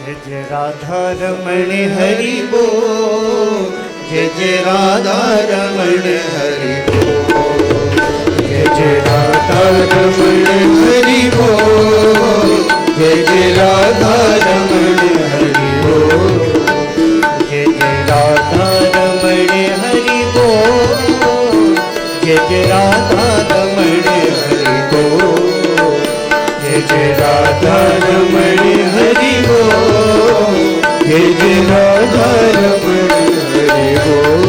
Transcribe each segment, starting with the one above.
जय जय राधा रमण हरि बोल, जय जय राधा रमण हरि बोल, जय जय राधा रमण हरि बोल, जय जय राधा रमण हरि बोल, जय जय राधा रमण हरि बोल, जय जय राधा रमण हरि बोल, जय जय राधा रमण हरि बोल, जय जय राधा रमण हरि बोल,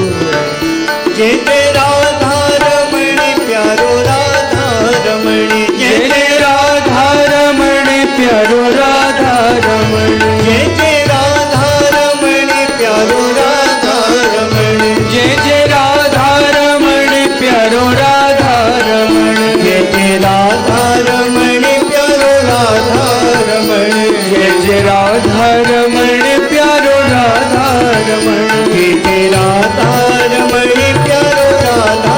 जय जय राधा रमण प्यारो राधा रमण, जय जय राधा रमण प्यारो राधा रमण, जय जय राधा रमण प्यारो राधा रमण, जय जय राधा रमण प्यारो राधा रमण, जय जय राधा रमण प्यारो राधा रमण, जय जय राधा रमण प्यारो राधा रमण, जय जय राधा रमण प्यारो राधा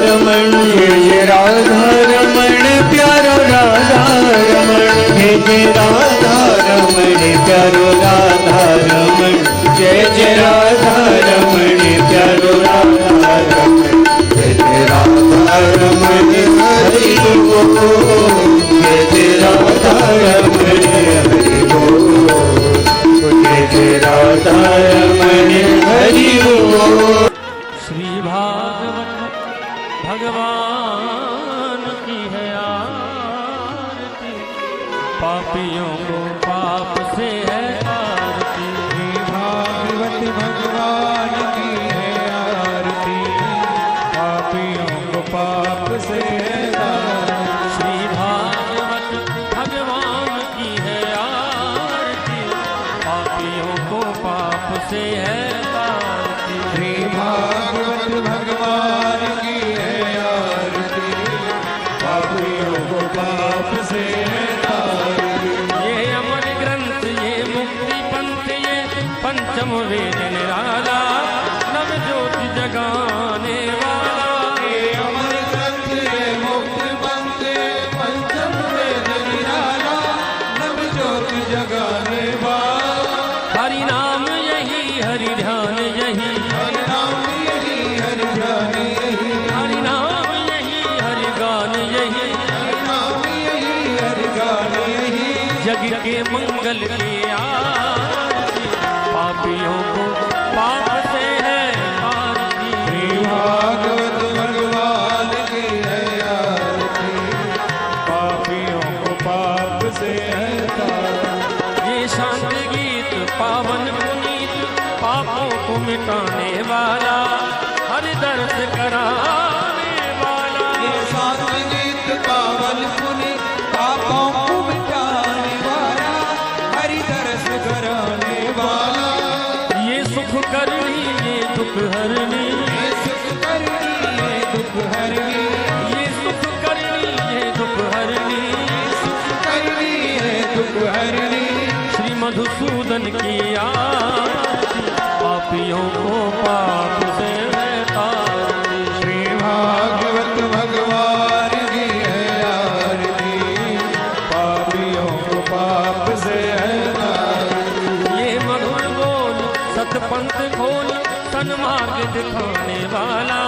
रमण, जय जय राधा रमण प्यारो राधा रमण, जय जय राधा रमण प्यारो राधा रमण, जय जय राधा रमण प्यारो राधा रमण, जय जय राधा रमण हरि बोल, जय जय राधा रमण हरि बोल, जय जय राधा रमण हरि बोल। श्री भागवत भगवान की है आरती, पापियों को पाप से है आरती। श्री भागवत भगवान की है आरती, पापियों को पाप से है आरती। श्री भागवत भगवान की है आरती, पापियों को पाप से है आरती। श्री भागवत भगवान की है आरती, पापियों को पाप से है आरती। ये अमर ग्रंथ, ये मुक्ति पंथ, ये पंचम वेद निराला, नव ज्योति जगाने वाला। ये अमर ग्रंथ, ये मुक्ति पंथ, पंचम वेद निराला, नव ज्योति जगाने वाला। हरि नाम यही, हरि ध्यान यही, हरि नाम यही, हरि ध्यान यही, हरि नाम यही, हरि गान यही, हरि नाम यही, हरि गान यही। जग के मंगल की आरती, पापियों को पाप से है आरती। श्री भागवत भगवान की है आरती, पापियों को पाप से है तारती। ये शांत गीत पावन पुनीत, पापों को मिटाने वाला, हरि दर्श कराने वाला। ये सात गीत पावन पुनीत, पापों को मिटाने वाला, हरि दर्श कराने वाला। ये सुख करनी, ये दुख हरनी, ये सुख करनी, ये दुख हरनी, ये सुख करनी, ये दुख हरनी। ये सुख करनी, ये दुख हरनी। श्री मधुसूदन की आरती, पापियों को पाप से है तारती। श्री भागवत भगवान की है आरती, पापियों को पाप से है तारती। ये मधुर बोल सतपंथ खोल, सन्मार्ग दिखाने वाला,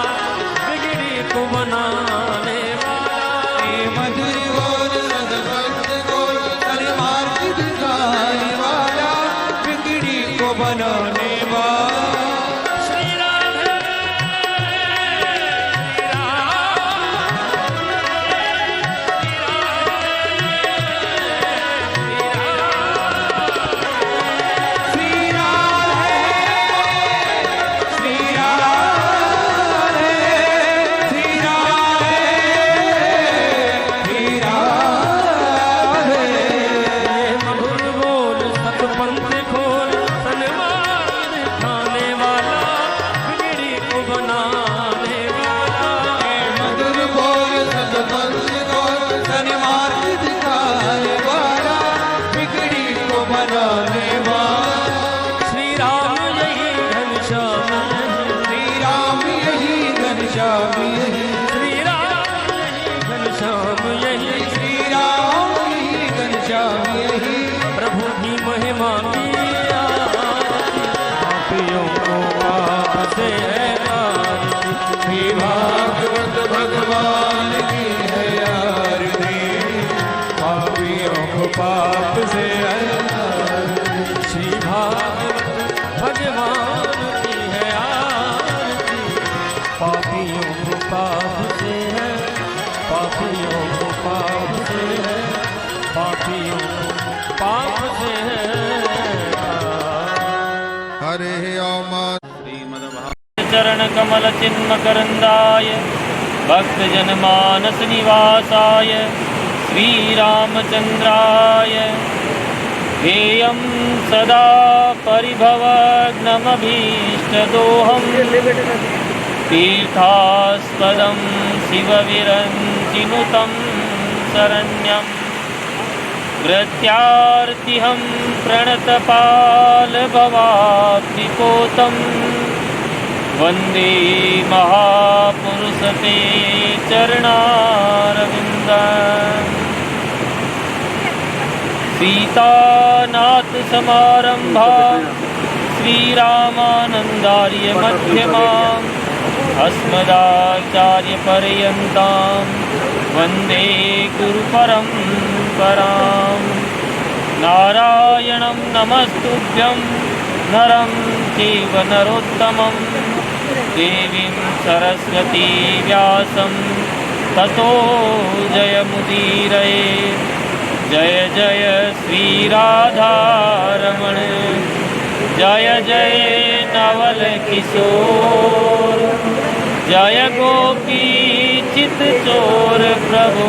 बिगड़ी को बनाने वाला। ये मधुर बोल सतपंथ बोल, सन्मार्ग दिखाने वाला, बिगड़ी को बनाने वाला। श्री राधे श्री राधे, श्री राधे, श्री राधे, श्री राधे। ये मधुर बोल सतपंथ खोल, सन्मार्ग महिमा की आरती, पापियों को पाप से है आरती। श्री भागवत भगवान की है आरती, पापियों को पाप से है आरती। श्री भागवत भगवान की है आरती, पापियों को पाप से है, पापियों को पाप से है, पापियों को पाप से है। हरे ओम। चरण कमल चिन्म करंदाय भक्त जन मानस निवासाय श्री रामचंद्राय हेयं सदा परिभवग्नमभीष्टदोहं तीर्थास्पदं शिवविरञ्चिनुतं शरण्यं प्रत्यार्तिहं प्रणतपालभवाब्धिपोतम् वन्दे महापुरुषते चरणारविन्दम् सीतानाथ समारंभा श्रीरामानन्दार्य मध्यमाम् अस्मदाचार्यपर्यन्तां वन्दे गुरुपरम्पराम् नारायणं नमस्तुभ्यं नरं चैव नरोत्तमं देवीं सरस्वती व्यासं ततो जयमुदीरये। जय जय श्रीराधारमण जय जय नवल किशोर जय गोपी चित चोर प्रभु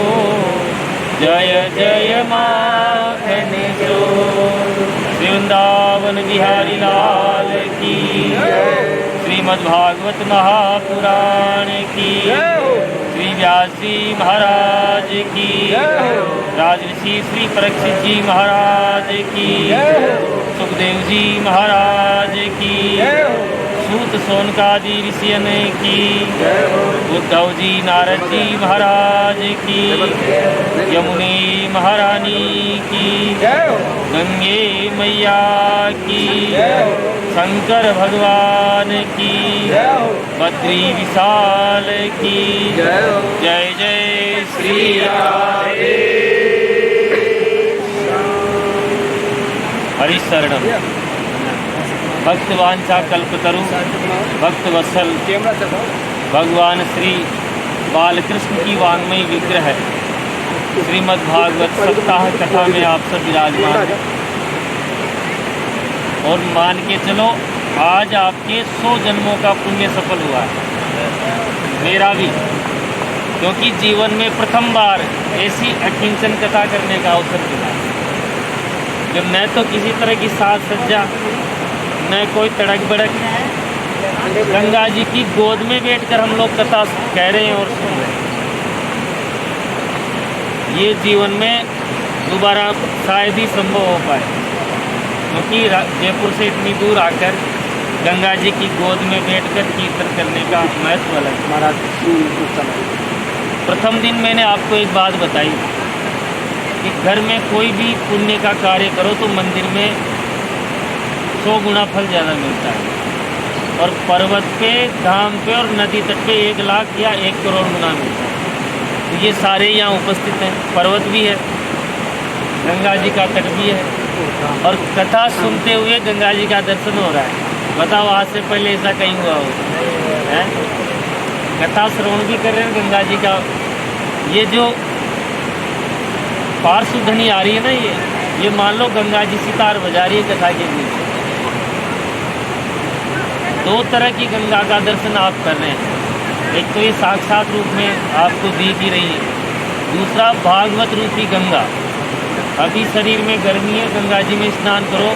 जय जय माखन चोर। वृंदावन बिहारी लाल की, श्रीमद्भागवत महापुराण की, श्री व्यासी महाराज की, राजऋषि श्री परीक्षित जी महाराज की, सुखदेव जी महाराज की, सूत सोनकादि ऋषियन की, उद्धव जी नारद जी महाराज की, यमुने महारानी की, गंगे मैया की, शंकर भगवान की, बद्री विशाल की। जय जय श्री राधे। हरिशरणम भक्तवांछा कल्पतरु भक्त वत्सल भगवान श्री बालकृष्ण की वाङ्मयी विग्रह श्रीमद्भागवत सप्ताह कथा में आप सब विराजमान हैं। और मान के चलो आज आपके 100 जन्मों का पुण्य सफल हुआ है, मेरा भी, क्योंकि जीवन में प्रथम बार ऐसी अकिंचन कथा करने का अवसर मिला जब न तो किसी तरह की साज सज्जा न कोई तड़क बड़क, गंगा जी की गोद में बैठकर हम लोग कथा कह रहे हैं और सुन रहे हैं। ये जीवन में दोबारा शायद ही संभव हो पाए, क्योंकि जयपुर से इतनी दूर आकर गंगा जी की गोद में बैठकर कीर्तन करने का महत्व अलग। महाराज प्रथम दिन मैंने आपको एक बात बताई कि घर में कोई भी पुण्य का कार्य करो तो मंदिर में 100 गुना फल ज़्यादा मिलता है, और पर्वत पे, धाम पे और नदी तट पे 1 लाख या 1 करोड़ गुना मिलता है। तो ये सारे यहाँ उपस्थित हैं, पर्वत भी है, गंगा जी का तट भी है, और कथा सुनते हुए गंगा जी का दर्शन हो रहा है। बताओ आज से पहले ऐसा कहीं हुआ हो? कथा श्रवण भी कर रहे हैं गंगा जी का। ये जो पार्श्व ध्वनि आ रही है ना, ये मान लो गंगा जी सितार बजा रही है कथा के बीच। 2 तरह की गंगा का दर्शन आप कर रहे हैं, एक तो ये साक्षात रूप में आपको दिख ही रही है, दूसरा भागवत रूपी गंगा। अभी शरीर में गर्मी है, गंगा जी में स्नान करो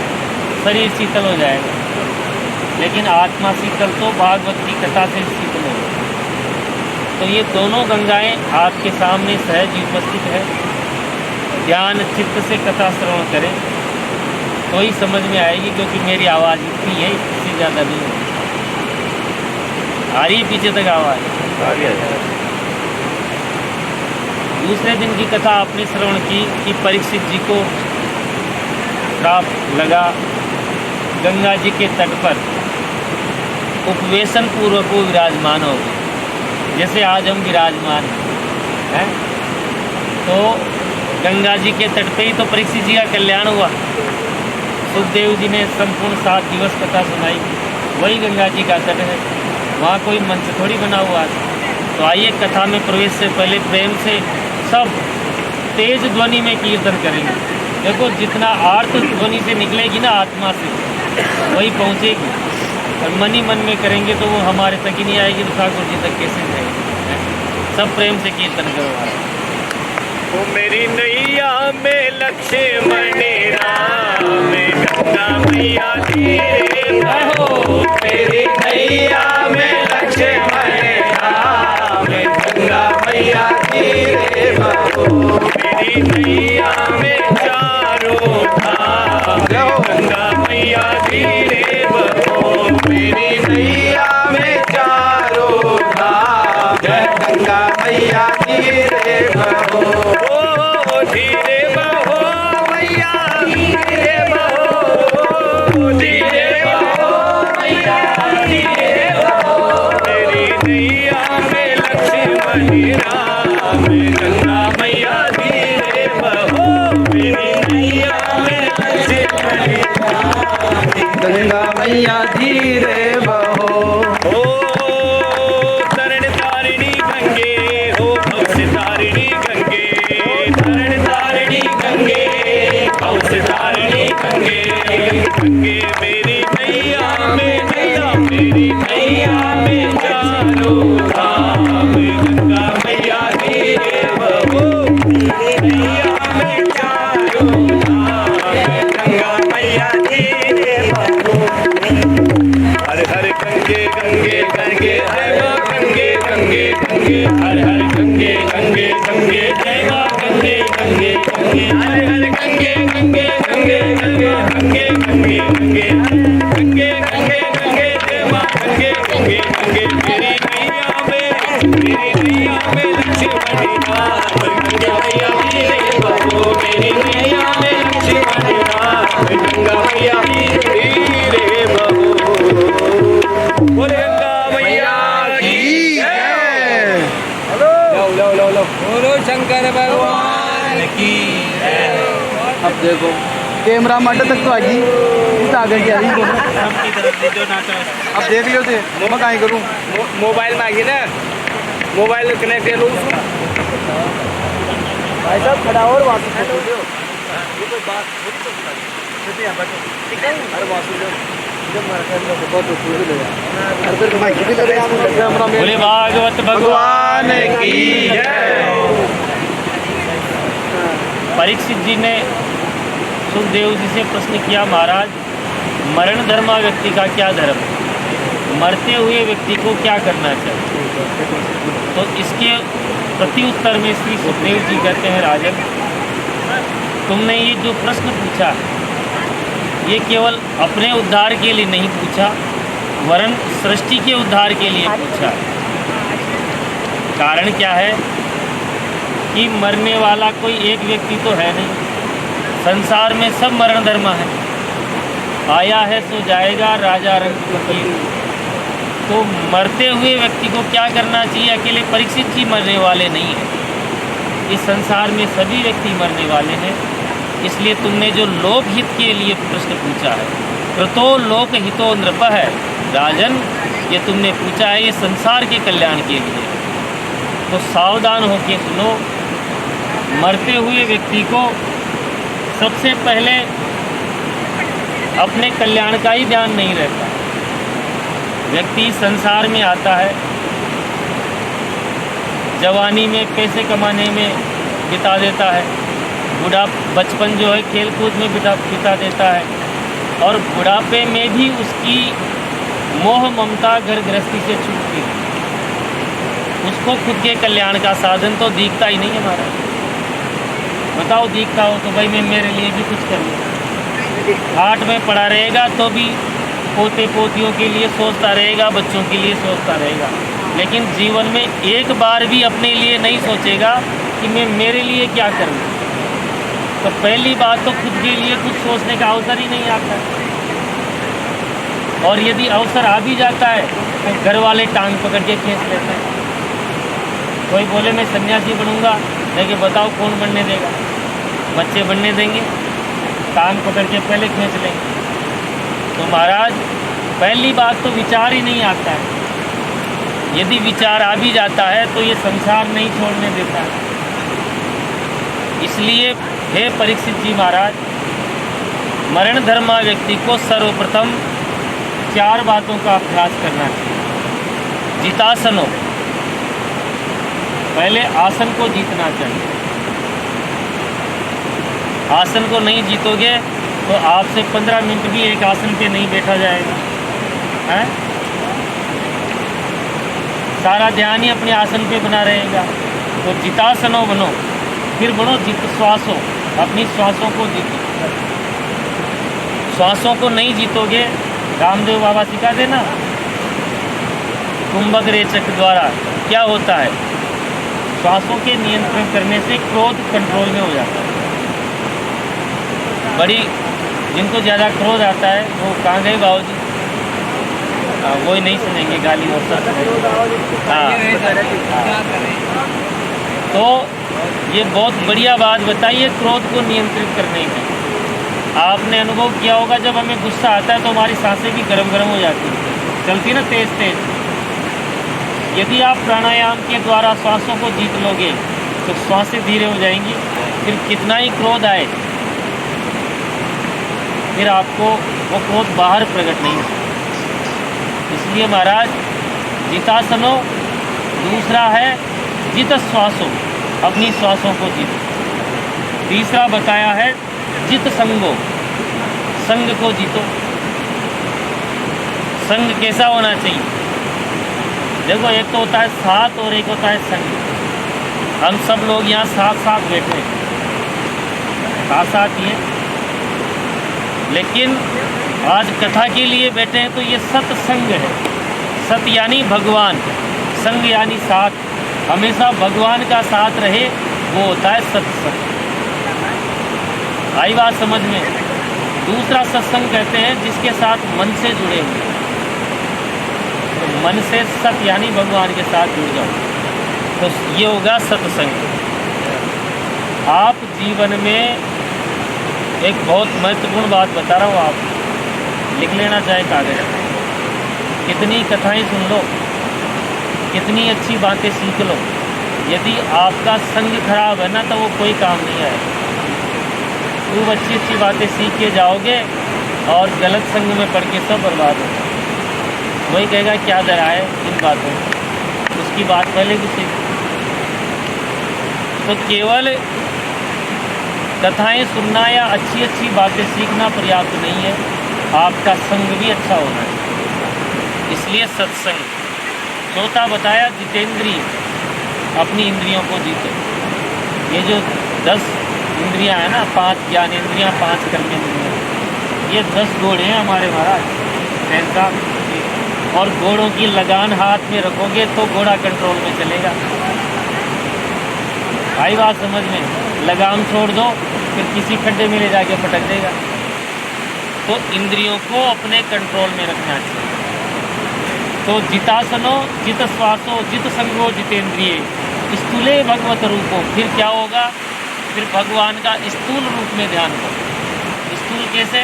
शरीर शीतल हो जाएगा, लेकिन आत्मा शीतल तो भागवत की कथा से शीतल होगा। तो ये दोनों गंगाएं आपके सामने सहज उपस्थित है। ध्यान चित्त से कथा श्रवण करें तो ही समझ में आएगी, क्योंकि मेरी आवाज़ इतनी है, इससे ज़्यादा नहीं है। आ रही है पीछे तक आवाज़? दूसरे दिन की कथा आपने श्रवण की कि परीक्षित जी को श्राप लगा गंगा जी के तट पर उपवेशन पूर्वक वो विराजमान हो गए, जैसे आज हम विराजमान हैं। तो गंगा जी के तट पे ही तो परीक्षित जी का कल्याण हुआ। सुखदेव जी ने संपूर्ण 7 दिवस कथा सुनाई, वही गंगा जी का तट है, वहाँ कोई मंच थोड़ी बना हुआ है। तो आइए कथा में प्रवेश से पहले प्रेम से सब तेज ध्वनि में कीर्तन करेंगे। देखो जितना आर्त ध्वनि से निकलेगी ना आत्मा से, वही पहुँचेगी। और मन ही मन में करेंगे तो वो हमारे तक ही नहीं आएगी, तो ठाकुर जी तक कैसे जाएगी। सब प्रेम से कीर्तन करो। ओ मेरी नैया में लक्ष्मण राम गंगा मैया धीरे बहो। मेरी नैया में लक्ष्मण राम गंगा मैया धीरे बहो। मेरी नैया में चारों धाम गंगा मैया धीरे बहो। मेरी नैया में चारों धाम गंगा मैया धीरे बहो। धीरे बहो मैया धीरे बहो। धीरे बहो मैया धीरे बहो। मेरी नैया में लक्ष्मण राम गंगा मैया धीरे बहो। मेरी नैया में लक्ष्मण राम गंगा मैया धीरे बहो। तरण तारिणी गंगे हो भव से तारिणी गंगे। तरण तारिणी गंगे भव से तारिणी गंगे। गंगे मेरी नैया में नैया मेरी नैया में चारों धाम गंगा मैया धीरे बहो। नैया में चारों धाम गंगा मैया धीरे बहो। हर हर गंगे गंगे गंगे जय मां गंगे गंगे गंगे। हर हर गंगे गंगे गंगे जय मां गंगे गंगे गंगे। हर हर गंगे गंगे गंगे गंगे गंगे गंगे गंगे। गंगे गंगे गंगे जय मां गंगे गंगे गंगे। मेरी नैया में लक्ष्मण राम गंगा मैया धीरे बहो। मेरी नैया में लक्ष्मण राम गंगा मैया धीरे बहो। बोले गंगा मैया की जय। बोलो शंकर भगवान की। अब देखो कैमरा मटर तक तो आ गई, इस आगे की आ रही अब देख लियो थे मैं कहीं करूँ। मोबाइल में आइए ना, मोबाइल कनेक्ट है लोग। भाई साहब खड़ा और वापस बोले भागवत भगवान की जय। परीक्षित जी ने सुखदेव जी से प्रश्न किया, महाराज मरण धर्मा व्यक्ति का क्या धर्म है, मरते हुए व्यक्ति को क्या करना चाहिए। तो इसके प्रति उत्तर में श्री सुखदेव जी कहते हैं, राजन तुमने ये जो प्रश्न पूछा ये केवल अपने उद्धार के लिए नहीं पूछा, वरन सृष्टि के उद्धार के लिए पूछा। कारण क्या है कि मरने वाला कोई एक व्यक्ति तो है नहीं, संसार में सब मरण धर्म है। आया है सो जाएगा, राजा रंग फकीर। तो मरते हुए व्यक्ति को क्या करना चाहिए। अकेले परीक्षित जी मरने वाले नहीं हैं, इस संसार में सभी व्यक्ति मरने वाले हैं। इसलिए तुमने जो लोकहित के लिए प्रश्न पूछा है, कृतो लोक हितो नृप है, राजन ये तुमने पूछा है ये संसार के कल्याण के लिए। तो सावधान होकर सुनो, मरते हुए व्यक्ति को सबसे पहले अपने कल्याण का ही ध्यान नहीं रहता। व्यक्ति संसार में आता है, जवानी में पैसे कमाने में बिता देता है, बुढ़ा बचपन जो है खेल कूद में बिता देता है, और बुढ़ापे में भी उसकी मोह ममता घर गृहस्थी से छूटती है। उसको खुद के कल्याण का साधन तो दिखता ही नहीं हमारा। बताओ दिखता हो तो भाई मैं मेरे लिए भी कुछ करूँ। हाट में पड़ा रहेगा तो भी पोते पोतियों के लिए सोचता रहेगा, बच्चों के लिए सोचता रहेगा, लेकिन जीवन में एक बार भी अपने लिए नहीं सोचेगा कि मैं मेरे लिए क्या करूँ। तो पहली बात तो खुद के लिए कुछ सोचने का अवसर ही नहीं आता है। और यदि अवसर आ भी जाता है तो घर वाले टांग पकड़ के खींच लेते हैं। कोई बोले मैं सन्यासी बनूंगा, लेकिन बताओ कौन बनने देगा? बच्चे बनने देंगे? टांग पकड़ के पहले खींच लेंगे। तो महाराज पहली बात तो विचार ही नहीं आता है। यदि विचार आ भी जाता है तो ये संसार नहीं छोड़ने देता है। इसलिए हे परीक्षित जी महाराज, मरण धर्मा व्यक्ति को सर्वप्रथम 4 बातों का अभ्यास करना चाहिए। जितासनो, पहले आसन को जीतना चाहिए। आसन को नहीं जीतोगे तो आपसे 15 मिनट भी एक आसन पे नहीं बैठा जाएगा, है? सारा ध्यान ही अपने आसन पे बना रहेगा। तो जितासनो बनो, फिर बनो जित श्वासों, अपनी श्वासों को जीतो। श्वासों को नहीं जीतोगे, रामदेव बाबा सिखा देना, कुंभक रेचक द्वारा क्या होता है, श्वासों के नियंत्रण करने से क्रोध कंट्रोल में हो जाता है। बड़ी जिनको ज़्यादा क्रोध आता है वो कहाँ गए बाबूजी? वो ही नहीं सुनेंगे गाली और सब। हाँ, तो ये बहुत बढ़िया बात बताइए क्रोध को नियंत्रित करने की। आपने अनुभव किया होगा जब हमें गुस्सा आता है तो हमारी सांसें भी गरम गरम हो जाती हैं, चलती ना तेज तेज। यदि आप प्राणायाम के द्वारा श्वासों को जीत लोगे तो श्वासें धीरे हो जाएंगी। फिर कितना ही क्रोध आए फिर आपको वो क्रोध बाहर प्रकट नहीं होता। इसलिए महाराज जितासनो, दूसरा है जित श्वासों, अपनी श्वासों को जीतो। तीसरा बताया है जित संगो, संग को जीतो। संग कैसा होना चाहिए? देखो, एक तो होता है साथ और एक होता है संग। हम सब लोग यहाँ साथ साथ बैठे हैं, साथ साथ ही हैं, लेकिन आज कथा के लिए बैठे हैं तो ये सत्संग है। सत यानी भगवान, संग यानी साथ। हमेशा भगवान का साथ रहे वो होता है सत्संग। आई बात समझ में? दूसरा सत्संग कहते हैं जिसके साथ मन से जुड़े हुए, तो मन से सत यानी भगवान के साथ जुड़ जाओ, तो ये होगा सत्संग। आप जीवन में एक बहुत महत्वपूर्ण बात बता रहा हूँ, आप लिख लेना चाहे कागज। कितनी कथाएं सुन लो, कितनी अच्छी बातें सीख लो, यदि आपका संग खराब है ना तो वो कोई काम नहीं आएगा। खूब अच्छी अच्छी बातें सीख के जाओगे और गलत संग में पड़ के सब बर्बाद हो। वही कहेगा क्या डरा है इन बातों में, उसकी बात पहले भी सीख। तो केवल कथाएं सुनना या अच्छी अच्छी बातें सीखना पर्याप्त नहीं है, आपका संग भी अच्छा होना चाहिए। इसलिए सत्संग। चौथा बताया जितेंद्रिय, अपनी इंद्रियों को जीतो। ये जो 10 इंद्रियां हैं ना, 5 ज्ञानेंद्रियां, 5 कर्मेंद्रियां, ये 10 घोड़े हैं हमारे महाराज ऐसा। और घोड़ों की लगान हाथ में रखोगे तो घोड़ा कंट्रोल में चलेगा। आई बात समझ में? लगाम छोड़ दो फिर किसी खड्डे में ले जाके पटक देगा। तो इंद्रियों को अपने कंट्रोल में रखना चाहिए। तो जितासनो, जित श्वासो, जित संगो, जितेंद्रिय, स्थूले भगवत रूपो। फिर क्या होगा? फिर भगवान का स्थूल रूप में ध्यान करो। स्थूल कैसे?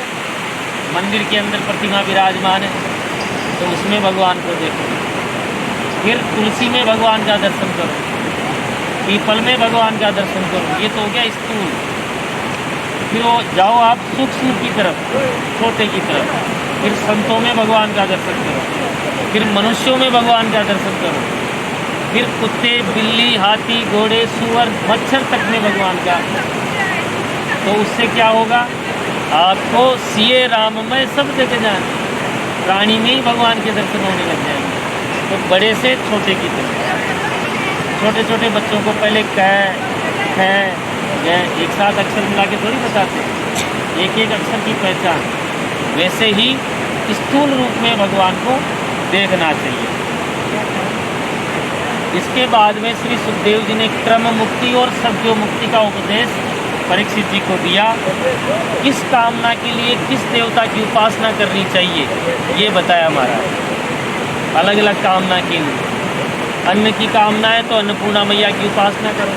मंदिर के अंदर प्रतिमा विराजमान है तो उसमें भगवान को देखो। फिर तुलसी में भगवान का दर्शन करो, पीपल में भगवान का दर्शन करो। ये तो हो गया स्थूल। फिर वो जाओ आप सूक्ष्म की तरफ, छोटे की तरफ। फिर संतों में भगवान का दर्शन करो, फिर मनुष्यों में भगवान का दर्शन करो, फिर कुत्ते, बिल्ली, हाथी, घोड़े, सूअर, मच्छर तक में भगवान का। तो उससे क्या होगा? आपको सिए राममय सब जगह जाना, प्राणी में ही भगवान के दर्शन होने लग जाएंगे। तो बड़े से छोटे की तरफ। छोटे छोटे बच्चों को पहले क, ख, ग एक साथ अक्षर मिला के थोड़ी बताते, एक एक अक्षर की पहचान। वैसे ही स्थूल रूप में भगवान को देखना चाहिए। इसके बाद में श्री सुखदेव जी ने क्रम मुक्ति और सद्यो मुक्ति का उपदेश परीक्षित जी को दिया। किस कामना के लिए किस देवता की उपासना करनी चाहिए ये बताया महाराज। अलग अलग कामना के लिए, अन्न की कामना है तो अन्नपूर्णा मैया की उपासना करो,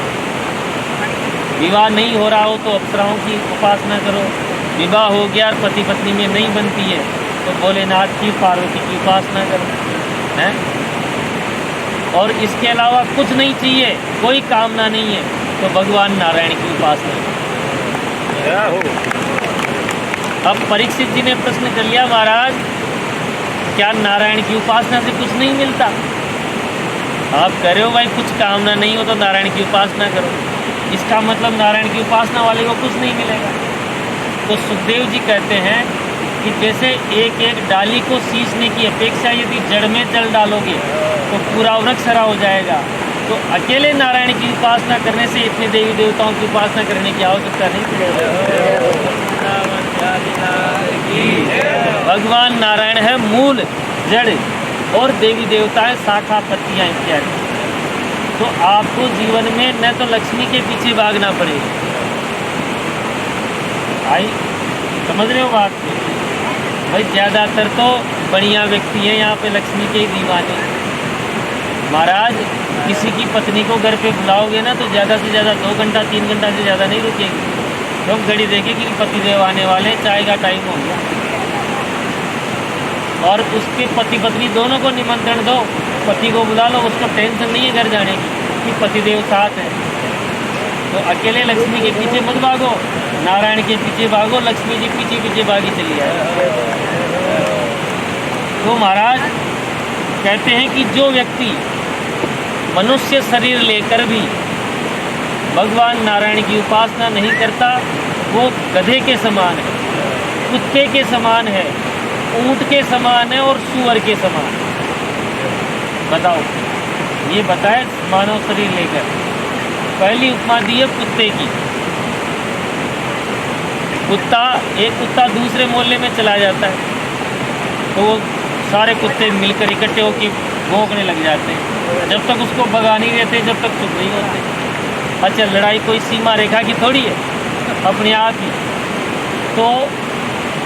विवाह नहीं हो रहा हो तो अप्सराओं की उपासना करो, विवाह हो गया और पति पत्नी में नहीं बनती है तो भोलेनाथ की, पार्वती की उपासना करो, हैं? और इसके अलावा कुछ नहीं चाहिए, कोई कामना नहीं है तो भगवान नारायण की उपासना करो। अब परीक्षित जी ने प्रश्न कर लिया, महाराज क्या नारायण की उपासना से कुछ नहीं मिलता? आप कह रहे हो भाई कुछ कामना नहीं हो तो नारायण की उपासना करो, इसका मतलब नारायण की उपासना वाले को कुछ नहीं मिलेगा। तो सुखदेव जी कहते हैं कि जैसे एक एक डाली को सींचने की अपेक्षा यदि जड़ में जल डालोगे तो पूरा वृक्ष हरा हो जाएगा, तो अकेले नारायण की उपासना करने से इतने देवी देवताओं की उपासना करने की आवश्यकता नहीं पड़ेगी। भगवान नारायण है मूल, जड़, और देवी देवता है शाखा, पत्तियां इत्यादि। तो आपको जीवन में न तो लक्ष्मी के पीछे भागना पड़ेगा, आई समझ रहे हो बात? भाई ज़्यादातर तो बढ़िया व्यक्ति हैं यहाँ पे लक्ष्मी के ही दीवाने। महाराज किसी की पत्नी को घर पे बुलाओगे ना तो ज़्यादा से ज़्यादा 2 घंटा 3 घंटा से ज़्यादा नहीं रुकेगी, तो घड़ी देखेगी कि पतिदेव आने वाले, चाय का टाइम हो गया। और उसके पति पत्नी दोनों को निमंत्रण दो, पति को बुला लो, उसको टेंशन नहीं है घर जाने की कि पतिदेव साथ है। तो अकेले लक्ष्मी के पीछे मत भागो, नारायण के पीछे भागो, लक्ष्मी जी पीछे पीछे भागी चली जाए। तो महाराज कहते हैं कि जो व्यक्ति मनुष्य शरीर लेकर भी भगवान नारायण की उपासना नहीं करता वो गधे के समान है, कुत्ते के समान है, ऊंट के समान है और सूअर के समान। बताओ, ये बताए मानव शरीर लेकर। पहली उपमा दी है कुत्ते की। एक कुत्ता दूसरे मोहल्ले में चला जाता है तो वो सारे कुत्ते मिलकर इकट्ठे होकर भौंकने लग जाते हैं, जब तक उसको भगा नहीं देते जब तक चुप नहीं होते। अच्छा, लड़ाई कोई सीमा रेखा की थोड़ी है, अपने आप ही। तो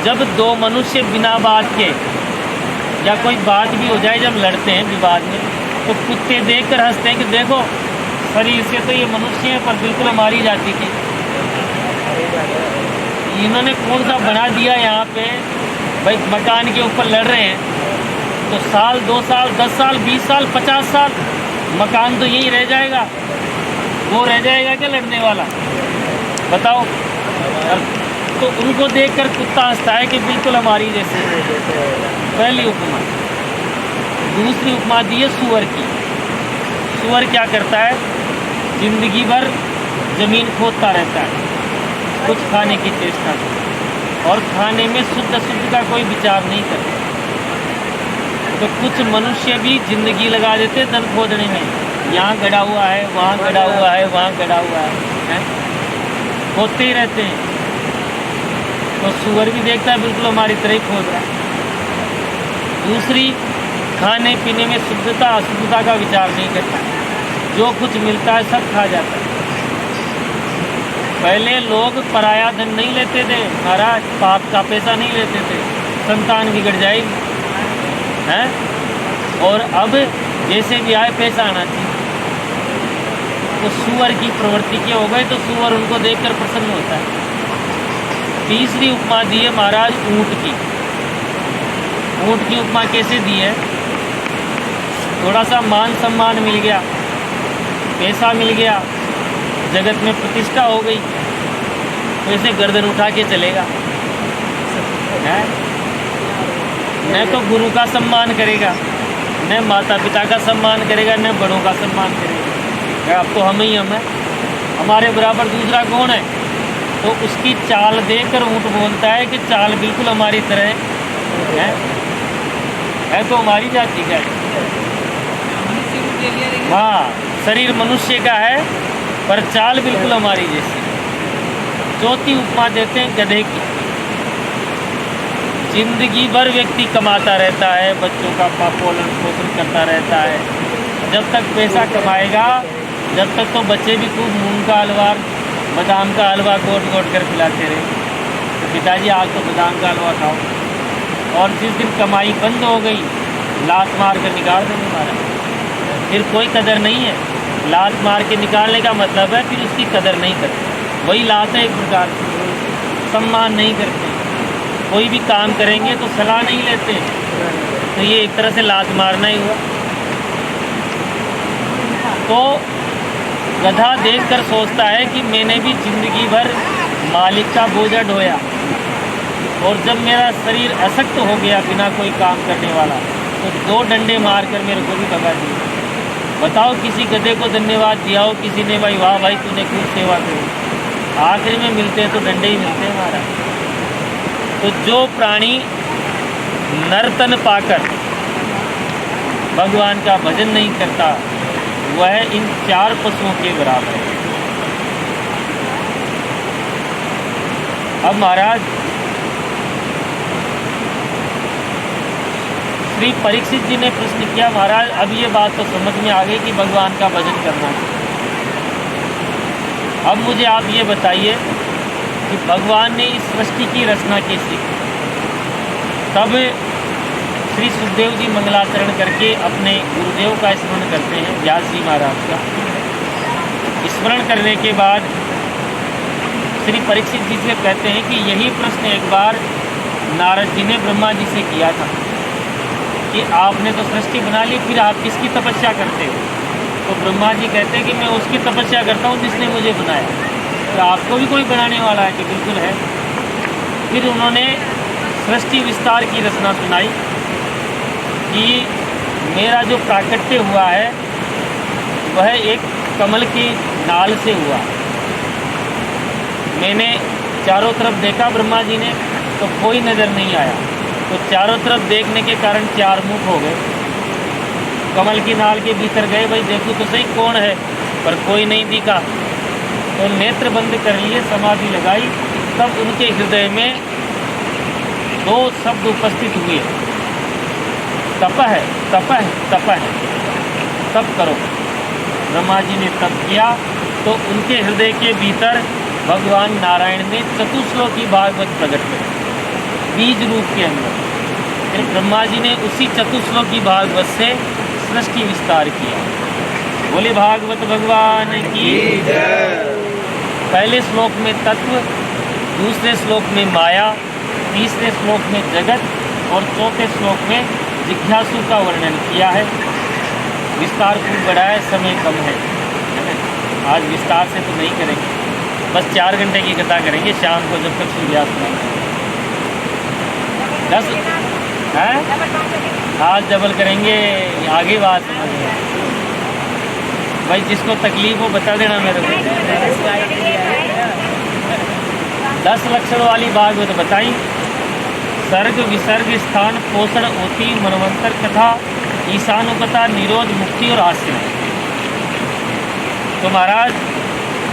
जब दो मनुष्य बिना बात के या कोई बात भी हो जाए, जब लड़ते हैं विवाद में, तो कुत्ते देखकर हंसते हैं कि देखो शरीर से तो ये मनुष्य है पर बिल्कुल हमारी जाति की, इन्होंने कौन सा बना दिया यहाँ पे। भाई मकान के ऊपर लड़ रहे हैं तो साल 2 साल 10 साल 20 साल 50 साल मकान तो यही रह जाएगा, वो रह जाएगा क्या लड़ने वाला? बताओ। तो उनको देखकर कुत्ता हंसता है कि बिल्कुल हमारी जैसे। पहली उपमा। दूसरी उपमा दी है सूअर की। सूअर क्या करता है? जिंदगी भर जमीन खोदता रहता है कुछ खाने की चेष्टा से, और खाने में शुद्ध अशुद्ध का कोई विचार नहीं करता। तो कुछ मनुष्य भी जिंदगी लगा देते धन खोदने में, यहाँ गड़ा हुआ है, वहाँ गड़ा हुआ है, वहाँ गड़ा हुआ है, खोदते ही रहते हैं। तो सूअर भी देखता है बिल्कुल हमारी तरह ही खोद रहा है। दूसरी, खाने पीने में शुद्धता अशुद्धता का विचार नहीं करता, जो कुछ मिलता है सब खा जाता है। पहले लोग पराया धन नहीं लेते थे महाराज, पाप का पैसा नहीं लेते थे, संतान बिगड़ जाएगी है। और अब जैसे भी आए पैसा आना चाहिए। तो सूअर की प्रवृत्ति के हो गए तो सूअर उनको देखकर प्रसन्न होता है। तीसरी उपमा दी है महाराज ऊंट की। ऊंट की उपमा कैसे दी है? थोड़ा सा मान सम्मान मिल गया, पैसा मिल गया, जगत में प्रतिष्ठा हो गई, तो इसे गर्दन उठा के चलेगा है? न तो गुरु का सम्मान करेगा, न माता पिता का सम्मान करेगा, न बड़ों का सम्मान करेगा। अब तो हम ही हम हैं, हमारे बराबर दूसरा कौन है? तो उसकी चाल देखकर ऊँट बोलता है कि चाल बिल्कुल हमारी तरह है तो हमारी जाति का है। हाँ, शरीर मनुष्य का है पर चाल बिल्कुल हमारी जैसी। चौथी उपमा देते हैं गधे की। जिंदगी भर व्यक्ति कमाता रहता है, बच्चों का पालन पोषण करता रहता है। जब तक पैसा कमाएगा जब तक तो बच्चे भी खूब मूंग का हलवा बादाम का हलवा गोट गोट कर खिलाते रहे। तो पिताजी आज तो बादाम का हलवा खाओ। और जिस दिन कमाई बंद हो गई, लात मार कर निकाल देंगे महाराज। फिर कोई कदर नहीं है। लात मार के निकालने का मतलब है फिर उसकी कदर नहीं करते। वही लात है एक प्रकार से, सम्मान नहीं करते। कोई भी काम करेंगे तो सलाह नहीं लेते, तो ये एक तरह से लात मारना ही हुआ। तो गधा देखकर सोचता है कि मैंने भी जिंदगी भर मालिक का बोझा ढोया, और जब मेरा शरीर अशक्त हो गया बिना कोई काम करने वाला, तो 2 डंडे मारकर मेरे को भी भगा दिया। बताओ किसी गधे को धन्यवाद दिया हो किसी ने, भाई वाह भाई तूने खूब सेवा करी। आखिर में मिलते हैं तो डंडे ही मिलते हैं महाराज। तो जो प्राणी नर्तन पाकर भगवान का भजन नहीं करता, वह इन 4 पशुओं के बराबर है। अब महाराज श्री परीक्षित जी ने प्रश्न किया, महाराज अब ये बात तो समझ में आ गई कि भगवान का भजन करना है। अब मुझे आप ये बताइए कि भगवान ने इस सृष्टि की रचना कैसी की। तब श्री सुखदेव जी मंगलाचरण करके अपने गुरुदेव का स्मरण करते हैं, व्यास जी महाराज का। स्मरण करने के बाद श्री परीक्षित जी से कहते हैं कि यही प्रश्न एक बार नारद जी ने ब्रह्मा जी से किया था कि आपने तो सृष्टि बना ली, फिर आप किसकी तपस्या करते हो। तो ब्रह्मा जी कहते हैं कि मैं उसकी तपस्या करता हूँ जिसने मुझे बनाया। तो आपको भी कोई बनाने वाला है कि बिल्कुल है। फिर उन्होंने सृष्टि विस्तार की रचना सुनाई कि मेरा जो प्राकट्य हुआ है वह एक कमल की नाल से हुआ। मैंने चारों तरफ देखा ब्रह्मा जी ने, तो कोई नज़र नहीं आया। तो चारों तरफ देखने के कारण 4 मुख हो गए। कमल की नाल के भीतर गए, भाई देखो तो सही कौन है, पर कोई नहीं दिखा। तो नेत्र बंद कर लिए, समाधि लगाई। तब उनके हृदय में 2 शब्द उपस्थित हुए, तप है, तप है, तप है, तप करो। ब्रह्मा जी ने तप किया तो उनके हृदय के भीतर भगवान नारायण ने चतुश्लोकी भागवत प्रकट करी बीज रूप के अंदर। फिर ब्रह्मा जी ने उसी चतुश्लोकी भागवत से सृष्टि विस्तार किया। बोले भागवत भगवान की जय। पहले श्लोक में तत्व, दूसरे श्लोक में माया, तीसरे श्लोक में जगत और चौथे श्लोक में जिज्ञासु का वर्णन किया है। विस्तार खूब बड़ा है, समय कम है। आज विस्तार से तो नहीं करेंगे, बस 4 घंटे की कथा करेंगे शाम को जब तक सूर्यास्त नहीं। 10 है आज डबल करेंगे, आगे बात समझिए। भाई जिसको तकलीफ हो बता देना मेरे को। 10 लक्षण वाली भागवत बताई। सर्ग विसर्ग स्थान पोषण होती मनवंतर कथा ईशानुकथा निरोध मुक्ति और आश्रय। तो महाराज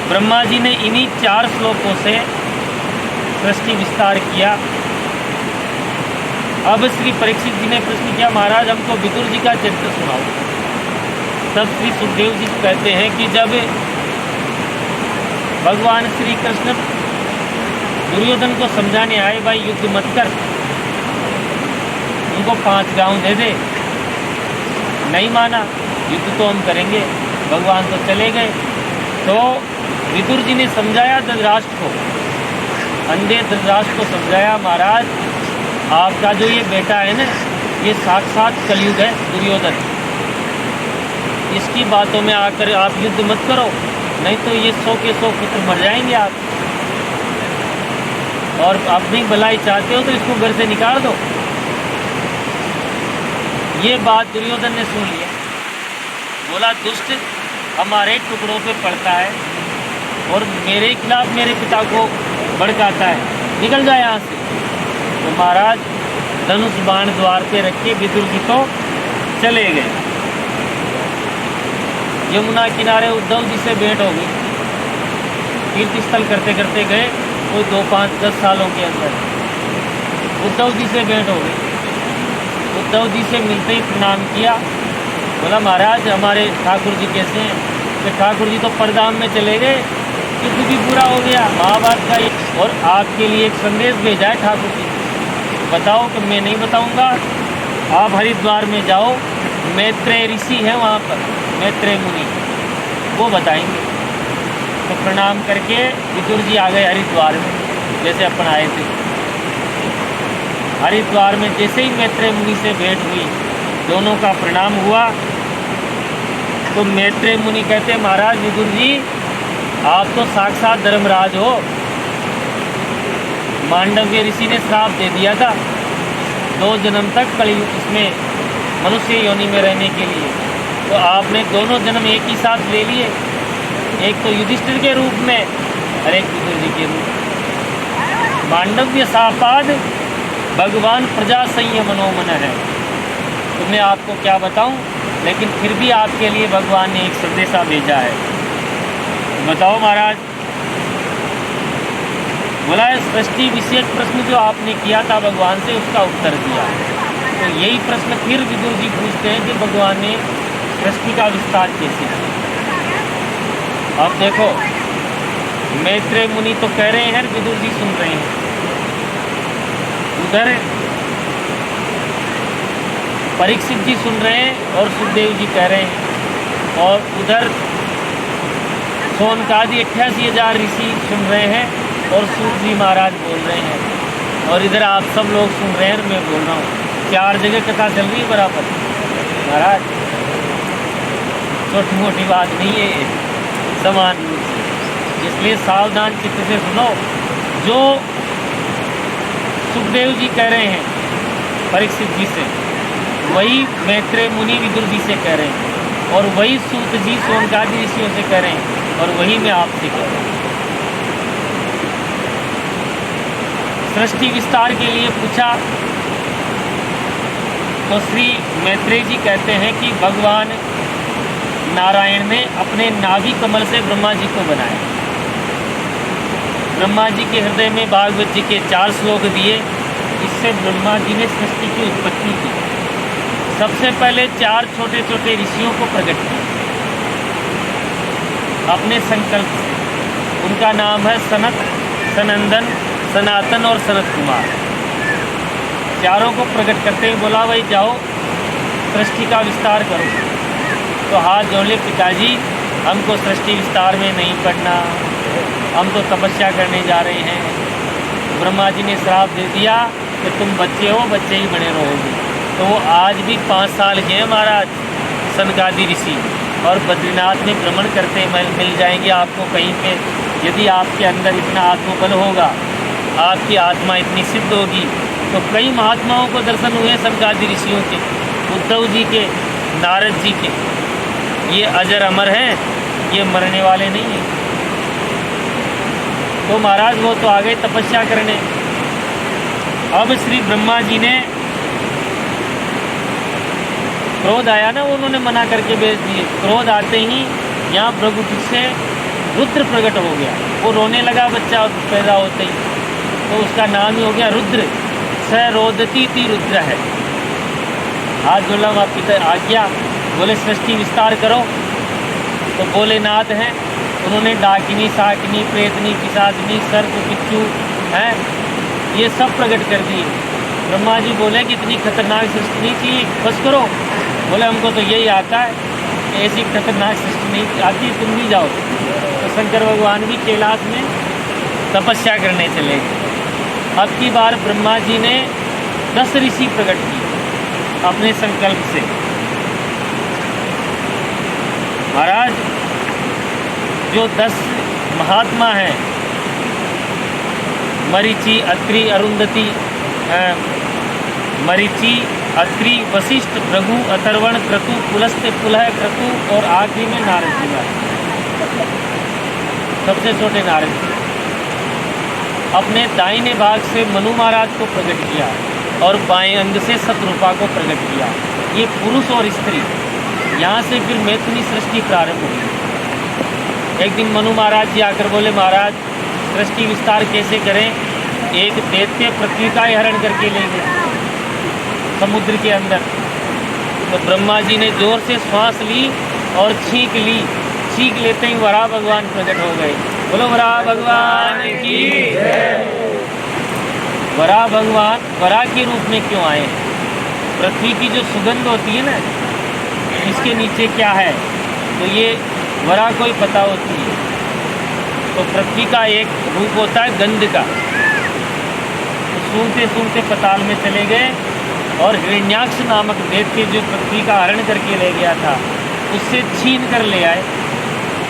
ब्रह्मा जी ने इन्हीं 4 श्लोकों से सृष्टि विस्तार किया। अब श्री परीक्षित जी ने प्रश्न किया, महाराज हमको विदुर जी का चरित्र सुनाओ। तब श्री सुखदेव जी कहते हैं कि जब भगवान श्री कृष्ण दुर्योधन को समझाने आए, भाई युद्ध मत कर, उनको 5 गांव दे दे, नहीं माना, युद्ध तो हम करेंगे। भगवान तो चले गए। तो विदुर जी ने समझाया धृतराष्ट्र को, अंधे धृतराष्ट्र को समझाया, महाराज आपका जो ये बेटा है ना, ये साक्षात कलयुग है दुर्योधन। इसकी बातों में आकर आप युद्ध मत करो, नहीं तो ये 100 के 100 पुत्र मर जाएंगे आप। और अपनी भलाई चाहते हो तो इसको घर से निकाल दो। ये बात दुर्योधन ने सुन लिया। बोला दुष्ट हमारे टुकड़ों पे पड़ता है और मेरे खिलाफ मेरे पिता को भड़काता है, निकल जाए यहाँ से। तो महाराज धनुष बाण द्वार पे रख के विदुर जी तो चले गए। यमुना किनारे उद्धव जी से भेंट हो गई। तीर्थ स्थल करते करते गए, कोई 2, 5, 10 सालों के अंदर उद्धव जी से भेंट हो गई। उद्धव जी से मिलते ही प्रणाम किया। बोला महाराज हमारे ठाकुर जी कैसे हैं? तो ठाकुर जी तो परधाम में चले गए, युद्ध भी पूरा हो गया महाभारत का, और आपके लिए एक संदेश भेजा है ठाकुर जी। बताओ कि मैं नहीं बताऊंगा। आप हरिद्वार में जाओ, मैत्रेय ऋषि है वहाँ पर, मैत्रेय मुनि, वो बताएंगे। तो प्रणाम करके विदुर जी आ गए हरिद्वार में, जैसे अपन आए थे। हरिद्वार में जैसे ही मैत्रेय मुनि से भेंट हुई, दोनों का प्रणाम हुआ, तो मैत्रेय मुनि कहते महाराज विदुर जी, आप तो साक्षात धर्मराज हो। मांडव्य ऋषि ने श्राप दे दिया था 2 जन्म तक कलयुग इसमें मनुष्य योनि में रहने के लिए, तो आपने दोनों जन्म एक ही साथ ले लिए, एक तो युधिष्ठिर के रूप में और एक विदुर जी के रूप में। मांडव्य सापाद भगवान प्रजा संयम मनोमन है। तो मैं आपको क्या बताऊं, लेकिन फिर भी आपके लिए भगवान ने एक संदेशा भेजा है। बताओ महाराज। बोला है सृष्टि विषयक प्रश्न जो आपने किया था भगवान से, उसका उत्तर दिया। तो यही प्रश्न फिर विदुर जी पूछते हैं कि भगवान ने सृष्टि का विस्तार कैसे किया। अब देखो, मैत्रेय मुनि तो कह रहे हैं, विदुर जी सुन रहे हैं। उधर परीक्षित जी सुन रहे हैं और सुखदेव जी कह रहे हैं, और उधर सोनकादि 88,000 ऋषि सुन रहे हैं और सूत जी महाराज बोल रहे हैं, और इधर आप सब लोग सुन रहे हैं और मैं बोल रहा हूँ। 4 जगह कथा चल रही है बराबर। महाराज छोटी मोटी बात नहीं है ये, समान रूप से, इसलिए सावधान चित्त से सुनो। जो सुखदेव जी कह रहे हैं परीक्षित जी से, वही मैत्रेय मुनि विदुर जी से कह रहे हैं, और वही सूत जी सोनकादि ऋषियों से कह रहे हैं, और वही मैं आपसे कह रहा हूँ। सृष्टि विस्तार के लिए पूछा तो श्री मैत्रेय जी कहते हैं कि भगवान नारायण ने अपने नाभि कमल से ब्रह्मा जी को बनाया। ब्रह्मा जी के हृदय में भागवत जी के 4 श्लोक दिए, इससे ब्रह्मा जी ने सृष्टि की उत्पत्ति की। सबसे पहले 4 छोटे छोटे ऋषियों को प्रकट किया अपने संकल्प से। उनका नाम है सनत, सनंदन, सनातन और सनत कुमार। चारों को प्रकट करते ही बोला भाई जाओ सृष्टि का विस्तार करो। तो हाथ जोड़ ले, पिताजी हमको सृष्टि विस्तार में नहीं पढ़ना, हम तो तपस्या करने जा रहे हैं। ब्रह्मा जी ने श्राप दे दिया कि तुम बच्चे हो, बच्चे ही बने रहोगे। तो वो आज भी 5 साल के हैं महाराज सनकादि ऋषि, और बद्रीनाथ में भ्रमण करते मिल जाएंगे आपको कहीं पे। यदि आपके अंदर इतना आत्मबल होगा, आपकी आत्मा इतनी सिद्ध होगी, तो कई महात्माओं को दर्शन हुए सनकादि ऋषियों के, उद्धव जी के, नारद जी के। ये अजर अमर हैं, ये मरने वाले नहीं हैं। तो महाराज वो तो आ गए तपस्या करने। अब श्री ब्रह्मा जी ने क्रोध आया ना, उन्होंने मना करके भेज दिए। क्रोध आते ही यहाँ भृगुकुट से रुद्र प्रकट हो गया। वो रोने लगा बच्चा पैदा होते ही, तो उसका नाम ही हो गया रुद्र। स रोदती ती रुद्र है। हाथ जोड़ा आपकी आज्ञा, बोले सृष्टि विस्तार करो। तो भोलेनाथ हैं, उन्होंने डाकिनी, साकिनी, प्रेतनी, पिशाचनी, सर्प, बिच्छू हैं, ये सब प्रकट कर दिए। ब्रह्मा जी बोले कि इतनी खतरनाक सृष्टि नहीं चाहिए, बस करो। बोले हमको तो यही आता है, ऐसी खतरनाक सृष्टि नहीं आती, तुम भी जाओ। तो शंकर भगवान भी कैलाश में तपस्या करने चले। अब की बार ब्रह्मा जी ने 10 ऋषि प्रकट किए अपने संकल्प से। महाराज जो 10 महात्मा हैं, मरीचि, अत्रि, अरुंधति, मरीचि, अत्रि, वशिष्ठ, भृगु, अथर्वण, क्रतु, पुलस्त्य, पुलह, क्रतु और आखिरी में नारद जी महाराज, सबसे छोटे नारद जी। अपने दाहिने भाग से मनु महाराज को प्रकट किया और बाएं अंग से शतरूपा को प्रकट किया। ये पुरुष और स्त्री। यहाँ से फिर मैथुनी सृष्टि प्रारंभ हुई। एक दिन मनु महाराज जी आकर बोले महाराज सृष्टि विस्तार कैसे करें। एक दैत्य पृथ्वी का हरण करके ले गए समुद्र के अंदर। तो ब्रह्मा जी ने जोर से श्वास ली और छींक ली। छींक लेते ही वराह भगवान प्रकट हो गए बोलो वराह भगवान की। वराह भगवान वराह के रूप में क्यों आए? पृथ्वी की जो सुगंध होती है ना, इसके नीचे क्या है, तो ये वराह को ही पता होती है। तो पृथ्वी का एक रूप होता है गंध का। तो सूंघते सूंघते पताल में चले गए और हिरण्याक्ष नामक दैत्य जो पृथ्वी का हरण करके ले गया था, उससे छीन कर ले आए।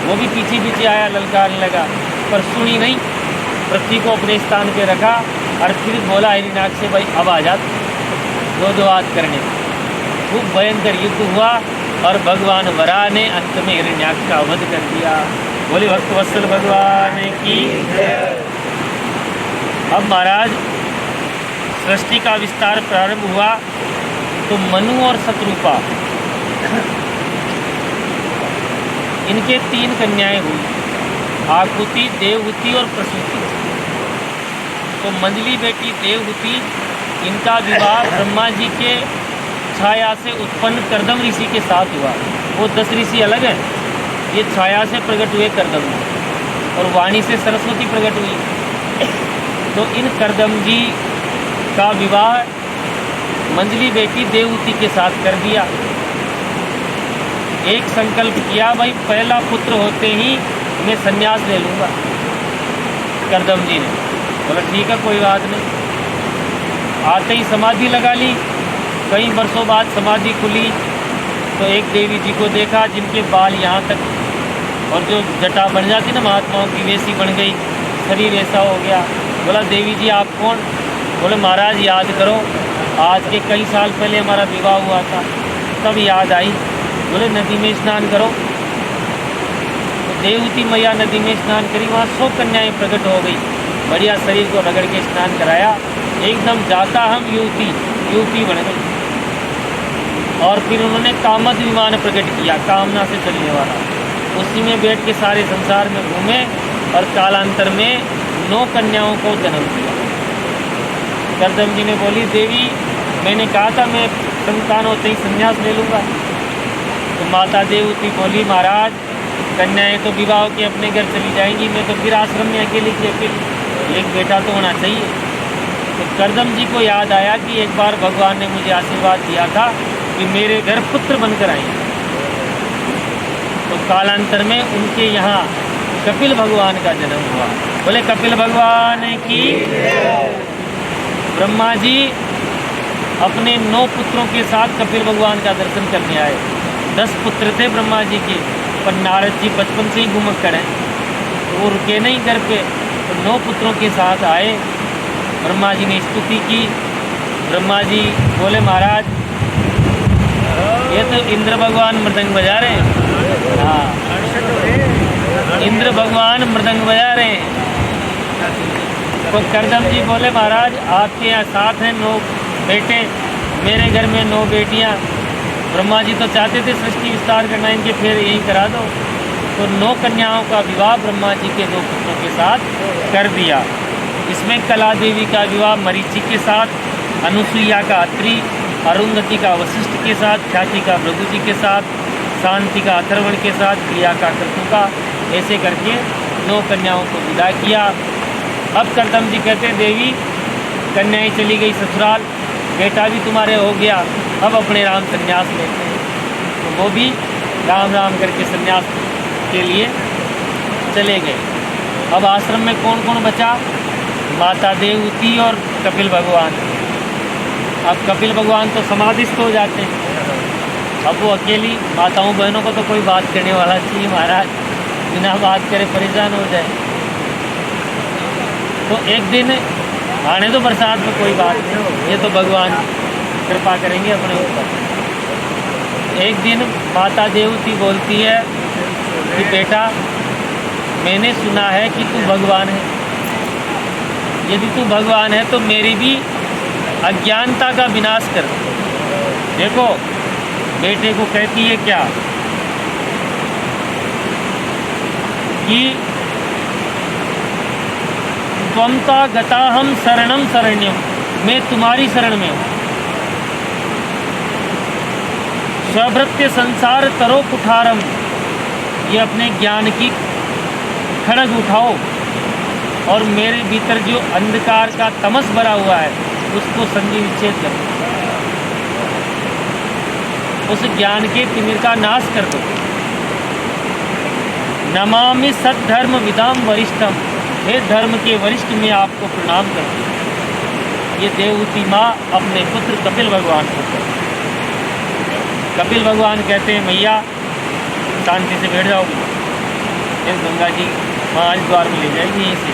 वो भी पीछे पीछे आया, ललकारने लगा, पर सुनी नहीं। पृथ्वी को अपने स्थान पे रखा और फिर बोला हिरण्याक्ष से, भाई अब आ जा दो हाथ करने। खूब भयंकर युद्ध हुआ और भगवान वराह ने अंत में हिरण्याक्ष का वध कर दिया। बोले भक्तवत्सल भगवान की। अब महाराज सृष्टि का विस्तार प्रारंभ हुआ तो मनु और शत्रुपा, इनके 3 कन्याएं हुई, आकुति, देवहूति और प्रसूति। तो मंजली बेटी देवहूति, इनका विवाह ब्रह्मा जी के छाया से उत्पन्न कर्दम ऋषि के साथ हुआ। वो 10 ऋषि अलग हैं, ये छाया से प्रकट हुए कर्दम, और वाणी से सरस्वती प्रकट हुई। तो इन कर्दम जी का विवाह मंजली बेटी देवहूति के साथ कर दिया। एक संकल्प किया, भाई पहला पुत्र होते ही मैं संन्यास ले लूँगा। कर्दम जी ने बोला ठीक है, कोई बात नहीं। आते ही समाधि लगा ली। कई वर्षों बाद समाधि खुली तो एक देवी जी को देखा जिनके बाल यहाँ तक, और जो जटा बन जाती ना महात्माओं की, वैसी बन गई, शरीर ऐसा हो गया। बोला देवी जी आप कौन? बोले महाराज याद करो, आज के कई साल पहले हमारा विवाह हुआ था, तब याद आई। बोले नदी में स्नान करो। तो देवहूति मैया नदी में स्नान करी, वहाँ 100 कन्याएं प्रकट हो गई। बढ़िया शरीर को रगड़ के स्नान कराया, एकदम जाता हम युवती बन गई। और फिर उन्होंने कामद विमान प्रकट किया, कामना से चलने वाला। उसी में बैठ के सारे संसार में घूमे और कालांतर में 9 कन्याओं को जन्म दिया। कर्दम जी ने बोली देवी मैंने कहा था मैं संतान होते ही संन्यास ले लूँगा। तो माता देवहूति बोली महाराज कन्याएं तो विवाह के अपने घर चली जाएंगी, मैं तो फिर आश्रम में अकेली की अकेली, एक बेटा तो होना चाहिए। तो कर्दम जी को याद आया कि एक बार भगवान ने मुझे आशीर्वाद दिया था कि मेरे घर पुत्र बनकर आएंगे। तो कालांतर में उनके यहाँ कपिल भगवान का जन्म हुआ। बोले कपिल भगवान की। ब्रह्मा जी अपने 9 पुत्रों के साथ कपिल भगवान का दर्शन करने आए। 10 पुत्र थे ब्रह्मा जी के, पर नारद जी बचपन से ही घुमक्कड़ हैं, तो वो रुके नहीं घर पे। तो 9 पुत्रों के साथ आए, ब्रह्मा जी ने स्तुति की। ब्रह्मा जी बोले महाराज ये तो इंद्र भगवान मृदंग बजा रहे हैं। हाँ, इंद्र भगवान मृदंग बजा रहे हैं। तो कर्दम जी बोले महाराज आपके यहाँ 7 हैं 9 बेटे, मेरे घर में 9 बेटियाँ। ब्रह्मा जी तो चाहते थे सृष्टि विस्तार करना, इनके फिर यही करा दो। तो 9 कन्याओं का विवाह ब्रह्मा जी के 2 पुत्रों के साथ कर दिया। इसमें कला देवी का विवाह मरीचि के साथ, अनुसुईया का अत्रि, अरुंधति का वशिष्ठ के साथ, ख्याति का भृगु जी के साथ, शांति का अथर्वण के साथ, प्रिया का कृतुका, ऐसे करके 9 कन्याओं को विदा किया। अब कर्दम जी कहते हैं देवी कन्याएं चली गई ससुराल, बेटा भी तुम्हारे हो गया, अब अपने राम संन्यास लेते हैं। तो वो भी राम राम करके संन्यास के लिए चले गए। अब आश्रम में कौन कौन बचा? माता देवहूति और कपिल भगवान। अब कपिल भगवान तो समाधिस्थ हो जाते हैं, अब वो अकेली, माताओं बहनों को तो कोई बात करने वाला चाहिए महाराज, बिना बात करे परेशान हो जाए। तो एक दिन आने दो बरसात में, कोई बात नहीं, ये तो भगवान कृपा करेंगे अपने ऊपर। एक दिन माता देवहूति बोलती है कि बेटा मैंने सुना है कि तू भगवान है, यदि तू भगवान है तो मेरी भी अज्ञानता का विनाश कर। देखो बेटे को कहती है क्या कि त्वमता गताहम शरणम शरण्यम, मैं तुम्हारी शरण में हूँ। स्वभृत्य संसार तरो कुठारम, ये अपने ज्ञान की खड़ग उठाओ और मेरे भीतर जो अंधकार का तमस भरा हुआ है उसको संनिच्छेद कर दो, उस ज्ञान के तिमिर का नाश कर दो। नमामि सद्धर्म विदाम वरिष्ठम, हे धर्म के वरिष्ठ में आपको प्रणाम करती हूँ। ये देवहूति माँ अपने पुत्र कपिल भगवान को कहती है। कपिल भगवान कहते हैं मैया शांति से बैठ जाओ, फिर गंगा जी वहाँ द्वार में ले जाएगी, यहीं से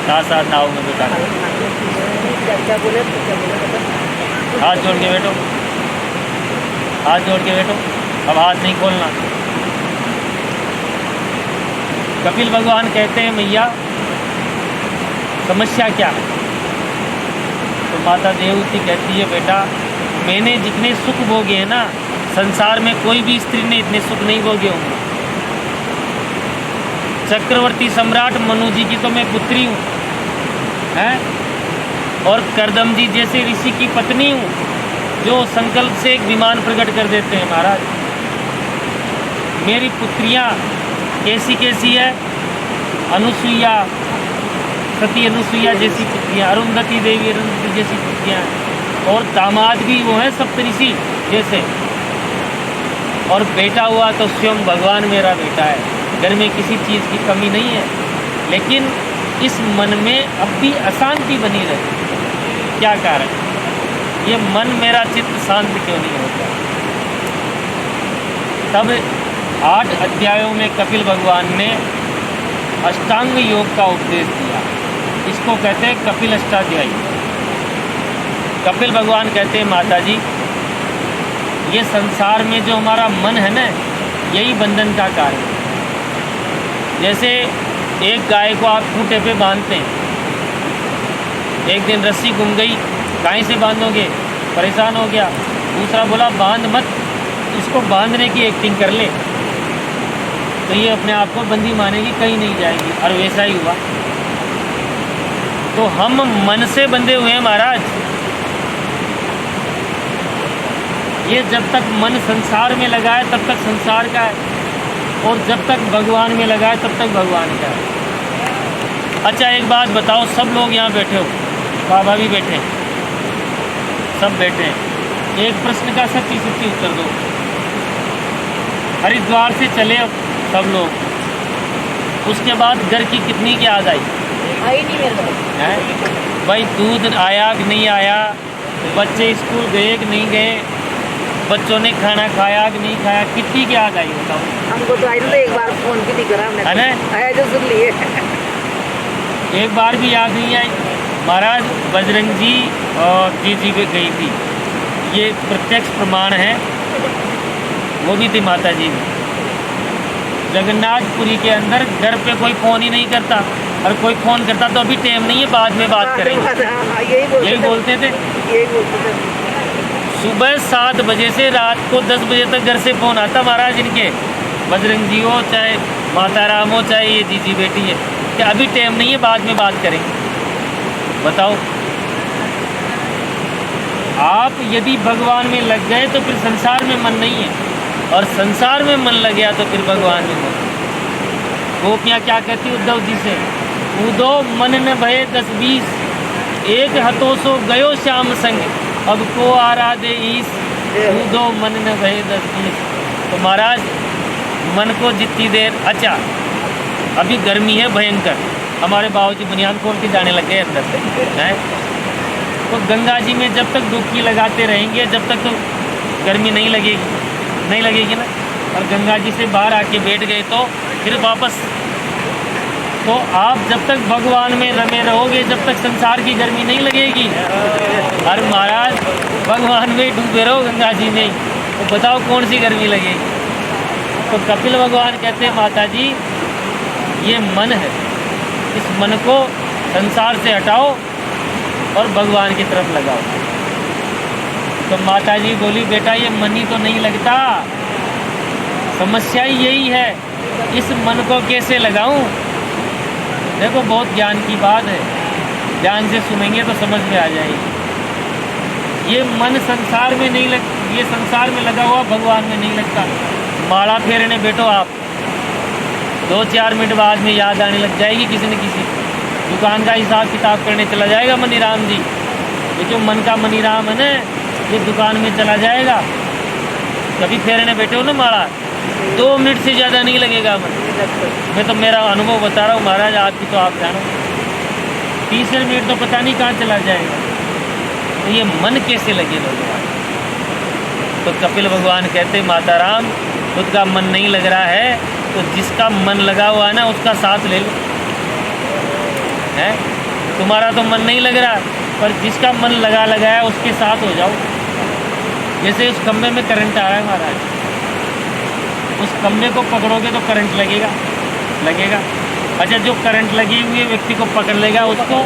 साथ साथ नाव में बैठा कर हाथ जोड़ के बैठो, हाथ जोड़ के बैठो, अब हाथ नहीं खोलना। कपिल भगवान कहते हैं मैया समस्या क्या है? तो माता देवहूति कहती है बेटा मैंने जितने सुख भोगे हैं ना, संसार में कोई भी स्त्री ने इतने सुख नहीं भोगे होंगे। चक्रवर्ती सम्राट मनु जी की तो मैं पुत्री हूँ, हैं? और करदम जी जैसे ऋषि की पत्नी हूँ, जो संकल्प से एक विमान प्रकट कर देते हैं महाराज। मेरी पुत्रियाँ कैसी कैसी है? अनुसुईया, सती अनुसुईया जैसी पुत्रियाँ, अरुंधति देवी अरुंधति जैसी पुत्रियाँ हैं, और दामाद भी वो हैं सप्तऋषि जैसे। और बेटा हुआ तो स्वयं भगवान मेरा बेटा है, घर में किसी चीज़ की कमी नहीं है। लेकिन इस मन में अब भी अशांति बनी रहे, क्या कारण? ये मन मेरा चित्त शांत क्यों नहीं होता? तब 8 अध्यायों में कपिल भगवान ने अष्टांग योग का उपदेश दिया। इसको कहते हैं कपिल अष्टाध्यायी। कपिल भगवान कहते हैं माता जी ये संसार में जो हमारा मन है ना, यही बंधन का कारण है। जैसे एक गाय को आप खूंटे पे बांधते हैं, एक दिन रस्सी गुम गई, गाय से बांधोगे, परेशान हो गया, दूसरा बोला बांध मत, इसको बांधने की एक्टिंग कर ले, तो ये अपने आप को बंदी मानेगी, कहीं नहीं जाएगी। और वैसा ही हुआ। तो हम मन से बंधे हुए हैं महाराज। ये जब तक मन संसार में लगा है तब तक संसार का है, और जब तक भगवान में लगा है तब तक भगवान का है। अच्छा एक बात बताओ, सब लोग यहाँ बैठे हो, बाबा भी बैठे हैं, सब बैठे हैं, एक प्रश्न का सच्ची सच्ची उत्तर दो। हरिद्वार से चले सब लोग, उसके बाद घर की कितनी की याद आई? आई नहीं मेरे को। भाई दूध आया कि नहीं आया, बच्चे स्कूल गए कि नहीं गए, बच्चों ने खाना खाया कि नहीं खाया, कितनी की याद आई बताओ? हमको तो आई तो एक बार फोन भी नहीं करा हमने, है ना? आया जो सुन लिए। एक बार भी याद नहीं आई। महाराज बजरंग जी और जी पे गई थी, ये प्रत्यक्ष प्रमाण है। वो भी थी माता जी भी। जगन्नाथपुरी के अंदर घर पे कोई फ़ोन ही नहीं करता, और कोई फ़ोन करता तो अभी टाइम नहीं है, बाद में बात करेंगे, यही बोलते थे। सुबह 7 बजे से रात को 10 बजे तक घर से फ़ोन आता महाराज इनके, बजरंग जी हो चाहे माता राम हो चाहे ये जीजी बेटी है, कि अभी टाइम नहीं है, बाद में बात करेंगे। बताओ, आप यदि भगवान में लग गए तो फिर संसार में मन नहीं है, और संसार में मन लग गया तो फिर भगवान में मन। गोपियाँ क्या कहती उद्धव जी से? उदो मन न भये 10-20, एक हथो सो गयो श्याम संग, अब को आराधे ईस, उदो मन न भये 10-20। तो महाराज मन को जितनी देर, अच्छा अभी गर्मी है भयंकर, हमारे बाबूजी बुनियाद खोल के जाने लग गए अंदर से, हैं? तो गंगा जी में जब तक डुबकी लगाते रहेंगे जब तक तो गर्मी नहीं लगेगी ना। और गंगा जी से बाहर आके बैठ गए तो फिर वापस। तो आप जब तक भगवान में रमे रहोगे जब तक संसार की गर्मी नहीं लगेगी। और महाराज भगवान में डूबे रहो गंगा जी में, तो बताओ कौन सी गर्मी लगेगी? तो कपिल भगवान कहते हैं माता जी ये मन है, इस मन को संसार से हटाओ और भगवान की तरफ लगाओ। तो माता जी बोली बेटा ये मन ही तो नहीं लगता, समस्या ही यही है, इस मन को कैसे लगाऊं? देखो बहुत ज्ञान की बात है, ध्यान से सुनेंगे तो समझ में आ जाएगी। ये मन संसार में नहीं ये संसार में लगा हुआ भगवान में नहीं लगता। माला फेरने बैठो आप, 2-4 मिनट बाद में याद आने लग जाएगी किसी न किसी। दुकान का हिसाब किताब करने चला जाएगा मनीराम जी। ये जो मन का मनीराम है ना, ये दुकान में चला जाएगा। कभी फेरने बैठे हो ना माला, 2 मिनट से ज़्यादा नहीं लगेगा मन। मैं तो मेरा अनुभव बता रहा हूँ महाराज, आपकी तो आप जानो। 30 मिनट तो पता नहीं कहाँ चला जाएगा। तो ये मन कैसे लगे भगवान? तो कपिल भगवान कहते माता राम, खुद का मन नहीं लग रहा है तो जिसका मन लगा हुआ है ना उसका साथ ले लो। है तुम्हारा तो मन नहीं लग रहा, पर जिसका मन लगा है उसके साथ हो जाओ। जैसे उस खंबे में करंट आ रहा है महाराज, उस खंबे को पकड़ोगे तो करंट लगेगा। अच्छा, जो करंट लगी हुई व्यक्ति को पकड़ लेगा उसको।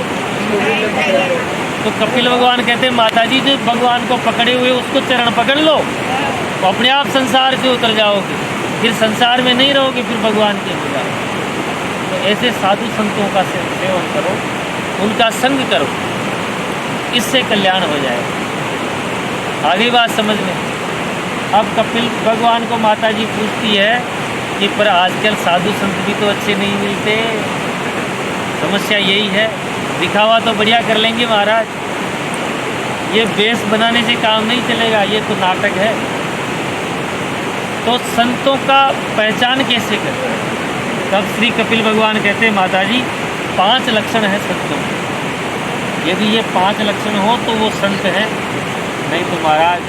तो कपिल भगवान कहते हैं माता जी, जो भगवान को पकड़े हुए उसको चरण पकड़ लो, तो अपने आप संसार से उतर जाओगे, फिर संसार में नहीं रहोगे, फिर भगवान के हो जाओगे। तो ऐसे साधु संतों का सेवन करो, उनका संग करो, इससे कल्याण हो जाएगा। आगे बात समझ में। अब कपिल भगवान को माता जी पूछती है कि पर आजकल साधु संत भी तो अच्छे नहीं मिलते, समस्या यही है। दिखावा तो बढ़िया कर लेंगे महाराज, ये बेस बनाने से काम नहीं चलेगा, ये तो नाटक है। तो संतों का पहचान कैसे करें? तब श्री कपिल भगवान कहते हैं माता जी, 5 लक्षण है संतों के। यदि ये 5 लक्षण हो तो वो संत है, नहीं तो महाराज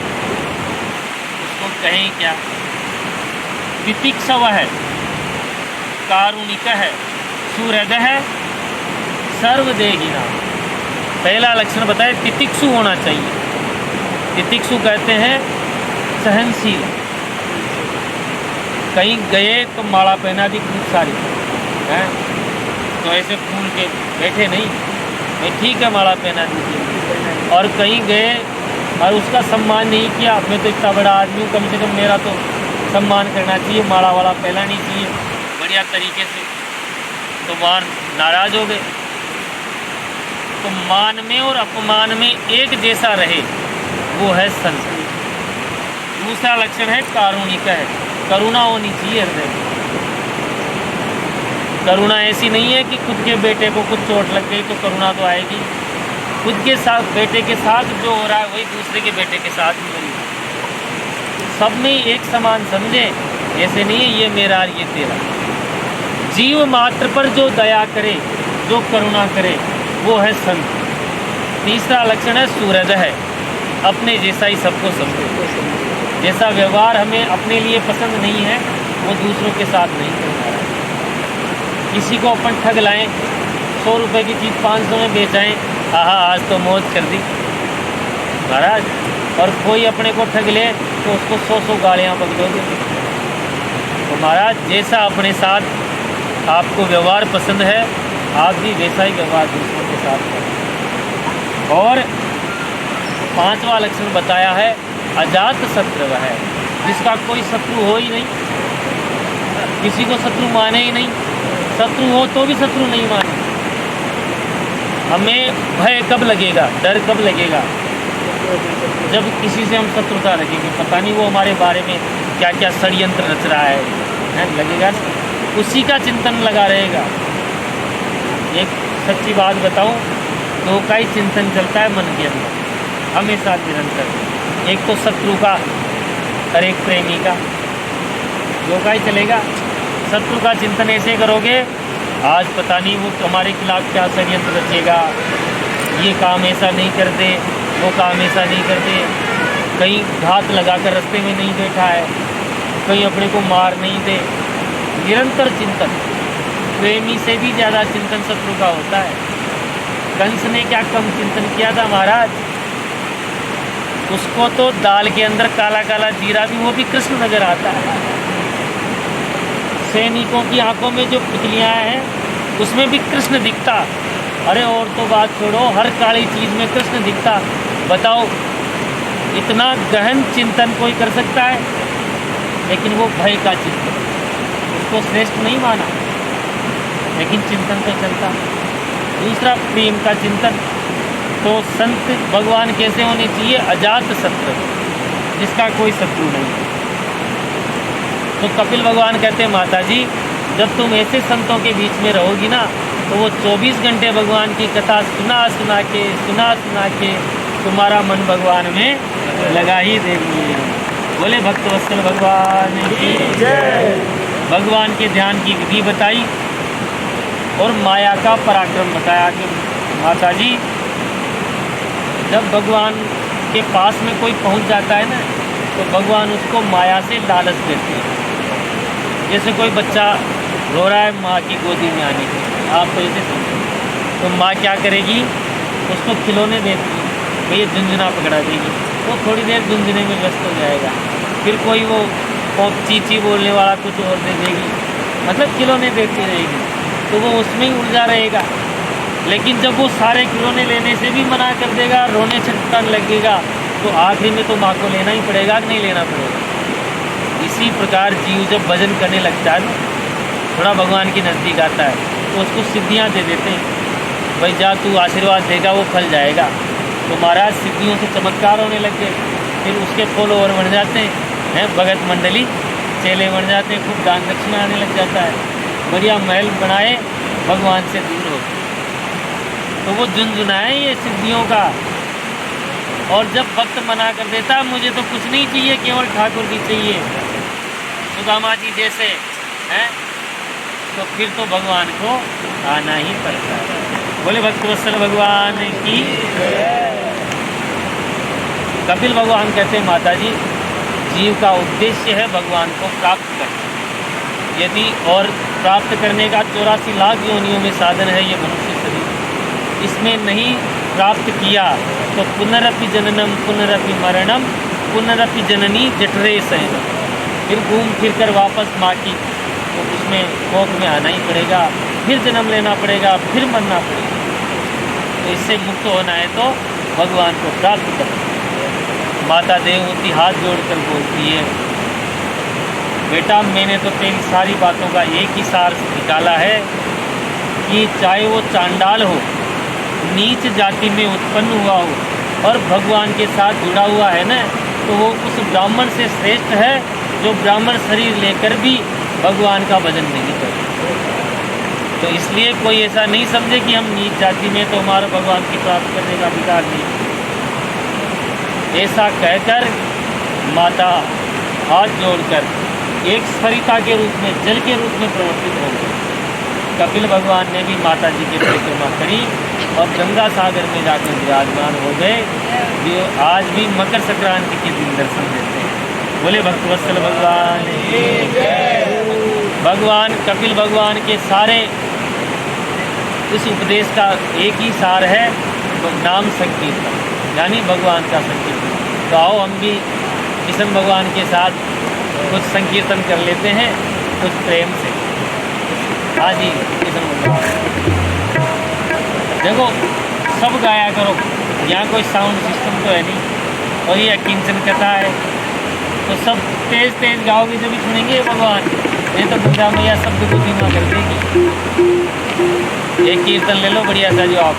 उसको कहें क्या। तितिक्षव है, कारुणिक है, सुहृद है, सर्वदेहिना। पहला लक्षण बताए, तितिक्षु होना चाहिए। तितिक्षु कहते हैं सहनशील। कहीं गए तो माला पहना दी खूब सारी हैं, तो ऐसे फूल के बैठे नहीं, भाई ठीक है माला पहना दीजिए। और कहीं गए और उसका सम्मान नहीं किया, मैं तो इतना बड़ा आदमी हूँ, कम से कम मेरा तो सम्मान करना चाहिए, माला वाला पहनानी चाहिए बढ़िया तरीके से। तो मान नाराज हो गए। तो मान में और अपमान में एक जैसा रहे, वो है संत। दूसरा लक्षण है कारुणिक है, करुणा होनी चाहिए हृदय में। करुणा ऐसी नहीं है कि खुद के बेटे को कुछ चोट लग गई तो करुणा तो आएगी। खुद के साथ, बेटे के साथ जो हो रहा है वही दूसरे के बेटे के साथ भी हो रहा है। सब में एक समान समझे, ऐसे नहीं है ये मेरा और ये तेरा। जीव मात्र पर जो दया करे, जो करुणा करे, वो है संत। तीसरा लक्षण है सुहृद है, अपने जैसा ही सबको समझे। जैसा व्यवहार हमें अपने लिए पसंद नहीं है, वो दूसरों के साथ नहीं करना है। किसी को अपन ठग लाएं, 100 रुपये की चीज़ 500 में बेचाएं, आहा आज तो मौज कर दी महाराज। और कोई अपने को ठग ले तो उसको 100 गालियाँ बक दोगे। तो महाराज जैसा अपने साथ आपको व्यवहार पसंद है, आप भी वैसा ही व्यवहार दूसरों के साथ करें। और 5वां लक्षण बताया है अजात शत्रु है, जिसका कोई शत्रु हो ही नहीं, किसी को शत्रु माने ही नहीं। शत्रु हो तो भी शत्रु नहीं माने। हमें भय कब लगेगा, डर कब लगेगा? जब किसी से हम शत्रुता रखेंगे, पता नहीं वो हमारे बारे में क्या क्या षड्यंत्र रच रहा है लगेगा, उसी का चिंतन लगा रहेगा। एक सच्ची बात बताऊं, 2 का ही चिंतन चलता है मन के अंदर हमेशा निरंतर। एक तो शत्रु का और एक प्रेमी का, 2 का ही चलेगा। शत्रु का चिंतन ऐसे करोगे, आज पता नहीं वो हमारे खिलाफ क्या षड्यंत्र रचेगा, ये काम ऐसा नहीं करते, वो काम ऐसा नहीं करते, कहीं घात लगाकर रास्ते में नहीं बैठा है, कहीं अपने को मार नहीं दे। निरंतर चिंतन, प्रेमी से भी ज़्यादा चिंतन शत्रु का होता है। कंस ने क्या कम चिंतन किया था महाराज? उसको तो दाल के अंदर काला काला जीरा भी, वो भी कृष्ण नजर आता है। सैनिकों की आंखों में जो पुतलियाँ हैं उसमें भी कृष्ण दिखता। अरे और तो बात छोड़ो, हर काली चीज़ में कृष्ण दिखता। बताओ, इतना गहन चिंतन कोई कर सकता है? लेकिन वो भय का चिंतन, उसको श्रेष्ठ नहीं माना, लेकिन चिंतन तो चलता। दूसरा प्रेम का चिंतन। तो संत भगवान कैसे होने चाहिए? अजात शत्रु, जिसका कोई शत्रु नहीं। तो कपिल भगवान कहते हैं माता जी, जब तुम ऐसे संतों के बीच में रहोगी ना, तो वो 24 घंटे भगवान की कथा सुना सुना के तुम्हारा मन भगवान में लगा ही देंगे। बोले भक्तवत्सल भगवान की जय। भगवान के ध्यान की विधि बताई और माया का पराक्रम बताया कि माता जी, जब भगवान के पास में कोई पहुंच जाता है ना, तो भगवान उसको माया से लालच देते हैं। जैसे कोई बच्चा रो रहा है माँ की गोदी में आने के, आप तो ऐसे समझो, तो माँ क्या करेगी, उसको खिलौने देती है, ये झुंझुना पकड़ा देगी, वो थोड़ी देर झुंझुने में व्यस्त हो जाएगा, फिर कोई वो चीची बोलने वाला कुछ और दे देगी, मतलब खिलौने देती रहेगी, तो वो उसमें ही उलझा रहेगा। लेकिन जब वो सारे खिलौने लेने से भी मना कर देगा, रोने छटकन लगेगा, तो आखिरी में तो माँ को लेना ही पड़ेगा कि नहीं लेना पड़ेगा। इसी प्रकार जीव जब भजन करने लगता है ना, थोड़ा भगवान के नज़दीक आता है, तो उसको सिद्धियाँ दे देते हैं, भाई जा तू आशीर्वाद देगा वो फल जाएगा। तो महाराज सिद्धियों से चमत्कार होने लग गए, फिर उसके फॉलोवर बन जाते हैं, भगत मंडली चेले बन जाते हैं, खूब दान दक्षिणा आने लग जाता है, बढ़िया महल बनाए, भगवान से दूर हो। तो वो झुनझुनाए ये सिद्धियों का। और जब भक्त मना कर देता मुझे तो कुछ नहीं चाहिए, केवल ठाकुर की चाहिए, सुदामा जी जैसे हैं, तो फिर तो भगवान को आना ही पड़ता है। बोले भक्तवत्सल भगवान की। कपिल भगवान कहते हैं माता जी, जीव का उद्देश्य है भगवान को प्राप्त करना। यदि और प्राप्त करने का 84 लाख योनियों में साधन है ये मनुष्य शरीर, इसमें नहीं प्राप्त किया तो पुनरपि जननम पुनरपि मरणम पुनरपि जननी जठरे शयनम, फिर घूम फिर कर वापस माँ की, तो उसमें कोख में आना ही पड़ेगा, फिर जन्म लेना पड़ेगा, फिर मरना पड़ेगा। तो इससे मुक्त होना है तो भगवान को प्राप्त करना। माता देवहूति हाथ जोड़कर बोलती है, बेटा मैंने तो तेरी सारी बातों का एक ही सार निकाला है कि चाहे वो चांडाल हो, नीच जाति में उत्पन्न हुआ हो और भगवान के साथ जुड़ा हुआ है ना, तो वो उस ब्राह्मण से श्रेष्ठ है जो ब्राह्मण शरीर लेकर भी भगवान का भजन नहीं करते। तो इसलिए कोई ऐसा नहीं समझे कि हम नीच जाति में तो हमारा भगवान की प्राप्त करने का अधिकार नहीं। ऐसा कहकर माता हाथ जोड़कर एक सरिता के रूप में, जल के रूप में प्रवर्तित हो गई। कपिल भगवान ने भी माता जी की परिक्रमा करी और गंगा सागर में जाकर विराजमान हो गए, जो आज भी मकर संक्रांति के दिन दर्शन देते हैं। बोले भक्तवत्सल भगवान। भगवान कपिल भगवान के सारे इस उपदेश का एक ही सार है, नाम संकीर्तन, यानी भगवान का संकीर्तन। तो आओ हम भी किशन भगवान के साथ कुछ संकीर्तन कर लेते हैं, कुछ प्रेम से। हाँ जी, किशन भगवान देखो सब गाया करो, यहाँ कोई साउंड सिस्टम तो है नहीं, और ये अकिंचन कथा है, तो सब तेज तेज गाओगे जब भी सुनेंगे भगवान, नहीं तो गंगा मैया शब्द को धीमा कर देगी। एक कीर्तन ले लो बढ़िया सा जो आप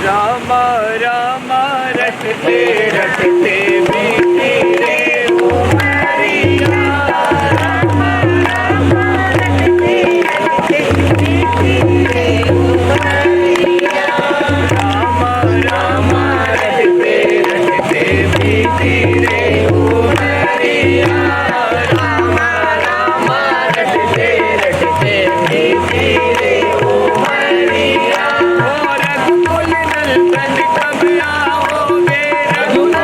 राम राम रटते रटते बीती रे उमरिया, राम राम रटते रटते बीती रे उमरिया, राम राम रटते रटते बीती रे उमरिया, राम राम रटते रटते बीती रे उमरिया। रघुकुल नंदन कब आओगे, रघुनाथ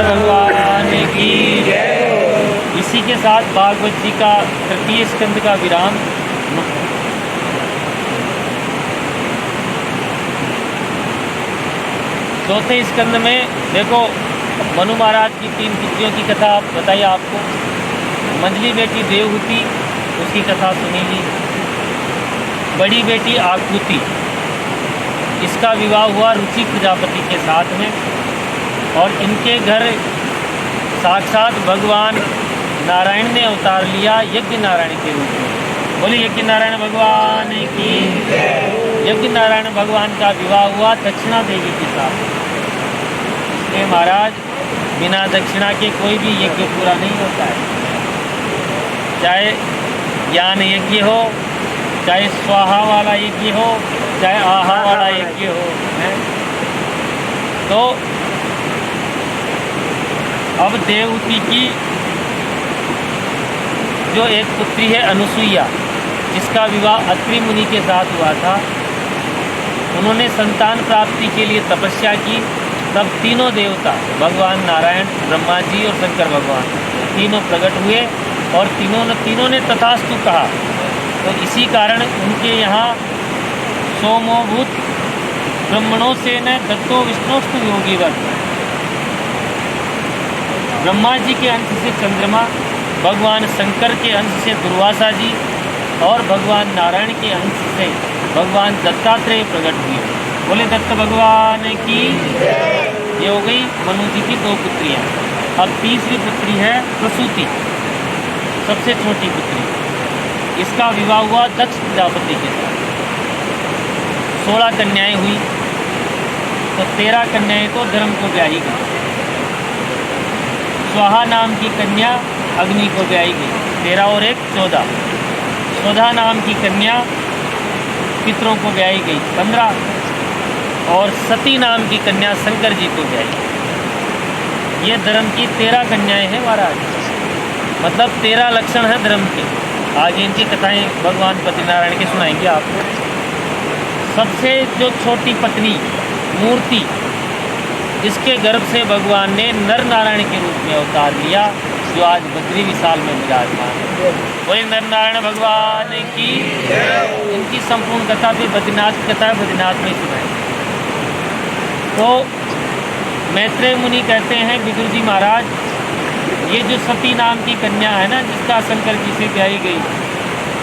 भगवान की जय। इसी के साथ भागवत जी का तृतीय स्कंद का विराम। चौथे स्कंद में देखो मनु महाराज की 3 पुत्रियों की कथा बताई आपको। मंझली बेटी देवहूति, उसकी कथा सुनी ली। बड़ी बेटी आकृति, इसका विवाह हुआ रुचि प्रजापति के साथ में, और इनके घर साक्षात भगवान नारायण ने अवतार लिया यज्ञ नारायण के रूप में। बोलिए यज्ञ नारायण भगवान की। यज्ञ नारायण भगवान का विवाह हुआ दक्षिणा देवी के साथ। इसलिए महाराज बिना दक्षिणा के कोई भी यज्ञ पूरा नहीं होता है, चाहे ज्ञान यज्ञ हो, चाहे स्वाहा वाला यज्ञ हो, चाहे आहा वाला यज्ञ हो, है? तो अब देवहूति की जो एक पुत्री है अनुसुईया, जिसका विवाह अत्रि मुनि के साथ हुआ था, उन्होंने संतान प्राप्ति के लिए तपस्या की। तब तीनों देवता भगवान नारायण, ब्रह्मा जी और शंकर भगवान तीनों प्रकट हुए और तीनों ने तथास्तु कहा। तो इसी कारण उनके यहाँ सोमोभूत ब्रह्मणों से न दत्तो विष्णुस्तु योगीवत, ब्रह्मा जी के अंश से चंद्रमा, भगवान शंकर के अंश से दुर्वासा जी और भगवान नारायण के अंश से भगवान दत्तात्रेय प्रकट हुए। बोले दत्त भगवान की। ये हो गई मनु जी की 2 पुत्रियाँ। अब तीसरी पुत्री है प्रसूति, सबसे छोटी पुत्री। इसका विवाह हुआ दक्ष प्रजापति के साथ। 16 कन्याएं हुई, तो 13 कन्याएं तो धर्म को ब्याही गई। स्वाहा नाम की कन्या अग्नि को ब्याही गई, 13 और 1 14। स्वधा नाम की कन्या पितरों को ब्याही गई, 15। और सती नाम की कन्या शंकर जी को ब्याही। ये धर्म की 13 कन्याएं हैं महाराज, मतलब 13 लक्षण हैं धर्म के। आगे इनकी कथाएं भगवान पतिनारायण के सुनाएंगे आपको। सबसे जो छोटी पत्नी मूर्ति, इसके गर्भ से भगवान ने नर नारायण के रूप में अवतार लिया, जो आज बद्री विशाल में विराजमान है। वही नर नारायण भगवान की। इनकी संपूर्ण कथा भी बद्रीनाथ की कथा बद्रीनाथ में सुनाई। तो मैत्रेय मुनि कहते हैं विदुर जी महाराज, ये जो सती नाम की कन्या है ना, जिसका शंकर जी से ब्याही गई,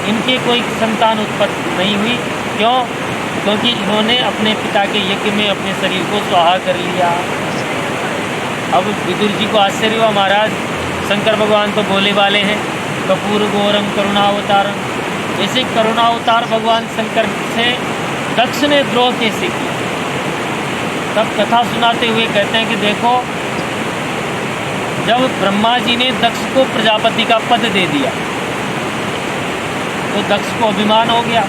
इनके कोई संतान उत्पत्ति नहीं हुई। क्यों? क्योंकि इन्होंने अपने पिता के यज्ञ में अपने शरीर को स्वाहा कर लिया। अब विदुर जी को आश्चर्य हुआ, महाराज शंकर भगवान तो बोले वाले हैं, कपूर गौरम करुणावतारम। ऐसे करुणावतार भगवान शंकर से दक्ष ने द्रोह कैसे किया? तब कथा सुनाते हुए कहते हैं कि देखो, जब ब्रह्मा जी ने दक्ष को प्रजापति का पद दे दिया तो दक्ष को अभिमान हो गया।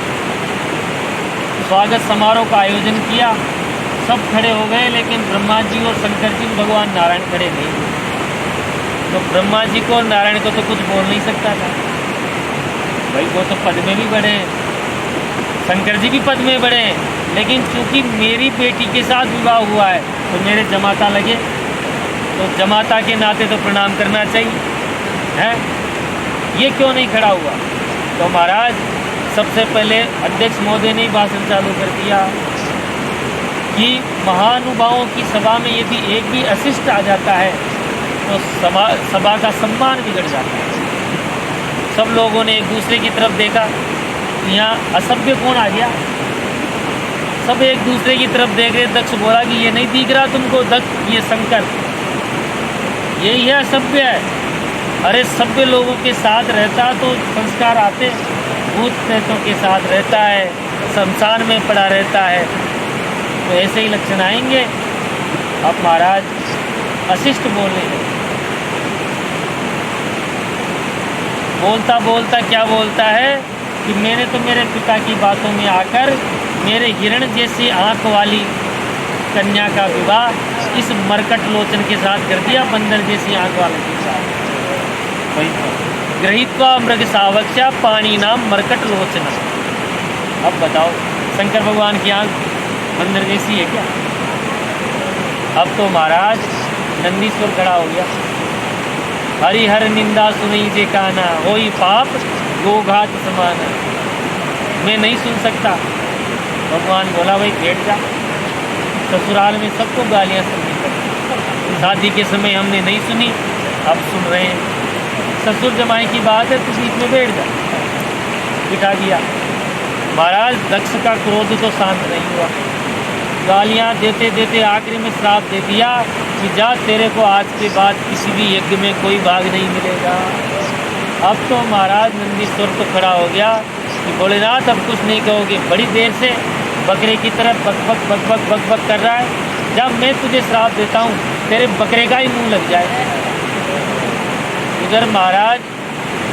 स्वागत समारोह का आयोजन किया, सब खड़े हो गए, लेकिन ब्रह्मा जी और शंकर जी भगवान नारायण खड़े नहीं। तो ब्रह्मा जी को और नारायण को तो कुछ बोल नहीं सकता था, भाई वो तो पद में भी बढ़े हैं, शंकर जी भी पद में बढ़े हैं, लेकिन चूंकि मेरी बेटी के साथ विवाह हुआ है तो मेरे जमाता लगे, तो जमाता के नाते तो प्रणाम करना चाहिए, है? ये क्यों नहीं खड़ा हुआ? तो महाराज सबसे पहले अध्यक्ष महोदय ने भाषण चालू कर दिया कि महानुभावों की सभा में यदि एक भी अशिष्ट आ जाता है तो सभा का सम्मान बिगड़ जाता है। सब लोगों ने एक दूसरे की तरफ देखा, यहाँ असभ्य कौन आ गया? सब एक दूसरे की तरफ देख रहे। दक्ष बोला कि ये नहीं दिख रहा तुमको? दक्ष, ये शंकर, यही है असभ्य है। अरे सभ्य लोगों के साथ रहता तो संस्कार आते, भूत प्रेतों के साथ रहता है, शमशान में पड़ा रहता है, तो ऐसे ही लक्षण आएंगे। अब महाराज अशिष्ट बोल रहे हैं, बोलता बोलता क्या बोलता है कि मैंने तो मेरे पिता की बातों में आकर मेरे हिरण जैसी आँख वाली कन्या का विवाह इस मरकट लोचन के साथ कर दिया, बंदर जैसी आँख वाले के साथ। वही तो गृहीत्वा मृग सावक्षा पानी नाम मरकट लोचना। अब बताओ, शंकर भगवान की आँख बंदर जैसी है क्या? अब तो महाराज नंदीश्वर खड़ा हो गया। हरिहर निंदा सुनी जे काना, होई पाप गोघात समाना। मैं नहीं सुन सकता। भगवान बोला भाई बैठ जा। ससुराल में सबको गालियाँ सुननी पड़ी। शादी के समय हमने नहीं सुनी, अब सुन रहे हैं। ससुर जमाई की बात है तो बीच में बैठ जा, बिठा दिया। महाराज दक्ष का क्रोध तो शांत नहीं हुआ, गालियाँ देते देते आखिरी में श्राप दे दिया कि जा तेरे को आज के बाद किसी भी यज्ञ में कोई भाग नहीं मिलेगा। अब तो महाराज नंदीश्वर तो खड़ा हो गया कि भोलेनाथ अब कुछ नहीं कहोगे। बड़ी देर से बकरे की तरह बक कर रहा है। जब मैं तुझे श्राप देता हूँ तेरे बकरे का ही मुंह लग जाए। उधर महाराज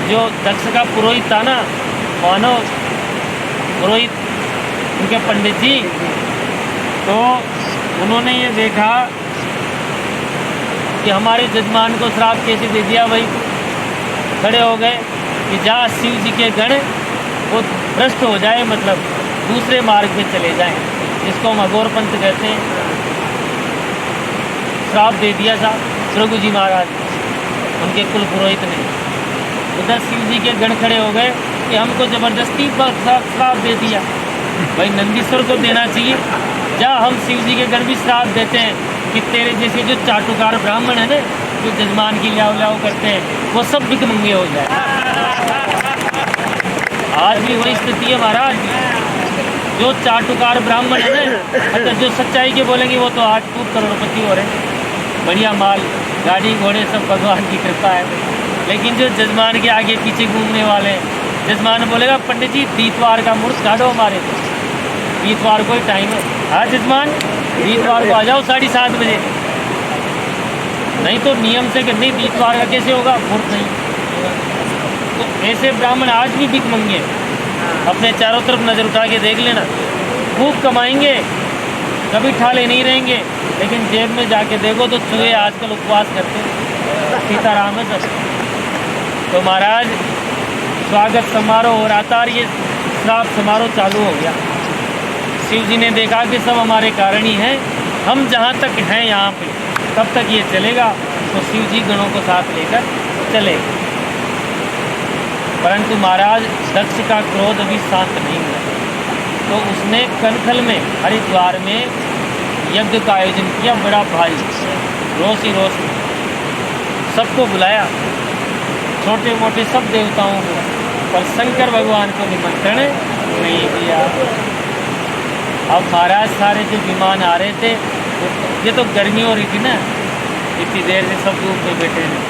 जो दक्ष का पुरोहित था ना, मानो पुरोहित उनके पंडित जी, तो उन्होंने ये देखा कि हमारे जजमान को श्राप कैसे दे दिया। भाई खड़े हो गए कि जा शिव जी के गण वो भ्रष्ट हो जाए, मतलब दूसरे मार्ग में चले जाएं, जिसको हम अघोर पंथ कहते हैं। श्राप दे दिया था भृगु जी महाराज, उनके कुल पुरोहित ने। उधर शिव जी के गण खड़े हो गए कि हमको ज़बरदस्ती श्राप दे दिया। भाई नंदीश्वर को देना चाहिए। जा हम शिव जी के गण भी श्राप देते हैं कि तेरे जैसे जो चाटुकार ब्राह्मण है ना, जो जजमान की ल्याव ल्याव करते हैं, वो सब भिखमंगे हो जाए। आज भी वही स्थिति है महाराज। जो चाटुकार ब्राह्मण है ना, मतलब जो सच्चाई के बोलेंगे वो तो आज खूब करोड़पति हो रहे हैं, बढ़िया माल, गाड़ी घोड़े सब भगवान की कृपा है। लेकिन जो जजमान के आगे पीछे घूमने वाले हैं, जजमान बोलेगा पंडित जी दीतवार का मुहूर्त काटो हमारे, दीतवार को ही टाइम है। हाँ जजमान दीतवार को आ जाओ 7:30 बजे, नहीं तो नियम से कि नहीं दीतवार का कैसे होगा, मुहूर्त नहीं। तो ऐसे ब्राह्मण आज भी भिख मंगे। अपने चारों तरफ नज़र उठा के देख लेना, खूब कमाएंगे, कभी ठाले नहीं रहेंगे, लेकिन जेब में जाके देखो तो चूहे आजकल उपवास करते हैं। सीताराम है सब। तो महाराज स्वागत समारोह हो रहा था और ये श्राप समारोह चालू हो गया। शिव जी ने देखा कि सब हमारे कारण ही हैं, हम जहाँ तक हैं यहाँ पे तब तक ये चलेगा। तो शिव जी गणों को साथ लेकर चले। परंतु महाराज दक्ष का क्रोध अभी शांत नहीं हुआ, तो उसने कनखल में हरिद्वार में यज्ञ का आयोजन किया, बड़ा भारी, रोष ही रोष में सबको बुलाया, छोटे मोटे सब देवताओं को, पर शंकर भगवान को निमंत्रण नहीं दिया। अब महाराज सारे जो विमान आ रहे थे, ये तो गर्मी हो रही थी ना, इतनी देर से सब धूप में बैठे थे,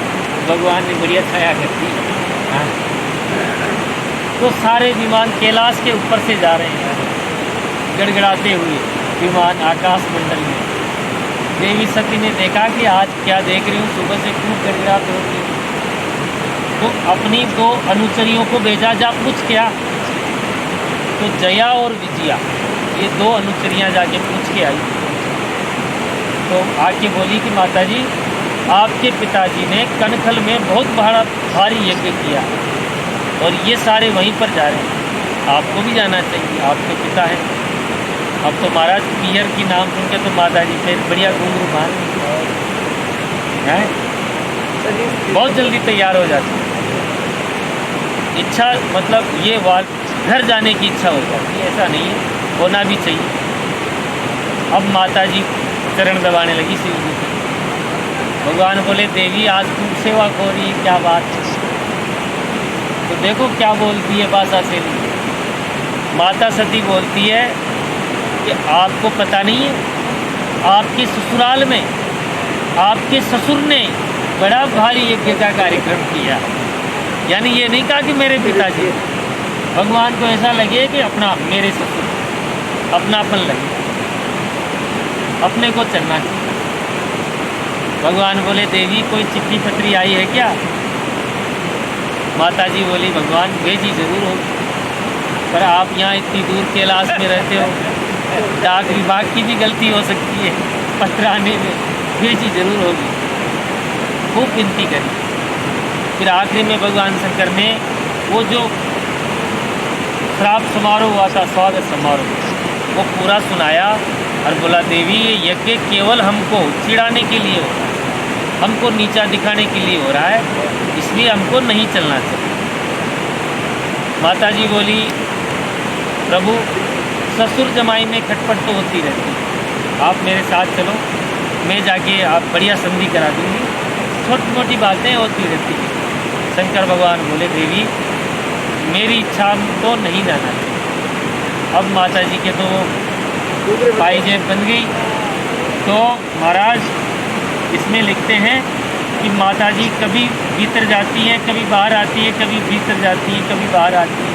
भगवान ने बढ़िया छाया कर दी। हाँ। तो सारे विमान कैलाश के ऊपर से जा रहे हैं, गड़गड़ाते हुए विमान आकाश मंडल में। देवी सती ने देखा कि आज क्या देख रही हूँ, सुबह से खूब गड़गड़ाते होती है। तो अपनी 2 अनुचरियों को भेजा, जा पूछ क्या। तो जया और विजया ये 2 अनुचरियाँ जाके पूछ के आई। तो आके बोली कि माताजी आपके पिताजी ने कनखल में बहुत भारी यज्ञ किया और ये सारे वहीं पर जा रहे हैं, आपको भी जाना चाहिए, आपके पिता हैं। अब तो महाराज पियर की नाम सुन के तो माताजी फिर बढ़िया घुंघरू बांध हैं, बहुत जल्दी तैयार हो जाती है। इच्छा मतलब ये घर जाने की इच्छा हो जाती है, ऐसा नहीं है, होना भी चाहिए। अब माताजी चरण दबाने लगी शिव जी की। भगवान बोले देवी आज खूब सेवा हो रही है, क्या बात है। तो देखो क्या बोलती है बासा से। माता सती बोलती है कि आपको पता नहीं है, आपके ससुराल में आपके ससुर ने बड़ा भारी यज्ञ का कार्यक्रम किया। यानी ये नहीं कहा कि मेरे पिताजी, भगवान को ऐसा लगे कि अपना मेरे ससुर अपनापन लगे, अपने को चलना चाहिए। भगवान बोले देवी कोई चिट्ठी पत्री आई है क्या। माता जी बोली भगवान भेजी ज़रूर होगी, पर आप यहाँ इतनी दूर कैलाश में रहते हो, डाक विभाग की भी गलती हो सकती है, पत्र आने में भेजी ज़रूर होगी। खूब विनती करी। फिर आखिरी में भगवान शंकर ने वो जो श्राप समारोह हुआ था, स्वागत समारोह, वो पूरा सुनाया और बोला देवी ये यज्ञ केवल हमको चिढ़ाने के लिए होता है, हमको नीचा दिखाने के लिए हो रहा है, इसलिए हमको नहीं चलना चाहिए। माता जी बोली, प्रभु ससुर जमाई में खटपट तो होती रहती है, आप मेरे साथ चलो, मैं जाके आप बढ़िया संधि करा दूँगी, छोटी मोटी बातें होती रहती हैं। शंकर भगवान बोले, देवी मेरी इच्छा तो नहीं जाना है। अब माता जी के तो पायजेब बन गई। तो महाराज इसमें लिखते हैं कि माता जी कभी भीतर जाती हैं, कभी बाहर आती है, कभी भीतर जाती है, कभी बाहर आती है।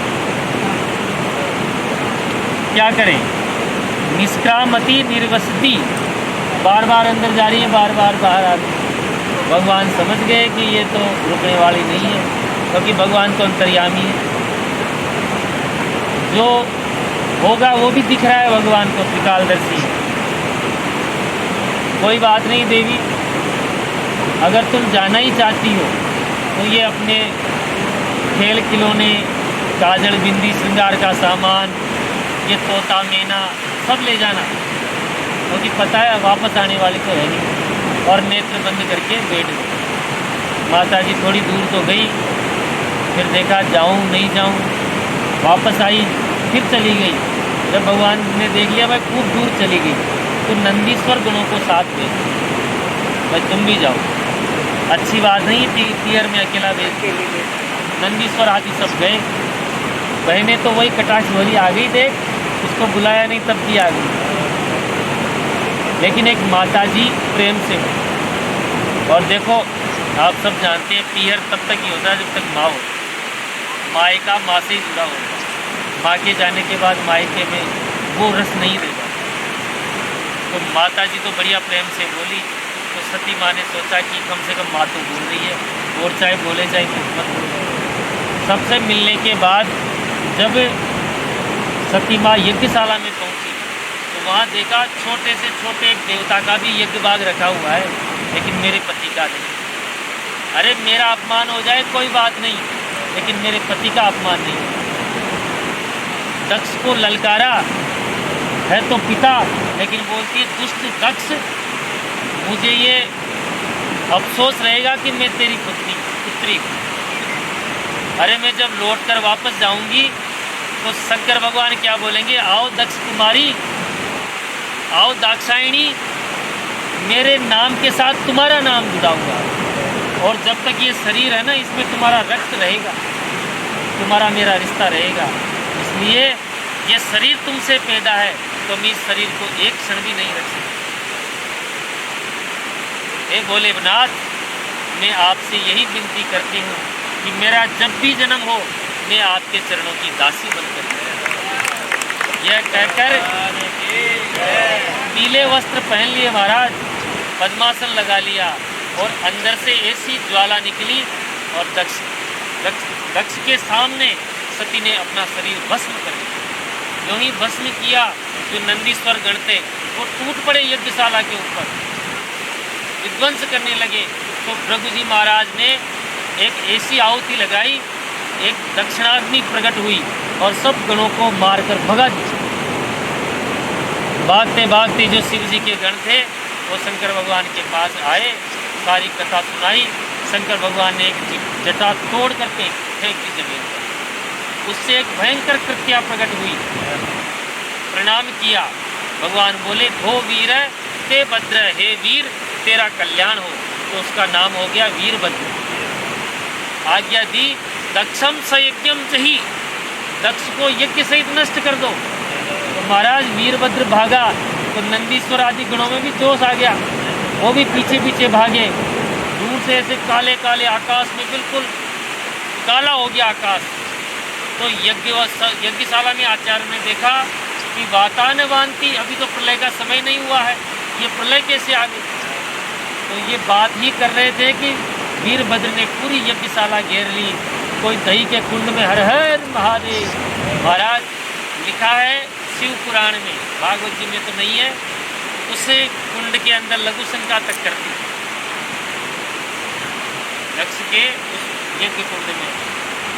क्या करें? निष्क्रामति निर्वसति, बार बार अंदर जा रही है, बार बार बाहर आ रही है। भगवान समझ गए कि ये तो रुकने वाली नहीं है, क्योंकि भगवान तो अंतर्यामी है, जो होगा वो भी दिख रहा है भगवान को, त्रिकालदर्शी। कोई बात नहीं देवी, अगर तुम जाना ही चाहती हो तो ये अपने खेल खिलौने, काजल बिंदी, श्रृंगार का सामान, ये तोता मैना सब ले जाना, क्योंकि पता है वापस आने वाली तो है नहीं। और नेत्र बंद करके बैठ गई। माता जी थोड़ी दूर तो गई, फिर देखा जाऊं नहीं जाऊं, वापस आई, फिर चली गई। जब भगवान ने देख लिया भाई खूब दूर चली गई, तो नंदीश्वर गणों को साथ भेज, भाई तुम भी जाओ, अच्छी बात नहीं है तीयर में अकेला भेज के। नंदीश्वर आदि सब गए। बहने तो वही कटाक्ष बोली, आ गई देख, उसको बुलाया नहीं तब भी आ गई। लेकिन एक माता जी प्रेम से हो। और देखो आप सब जानते हैं पीहर तब तक ही होता है जब तक माँ हो, मायका माँ से ही जुड़ा होता है। माँ के जाने के बाद मायके में वो रस नहीं देगा। तो माता जी तो बढ़िया प्रेम से बोली, तो सती माँ ने सोचा कि कम से कम माँ तो बोल रही है, और चाहे बोले चाहे कुछ मत बोले। सबसे मिलने के बाद जब सती माँ यज्ञशाला में पहुँची तो वहाँ देखा छोटे से छोटे एक देवता का भी यज्ञ बाग रखा हुआ है, लेकिन मेरे पति का नहीं। अरे मेरा अपमान हो जाए कोई बात नहीं, लेकिन मेरे पति का अपमान नहीं। दक्ष को ललकारा है तो पिता, लेकिन बोलती है दुष्ट दक्ष, मुझे ये अफसोस रहेगा कि मैं तेरी पुत्री हूँ। अरे मैं जब लौट कर वापस जाऊंगी तो शंकर भगवान क्या बोलेंगे, आओ दक्ष कुमारी, आओ दाक्षायणी, मेरे नाम के साथ तुम्हारा नाम जुड़ा हुआ है, और जब तक ये शरीर है ना, इसमें तुम्हारा रक्त रहेगा, तुम्हारा मेरा रिश्ता रहेगा। इसलिए ये शरीर तुमसे पैदा है, तो मैं इस शरीर को एक क्षण भी नहीं रख सकती। हे भोलेनाथ, मैं आपसे यही विनती करती हूँ कि मेरा जब भी जन्म हो, मैं आपके चरणों की दासी बनकर यह कहकर पीले वस्त्र पहन लिए महाराज, पद्मासन लगा लिया, और अंदर से ऐसी ज्वाला निकली और दक्ष के सामने सती ने अपना शरीर भस्म कर दिया। जो ही भस्म किया, जो नंदीश्वर गण थे वो टूट पड़े यज्ञशाला के ऊपर, विध्वंस करने लगे। तो भृगु जी महाराज ने एक ऐसी आहुति लगाई, एक दक्षिणाग्नि प्रकट हुई और सब गणों को मारकर भगा दिया। भागते भागते जो शिव जी के गण थे वो शंकर भगवान के पास आए, सारी कथा सुनाई। शंकर भगवान ने एक जटा तोड़ कर फेंक दी जमीन पर, उससे एक भयंकर कृत्या प्रकट हुई। प्रणाम किया, भगवान बोले, धो वीर ते भद्र, हे वीर तेरा कल्याण हो। तो उसका नाम हो गया वीरभद्र। आज्ञा दी, दक्षम सयज्ञम चही, दक्ष को यज्ञ सहित नष्ट कर दो। तो महाराज वीरभद्र भागा तो नंदीश्वर आदि गणों में भी जोश आ गया, वो भी पीछे पीछे भागे। दूर से ऐसे काले काले आकाश में बिल्कुल काला हो गया आकाश। तो यज्ञशाला में आचार्य ने देखा कि वातानवांति, अभी तो प्रलय का समय नहीं हुआ है, ये प्रलय कैसे आ गई। तो ये बात ही कर रहे थे कि वीरभद्र ने पूरी यज्ञशाला घेर ली। कोई दही के कुंड में हर हर महादेव। महाराज लिखा है शिव पुराण में, भागवत जी में तो नहीं है, उसे कुंड के अंदर लघु शंका तक करती दक्ष के उस यज्ञ कुंड में।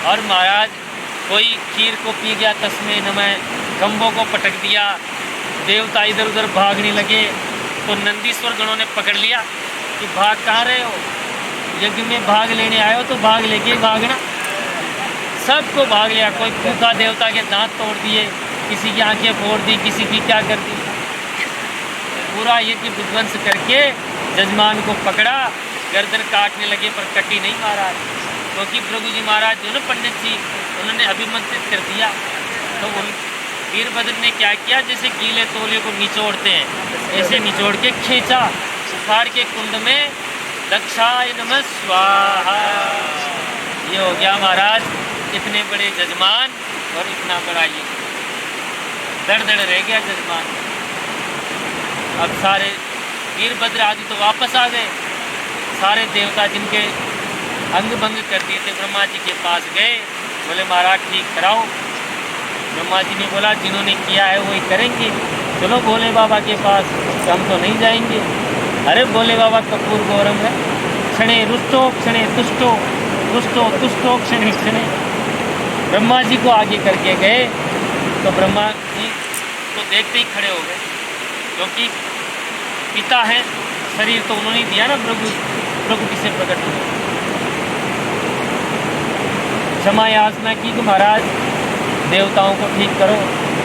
और महाराज कोई खीर को पी गया तस्मै नमः, खंभों को पटक दिया, देवता इधर उधर भागने लगे। तो नंदीश्वर गणों ने पकड़ लिया कि भाग कहाँ रहे हो, यज्ञ में भाग लेने आए हो तो भाग लेके भागना। सबको भाग लिया, कोई भूखा देवता के दांत तोड़ दिए, किसी की आंखें फोड़ दी, किसी की क्या कर दी। पूरा यज्ञ विध्वंस करके जजमान को पकड़ा, गर्दन काटने लगे पर कटी नहीं महाराज, क्योंकि प्रभु जी महाराज जो ना पंडित जी उन्होंने अभिमंत्रित कर दिया। तो उन वीरभद्र ने क्या किया, जैसे गीले तौलिए को निचोड़ते हैं ऐसे निचोड़ के खींचा, सुखाड़ के कुंड में दक्षाय नमः स्वाहा। ये हो गया महाराज इतने बड़े जजमान और इतना बड़ा ये दड़ दड़ रह गया जजमान। अब सारे वीरभद्र आदि तो वापस आ गए, सारे देवता जिनके अंग भंग कर दिए थे ब्रह्मा जी के पास गए, बोले महाराज ठीक कराओ। ब्रह्मा जी ने बोला जिन्होंने किया है वही करेंगे, चलो भोले बाबा के पास, हम तो नहीं जाएंगे। अरे भोले बाबा कपूर गौरम है, क्षणे रुष्टो क्षणे तुष्टो, रुष्टो तुष्टो क्षणे क्षणे। ब्रह्मा जी को आगे करके गए तो ब्रह्मा जी तो देखते ही खड़े हो गए, क्योंकि पिता है, शरीर तो उन्होंने दिया ना, प्रभु किसे प्रकट हुए। क्षमा याचना की कि महाराज देवताओं को ठीक करो,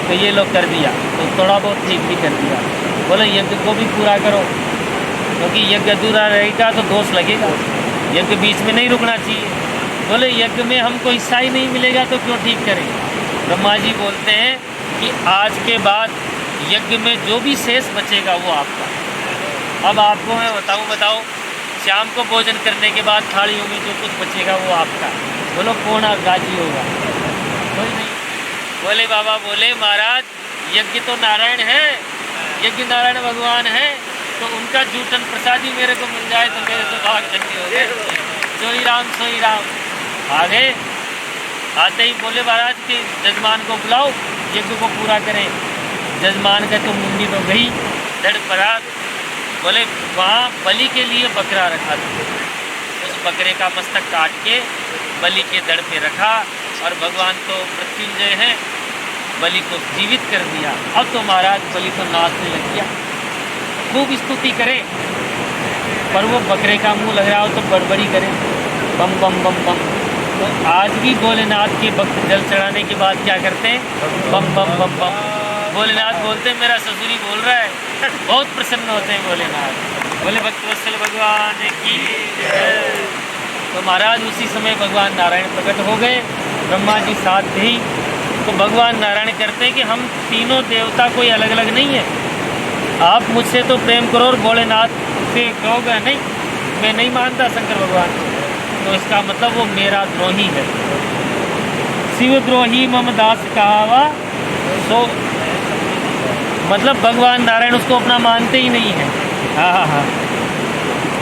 तो ये लोग कर दिया, तो थोड़ा बहुत ठीक भी कर दिया। बोले यज्ञ को भी पूरा करो, क्योंकि यज्ञ अधूरा रहेगा तो दोष लगेगा, यज्ञ बीच में नहीं रुकना चाहिए। बोले यज्ञ में हमको हिस्सा ही नहीं मिलेगा तो क्यों ठीक करें। ब्रह्मा जी बोलते हैं कि आज के बाद यज्ञ में जो भी शेष बचेगा वो आपका। अब आपको मैं बताओ शाम को भोजन करने के बाद थालियों में जो कुछ बचेगा वो आपका। बोलो कौन राजी होगा, कोई नहीं। बोले बाबा बोले महाराज यज्ञ तो नारायण है, यज्ञ नारायण भगवान है, तो उनका जूठन प्रसादी मेरे को मिल जाए तो मेरे तो भाग धन्य हो गए। सोई राम सोई राम। आगे आते ही बोले महाराज कि जजमान को बुलाओ, यज्ञ को पूरा करें। जजमान का तो मुंडी तो गई धड़ पड़ा। बोले वहाँ बलि के लिए बकरा रखा था, उस बकरे का मस्तक काट के बलि के धड़ पे रखा, और भगवान तो मृत्युंजय है, बलि को जीवित कर दिया। अब तो महाराज बलि तो नाचने लग गया, खूब स्तुति करे, पर वो बकरे का मुंह लग रहा हो तो बड़बड़ी करे, बम बम बम बम। तो आज भी भोलेनाथ के भक्त जल चढ़ाने के बाद क्या करते हैं, बम बम बम बम। भोलेनाथ बोलते हैं मेरा ससुरी बोल रहा है, बहुत प्रसन्न होते हैं भोलेनाथ। बोले भक्तवत्सल भगवान की जय। तो महाराज उसी समय भगवान नारायण प्रकट हो गए, ब्रह्मा जी साथ थे ही। तो भगवान नारायण करते हैं कि हम तीनों देवता कोई अलग अलग नहीं है, आप मुझसे तो प्रेम करो और भोलेनाथ से कहोगे नहीं, मैं नहीं मानता शंकर भगवान को, तो इसका मतलब वो मेरा द्रोही है। शिव द्रोही मम दास कहावा, तो मतलब भगवान नारायण उसको अपना मानते ही नहीं है। हाँ।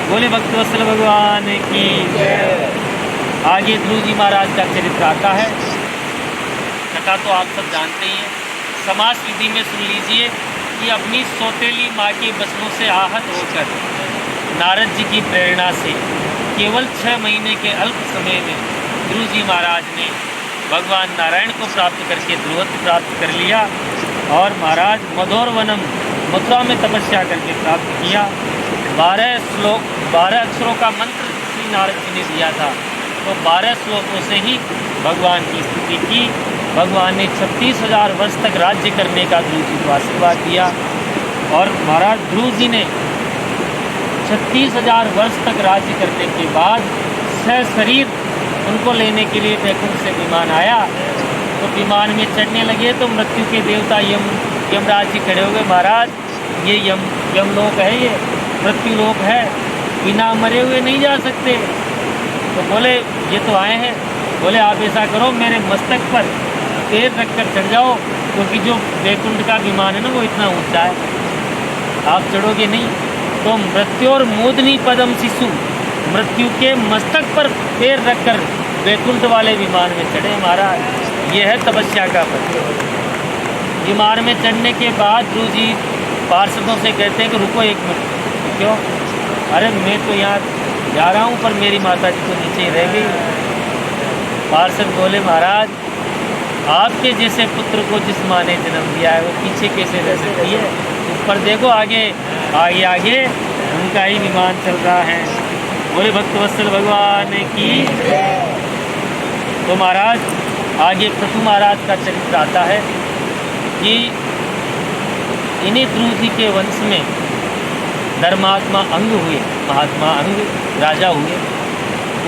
बोले भक्तवत्सल भगवान की जय। आगे ध्रुव जी महाराज का चरित्र आता है, कथा तो आप सब जानते ही हैं। समास विधि में सुन लीजिए कि अपनी सौतेली माँ के वचनों से आहत होकर नारद जी की प्रेरणा से केवल 6 महीने के अल्प समय में ध्रुव जी महाराज ने भगवान नारायण को प्राप्त करके ध्रुवत्व प्राप्त कर लिया, और महाराज मधुर वनम मथुरा में तपस्या करके प्राप्त किया। 12 अक्षरों का मंत्र श्री नारद जी ने दिया था, तो 12 श्लोकों से ही भगवान की स्तुति की। भगवान ने 36,000 वर्ष तक राज्य करने का ध्रुव जी को आशीर्वाद दिया, और महाराज ध्रुव जी ने 36,000 वर्ष तक राज्य करने के बाद शरीर उनको लेने के लिए वैकुंठ से विमान आया। तो विमान में चढ़ने लगे तो मृत्यु के देवता यमराज जी खड़े हो गए, महाराज ये यमलोक है, ये मृत्यु लोक है, बिना मरे हुए नहीं जा सकते। तो बोले ये तो आए हैं। बोले आप ऐसा करो मेरे मस्तक पर पैर रख कर चढ़ जाओ, क्योंकि जो वैकुंठ का विमान है ना वो इतना ऊंचा है, आप चढ़ोगे नहीं। तो मृत्यु और मोदनी पदम शिशु, मृत्यु के मस्तक पर पैर रखकर वैकुंठ वाले विमान में चढ़े महाराज। ये है तपस्या का फल। विमान में चढ़ने के बाद ध्रुव जी पार्षदों से कहते हैं कि रुको एक मिनट। क्यों? अरे मैं तो यहाँ जा रहा हूँ, पर मेरी माता जी तो नीचे ही रह गई। पार्षद बोले महाराज आपके जैसे पुत्र को जिस माँ ने जन्म दिया है वो पीछे कैसे रह सकती है, ऊपर देखो, आगे आगे आगे का ही विमान चल रहा है। बोले भक्तवत्सल भगवान की। तो महाराज आगे पृथु महाराज का चरित्र आता है कि इन्हीं ध्रुव जी के वंश में धर्मात्मा अंग हुए, महात्मा अंग राजा हुए।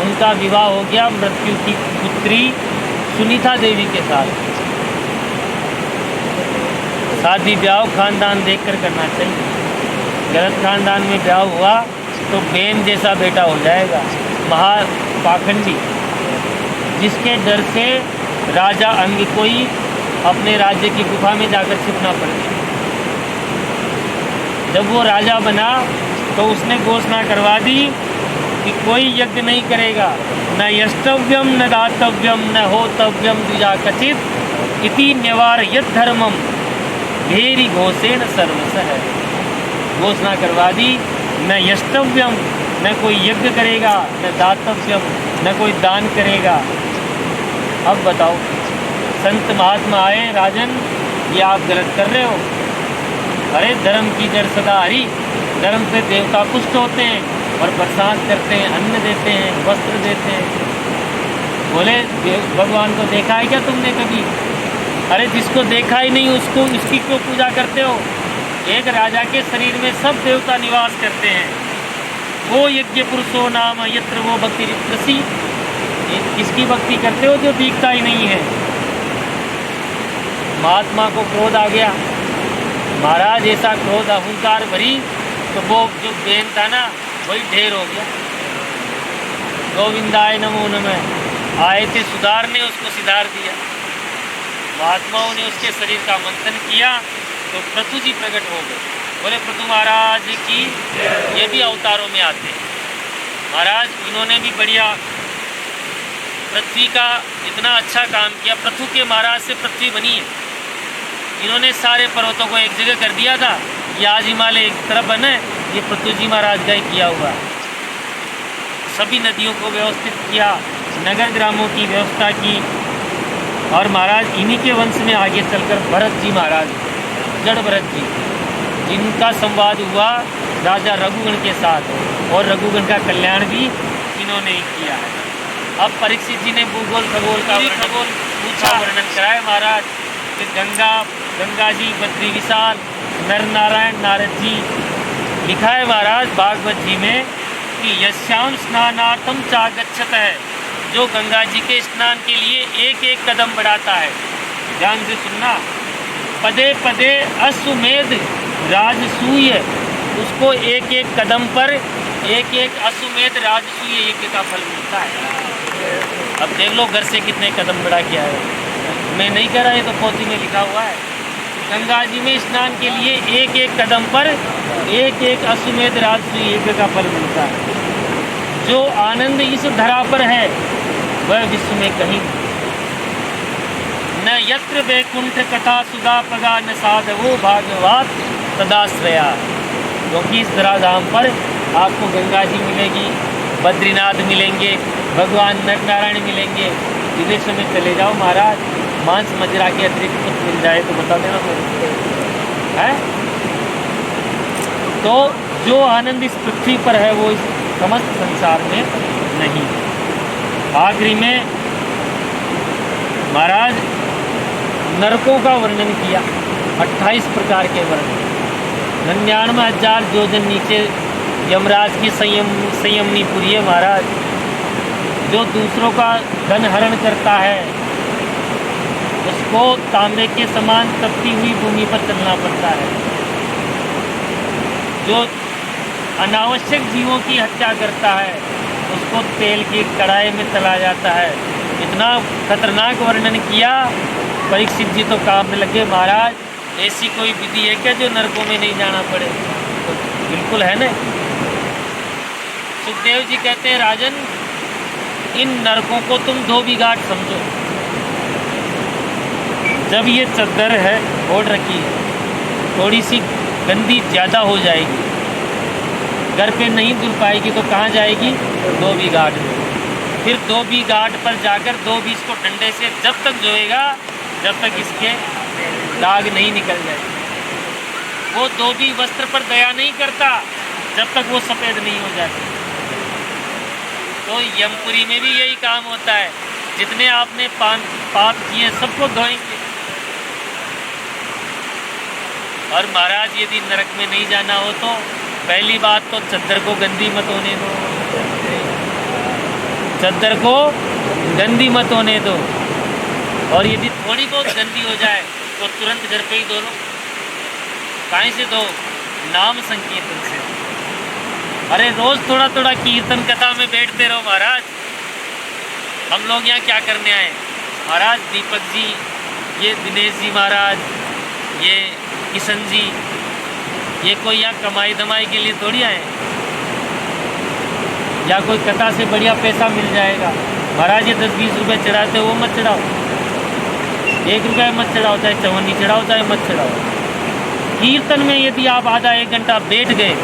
उनका विवाह हो गया मृत्यु की पुत्री सुनीता देवी के साथ। शादी ब्याह खानदान देखकर करना चाहिए। गलत खानदान में ब्याह हुआ तो बेन जैसा बेटा हो जाएगा, महापाखंडी, जिसके डर से राजा अंग को ही अपने राज्य की गुफा में जाकर छिपना पड़ता। जब वो राजा बना तो उसने घोषणा करवा दी कि कोई यज्ञ नहीं करेगा, न यष्टव्यम न दातव्यम न होतव्यम द्विजा कचित इति निवारयत धर्मम भेरी घोषेण सर्वसः। घोषणा करवा दी, न यष्टव्यम, न कोई यज्ञ करेगा, न दातव्यम, न कोई दान करेगा। अब बताओ, संत महात्मा आए, राजन ये आप गलत कर रहे हो। अरे धर्म की जड़ सदा हरी, धर्म से देवता पुष्ट होते हैं और प्रसाद करते हैं, अन्न देते हैं, वस्त्र देते हैं। बोले भगवान को देखा है क्या तुमने कभी? अरे जिसको देखा ही नहीं उसको उसकी क्यों पूजा करते हो? एक राजा के शरीर में सब देवता निवास करते हैं। वो यज्ञ पुरुषो नाम यत्र वो भक्ति रसी। किसकी भक्ति करते हो जो दिखता ही नहीं है? महात्मा को क्रोध आ गया। महाराज ऐसा क्रोध अहंकार भरी तो वो जो बेन था ना वही ढेर हो गया। गोविंदाय नमो नमः आए थे सुधारने, उसको सिधार दिया। महात्माओं ने उसके शरीर का मंथन किया तो पृथु जी प्रकट हो गए। बोले पृथु महाराज की, ये भी अवतारों में आते हैं। महाराज इन्होंने भी बढ़िया पृथ्वी का इतना अच्छा काम किया। पृथु के महाराज से पृथ्वी बनी है। इन्होंने सारे पर्वतों को एक जगह कर दिया था। ये आज हिमालय एक तरफ बना है, ये पृथु जी महाराज का ही किया हुआ। सभी नदियों को व्यवस्थित किया, नगर ग्रामों की व्यवस्था की। और महाराज इन्हीं के वंश में आगे चलकर भरत जी महाराज, जड़ भरत जी, जिनका संवाद हुआ राजा रघुगण के साथ, और रघुगण का कल्याण भी इन्होंने ही किया है। अब परीक्षित जी ने भूगोल खगोल का वर्णन कराया महाराज कि गंगा जी, बद्री विशाल, नर नारायण नारद जी। लिखा है महाराज भागवत जी में कि यस्याम स्नानार्थम चागच्छत है, जो गंगा जी के स्नान के लिए एक एक कदम बढ़ाता है। ध्यान से सुनना, पदे पदे अश्वमेध राजसूय, उसको एक एक कदम पर एक एक अश्वमेध राजसूय यज्ञ का फल मिलता है। अब देख लो घर से कितने कदम बढ़ा के आए। मैं नहीं कह रहा, ये तो पोथी में लिखा हुआ है। गंगा जी में स्नान के लिए एक एक कदम पर एक एक अश्वमेध राजसूय यज्ञ का फल मिलता है। जो आनंद इस धरा पर है वह विश्व में कहीं न। यत्र वैकुंठ कथा सुधा प्रगा न साधवो भागवत तदाश्रया। क्योंकि इस धराधाम पर आपको गंगा जी मिलेगी, बद्रीनाथ मिलेंगे, भगवान नर नारायण मिलेंगे। विदेशों में चले जाओ महाराज, मांस मदिरा के अतिरिक्त कुछ मिल जाए तो बता देना है। तो जो आनंद इस पृथ्वी पर है वो इस समस्त संसार में नहीं। आखिरी में महाराज नरकों का वर्णन किया, 28 प्रकार के वर्णन। 99,000 योजन नीचे यमराज की संयमनी पुरी है महाराज। जो दूसरों का धन हरण करता है उसको तांबे के समान तपती हुई भूमि पर चलना पड़ता है। जो अनावश्यक जीवों की हत्या करता है उसको तेल की कढ़ाई में तला जाता है। इतना खतरनाक वर्णन किया। परीक्षित जी तो काम में लगे, महाराज ऐसी कोई विधि है क्या जो नरकों में नहीं जाना पड़े? तो बिल्कुल है ना। सुखदेव जी कहते हैं, राजन इन नरकों को तुम धोबी घाट समझो। जब ये चद्दर है ओढ़ रखी है, थोड़ी सी गंदी ज़्यादा हो जाएगी, घर पे नहीं धुल पाएगी तो कहाँ जाएगी? धोबी घाट में। फिर धोबी घाट पर जाकर धोबी इसको डंडे से जब तक धोएगा जब तक इसके दाग नहीं निकल जाए। वो धोबी वस्त्र पर दया नहीं करता, जब तक वो सफ़ेद नहीं हो जाते। तो यमपुरी में भी यही काम होता है, जितने आपने पाप किए सबको धोएंगे। और महाराज यदि नरक में नहीं जाना हो तो पहली बात तो चद्दर को गंदी मत होने दो, चद्दर को गंदी मत होने दो। और यदि थोड़ी बहुत गंदी हो जाए तो तुरंत घर पे ही धो लो। काहे से दो? नाम संकीर्तन से। अरे रोज थोड़ा थोड़ा कीर्तन कथा में बैठते रहो महाराज। हम लोग यहाँ क्या करने आए महाराज? दीपक जी, ये दिनेश जी महाराज, ये किशन जी, ये कोई यहाँ कमाई धमाई के लिए थोड़ी आए, या कोई कथा से बढ़िया पैसा मिल जाएगा। महाराज ये 10-20 रुपये चढ़ाते हो, वो मत चढ़ाओ। 1 रुपया मत चढ़ाओ, चाहे चवन्नी चढ़ाओ, चाहे मत चढ़ाओ। कीर्तन में यदि आप आधा 1 घंटा बैठ गए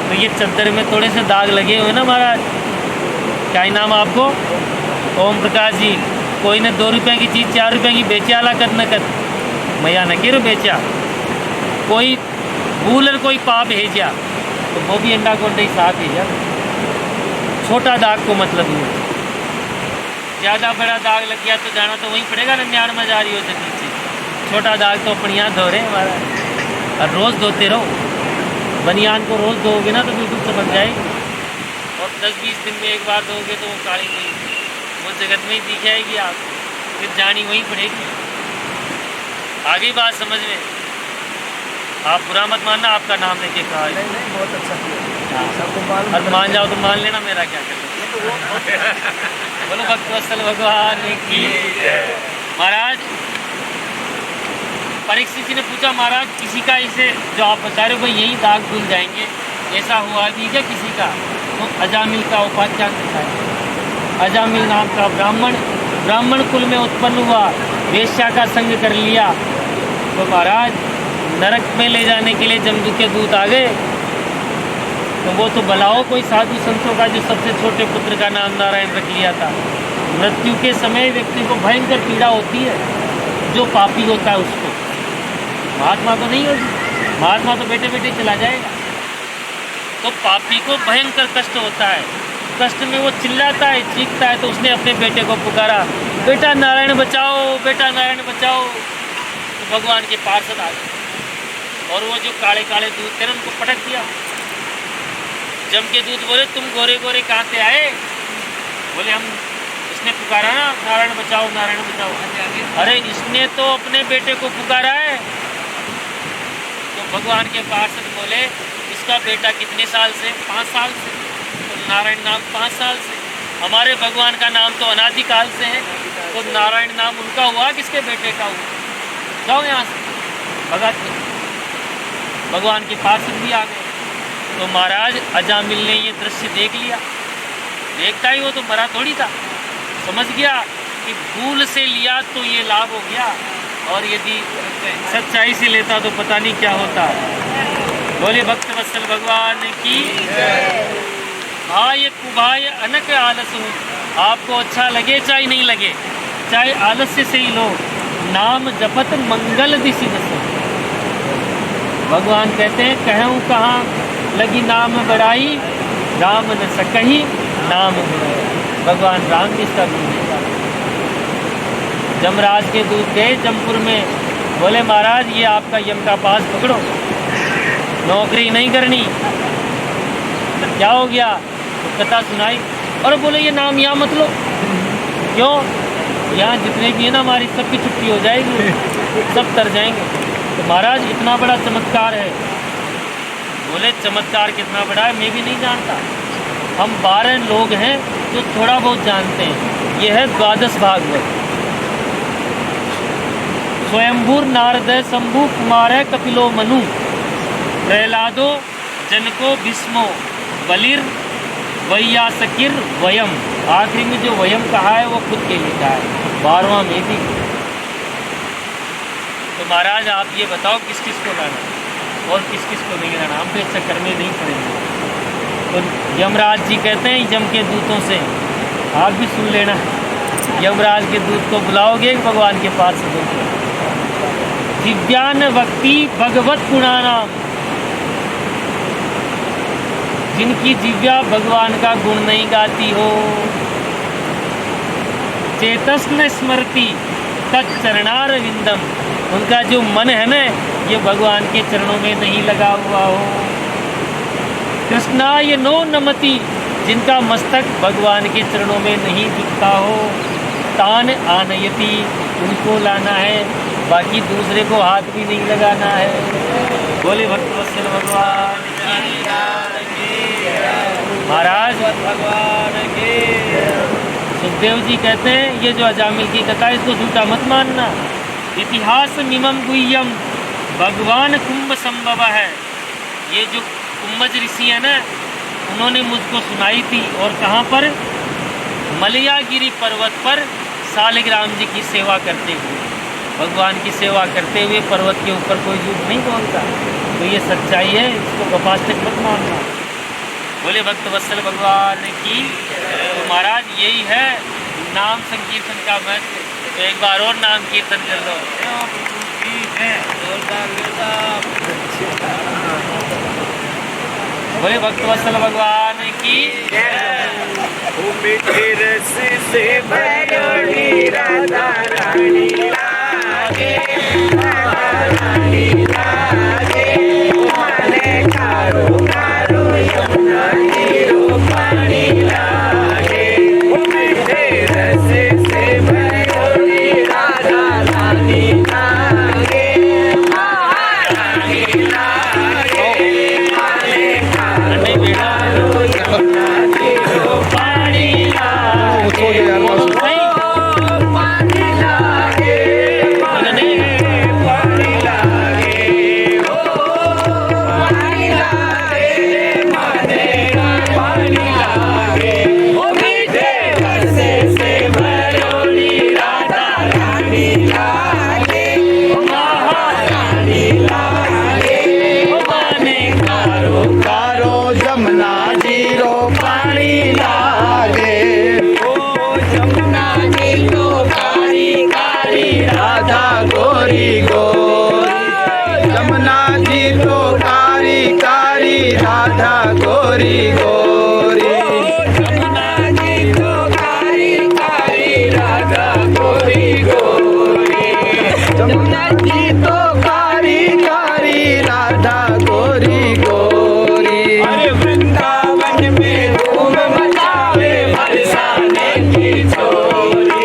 तो ये चद्दर में थोड़े से दाग लगे हुए ना महाराज। क्या इनाम आपको? ओम प्रकाश जी, कोई ने 2 रुपये की चीज़ 4 रुपये की बेचा ला कर न कर मैया न किरो बेचा। कोई भूलर कोई पाप भेजा तो वो भी अंडा कोंडे ही साथ भेजा। छोटा दाग को मतलब नहीं, ज़्यादा बड़ा दाग लग गया तो जाना तो वहीं पड़ेगा ना, 99 जा रही हो जब नीचे। छोटा दाग तो अपनी यहाँ धो रहे हमारा। और रोज़ धोते रहो। बनियान को रोज़ धोगे ना तो बिल्कुल चमक जाएगी। और 10-20 दिन में एक बार धोगे तो वो काली नहीं, वो जगत में ही दिख जाएगी आपको, फिर जानी वहीं पड़ेगी। आगे बात समझ में? आप बुरा मत मानना, आपका नाम लेके कहा है। नहीं बहुत अच्छा किया, सबको मालूम। और मान जाओ तो मान लेना, मेरा क्या करना। बोलो भक्त वत्सल भगवान की। महाराज परीक्षित जी ने पूछा, महाराज किसी का इसे जो आप बता रहे हो यही दाग धुल जाएंगे, ऐसा हुआ भी क्या किसी का? तो अजामिल का उपाख्यान दिखाया। अजामिल नाम का ब्राह्मण कुल में उत्पन्न हुआ, वेश्या का संग कर लिया, तो महाराज नरक में ले जाने के लिए जमदूत के दूत आ गए। तो वो तो बुलाओ कोई साधु संतों का जो सबसे छोटे पुत्र का नाम नारायण रख लिया था। मृत्यु के समय व्यक्ति को भयंकर पीड़ा होती है, जो पापी होता है उसको। महात्मा तो नहीं होगी, महात्मा तो बेटे बेटे चला जाएगा। तो पापी को भयंकर कष्ट होता है, कष्ट में वो चिल्लाता है, चीखता है। तो उसने अपने बेटे को पुकारा, बेटा नारायण बचाओ, बेटा नारायण बचाओ। तो भगवान के पार्षद आ गए और वो जो काले काले दूध थे ना उनको पटक दिया। जम के दूध बोले, तुम गोरे गोरे कहाँ से आए? बोले हम, इसने पुकारा ना नारायण बचाओ, नारायण बचाओ। अरे इसने तो अपने बेटे को पुकारा है। तो भगवान के पार्षद बोले, इसका बेटा कितने साल से? 5 साल से। तो नारायण नाम 5 साल से। हमारे भगवान का नाम तो अनादिकाल से है, तो नारायण नाम उनका हुआ, किसके बेटे का हुआ? जाओ यहाँ से, भगा के। भगवान के पार्षद भी आ गए। तो महाराज अजामिल ने ये दृश्य देख लिया। देखता ही वो तो मरा थोड़ी था, समझ गया कि भूल से लिया तो ये लाभ हो गया, और यदि सच्चाई से लेता तो पता नहीं क्या होता। बोले भक्त वत्सल भगवान की। भाय कुभाय अनक आलस हूँ, आपको अच्छा लगे चाहे नहीं लगे, चाहे आलस्य से ही लो, नाम जपत मंगल दिशि दसो। भगवान कहते हैं, कहूँ कहाँ लगी नाम बड़ाई, राम न सकही नाम बुराई। भगवान राम किसका गुण देता। जमराज के दूत गए जमपुर में, बोले महाराज ये आपका यम का पास पकड़ो, नौकरी नहीं करनी। तो क्या हो गया? तो कथा सुनाई। और बोले ये नाम यहाँ मत लो। क्यों? यहाँ जितने भी है ना हमारी सबकी छुट्टी हो जाएगी, सब तर जाएंगे। तो महाराज इतना बड़ा चमत्कार है। बोले चमत्कार कितना बड़ा है मैं भी नहीं जानता। हम 12 लोग हैं जो थोड़ा बहुत जानते हैं। यह है 12 भागवत। स्वयंभूर नारद शंभु कुमार कपिलो मनु, प्रहलादो जनको भीष्मो बलिर वैयासकिर वयम। आखिरी में जो वयम कहा है वो खुद के लिखा है 12वां में भी। तो महाराज आप ये बताओ किस किस को लाना और किस किस को नहीं लाना, हम तो इस चक्कर में नहीं पड़ेंगे। तो यमराज जी कहते हैं यम के दूतों से, आप भी सुन लेना, यमराज के दूत को बुलाओगे भगवान के पास से दिव्यान भक्ति भगवत गुणानाम, जिनकी जिव्या भगवान का गुण नहीं गाती हो, चेतस्न स्मृति तच्चरणारविंदम, उनका जो मन है ना ये भगवान के चरणों में नहीं लगा हुआ हो। कृष्णाय नो नमति, जिनका मस्तक भगवान के चरणों में नहीं दिखता हो। तान आनयति, उनको लाना है, बाकी दूसरे को हाथ भी नहीं लगाना है। बोले भक्तवत्सल भगवान की। महाराज भगवान के। सुखदेव जी कहते हैं ये जो अजामिल की कथा है इसको झूठा मत मानना। इतिहास मिमम गुह्यम, भगवान कुंभ संभव है। ये जो कुंभज ऋषि है ना उन्होंने मुझको सुनाई थी। और कहाँ पर? मलयागिरी पर्वत पर सालिग्राम जी की सेवा करते हुए, भगवान की सेवा करते हुए पर्वत के ऊपर कोई झूठ नहीं बोलता। तो ये सच्चाई है, इसको गपास्तिक मत मानना। बोले भक्तवत्सल भगवान की। तो महाराज यही है नाम संकीर्तन का महत्व। तो एक बार और नाम कीर्तन कर लो। बोले भक्तवत्सल भगवान की। मीठे रस से भरोड़ी राधा रानी लागे, राधा रानी लागे, माने कारो कारो यमुना जीरो पानी लागे। मीठे रस से भरोड़ी राधा रानी लागे, महारानी लागे, माने कारो कारो यमुना जीरो पानी लागे। पानी लागे, पानी लागे, ओ पानी लागे, माने पानी लागे। ओ मीठे रस से भरोड़ी राधा रानी लागे, महारानी लागे, माने कारो कारो जमुना जीरो पानी लागे। राधा गोरी गोरी, जमुना जी तो कारी कारी, राधा गोरी गोरी, जमुना जी तो कारी कारी, राधा गोरी गोरी, जमुना जी तो कारी कारी, राधा गोरी गोरी। अरे वृंदावन में धूम मचावे बरसाने की छोरी,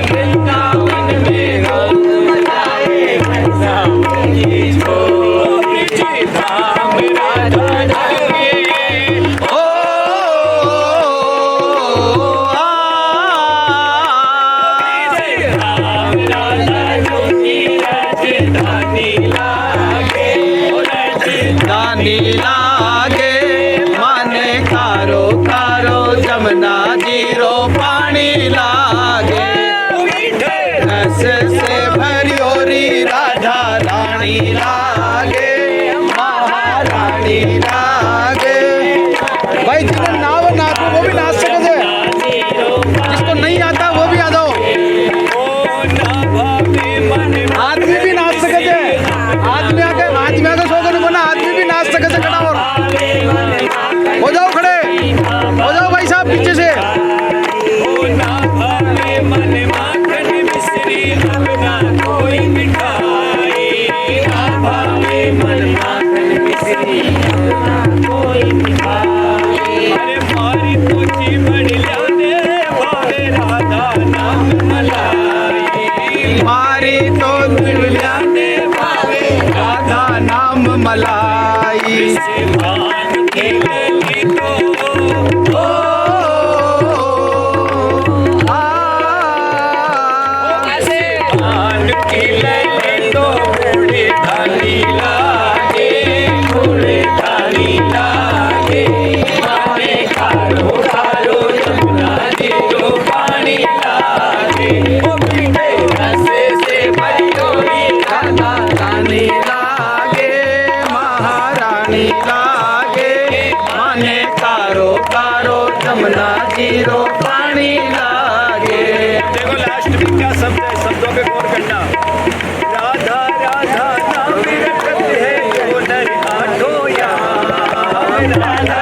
वृंदावन में धूम मचावे बरसाने की छोरी, धाम राधा जागे। ओ धाम राधा जोगी राजधानी लागे, राजधानी लागे, माने कारो कारो जमुना जीरो पानी लागे। रस से भरियोरी राधा रानी लागे, महारानी लागे। भाई जिन्हें नाव नाचो वो भी नाच सकते हैं, जिसको नहीं आता वो भी आ जाओ। आदमी भी नाच सकते हैं, आदमी आके सो नहीं बोला, आदमी भी नाच सकते हैं। खड़ा हो जाओ, खड़े हो जाओ भाई साहब पीछे से। कोई मिठाई मन माखन मिश्री, कोई मिठाई। अरे मारी तुझी बड़ी लाने भावे राधा नाम मलाई, मारी तो लाने भावे राधा नाम मलाई। भान के लली तो भान की लली तो बूढ़ी थाली लागे, बूढ़ी थाली लागे, माने कारो कारो जमुना जीरो पानी लागे। ओ मीठे रस से भरियोरी राधा रानी लागे, महारानी लागे, माने कारो कारो जमुना जीरो पानी लागे। देखो लास्ट में क्या शब्द है, शब्दों पे गौर करना। राधा राधा नाम रखत है जो नर आठो यार, राधा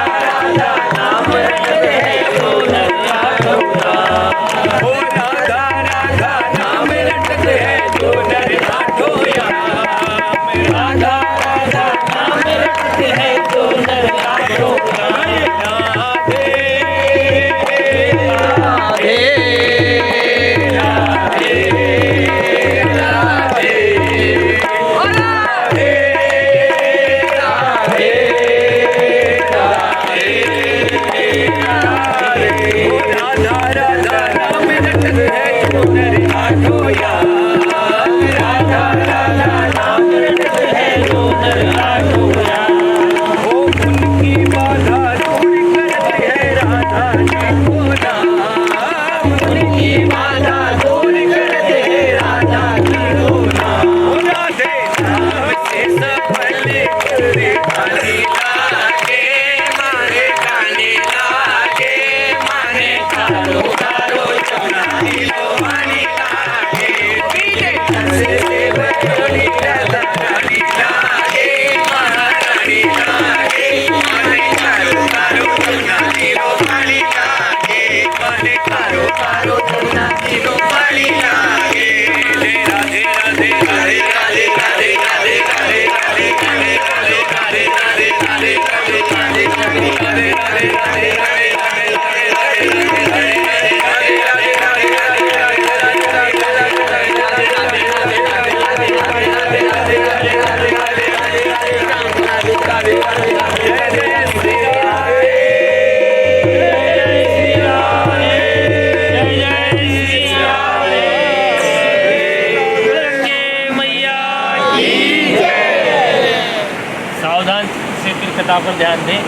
सावधान से फिर कथा पर ध्यान दें।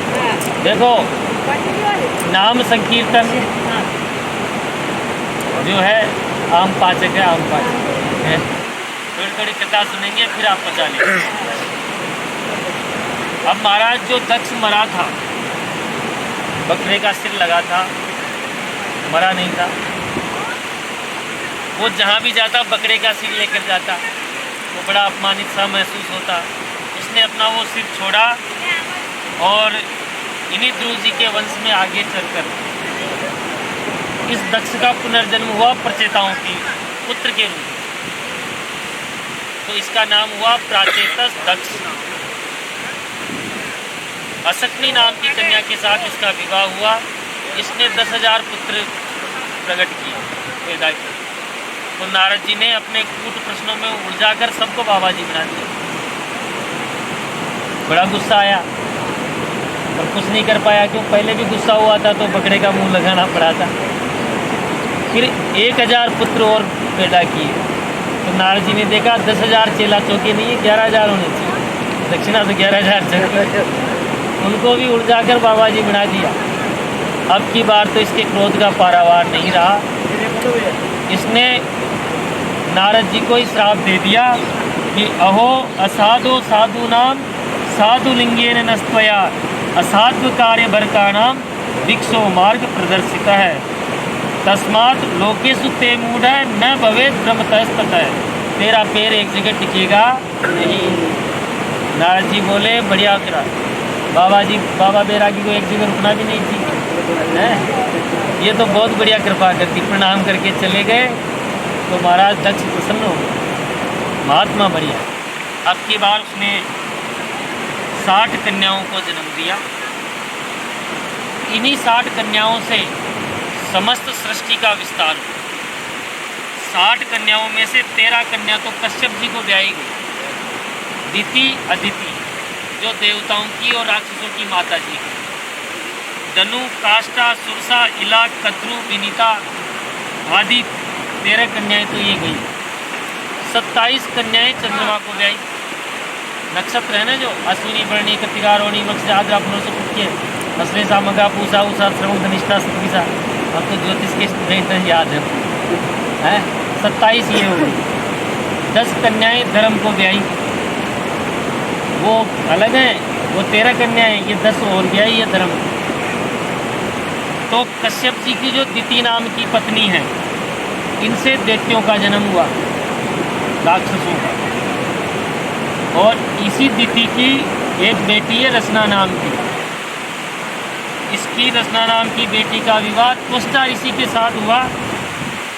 देखो, नाम संकीर्तन जो है आम पाचक है, आम पाचक है। थोड़ी थोड़ी कथा सुनेंगे फिर आप पचा लेंगे। अब महाराज जो दक्ष मरा था, बकरे का सिर लगा था, मरा नहीं था, वो जहाँ भी जाता बकरे का सिर लेकर जाता, वो बड़ा अपमानित सा महसूस होता। उसने अपना वो सिर छोड़ा और इन्हीं ध्रुव जी के वंश में आगे चलकर इस दक्ष का पुनर्जन्म हुआ प्रचेताओं की पुत्र के रूप में। तो इसका नाम हुआ प्राचेतस दक्ष। असक्नी नाम की कन्या के साथ इसका विवाह हुआ। इसने 10,000 पुत्र प्रकट किए, पैदा किए। तो नारद जी ने अपने कूट प्रश्नों में उलझाकर सबको बाबा जी बना दिया। बड़ा गुस्सा आया और कुछ नहीं कर पाया, क्यों? पहले भी गुस्सा हुआ था तो बकरे का मुंह लगाना पड़ा था। फिर 1,000 पुत्र और पैदा किए। तो नारद जी ने देखा 10,000 चेला चौके नहीं है, 11,000 होने चाहिए। दक्षिणा तो 11,000 चाहिए। उनको भी उलझाकर बाबा जी बना दिया। अब की बार तो इसके क्रोध का पारावार नहीं रहा। इसने नारद जी को ही श्राप दे दिया कि अहो असाधु साधु नाम साधु लिंगेन नस्त्वया असाध्व कार्य भरतानाम भिक्षो मार्ग प्रदर्शित है तस्मात् लोकेषु ते मूढ़ न भवेत् ब्रह्मतस्ततः। तेरा पैर एक जगह टिकेगा नहीं। नारद जी बोले बढ़िया करा। बाबा बैरागी को एक जगह रुकना भी नहीं थी, है? ये तो बहुत बढ़िया कृपा करती। प्रणाम करके चले गए तो महाराज दक्ष प्रसन्न हो गए। महात्मा बढ़िया। अब की बार उसने 60 कन्याओं को जन्म दिया। इन्हीं 60 कन्याओं से समस्त सृष्टि का विस्तार हुआ। 60 कन्याओं में से 13 कन्या तो कश्यप जी को ब्याही गई। दिति अदिति जो देवताओं की और राक्षसों की माता जी की। धनु काष्ठा सुरसा इला कद्रु विनीता आदि 13 कन्याएं तो ये गई। 27 कन्याएं चंद्रमा को ब्याही। नक्षत्र है ना जो अश्विनी वर्णी कृतिका रोहिणी मत्स्य आद्रा पुनर्सुके अश्लेषा मघा पूषा उषा श्रवण धनिष्ठा सतविषा। अब तो ज्योतिष के स्टूडेंट याद है। 27 ये हो गई। 10 कन्याएं धर्म को ब्याही, वो अलग हैं। वो 13 कन्याएं, ये 10 और ब्याही है धर्म। तो कश्यप जी की जो दिति नाम की पत्नी है, इनसे दैत्यों का जन्म हुआ, राक्षसों का। और इसी दिति की एक बेटी है रसना नाम की। इसकी रसना नाम की बेटी का विवाह त्वष्टा ऋषि के साथ हुआ।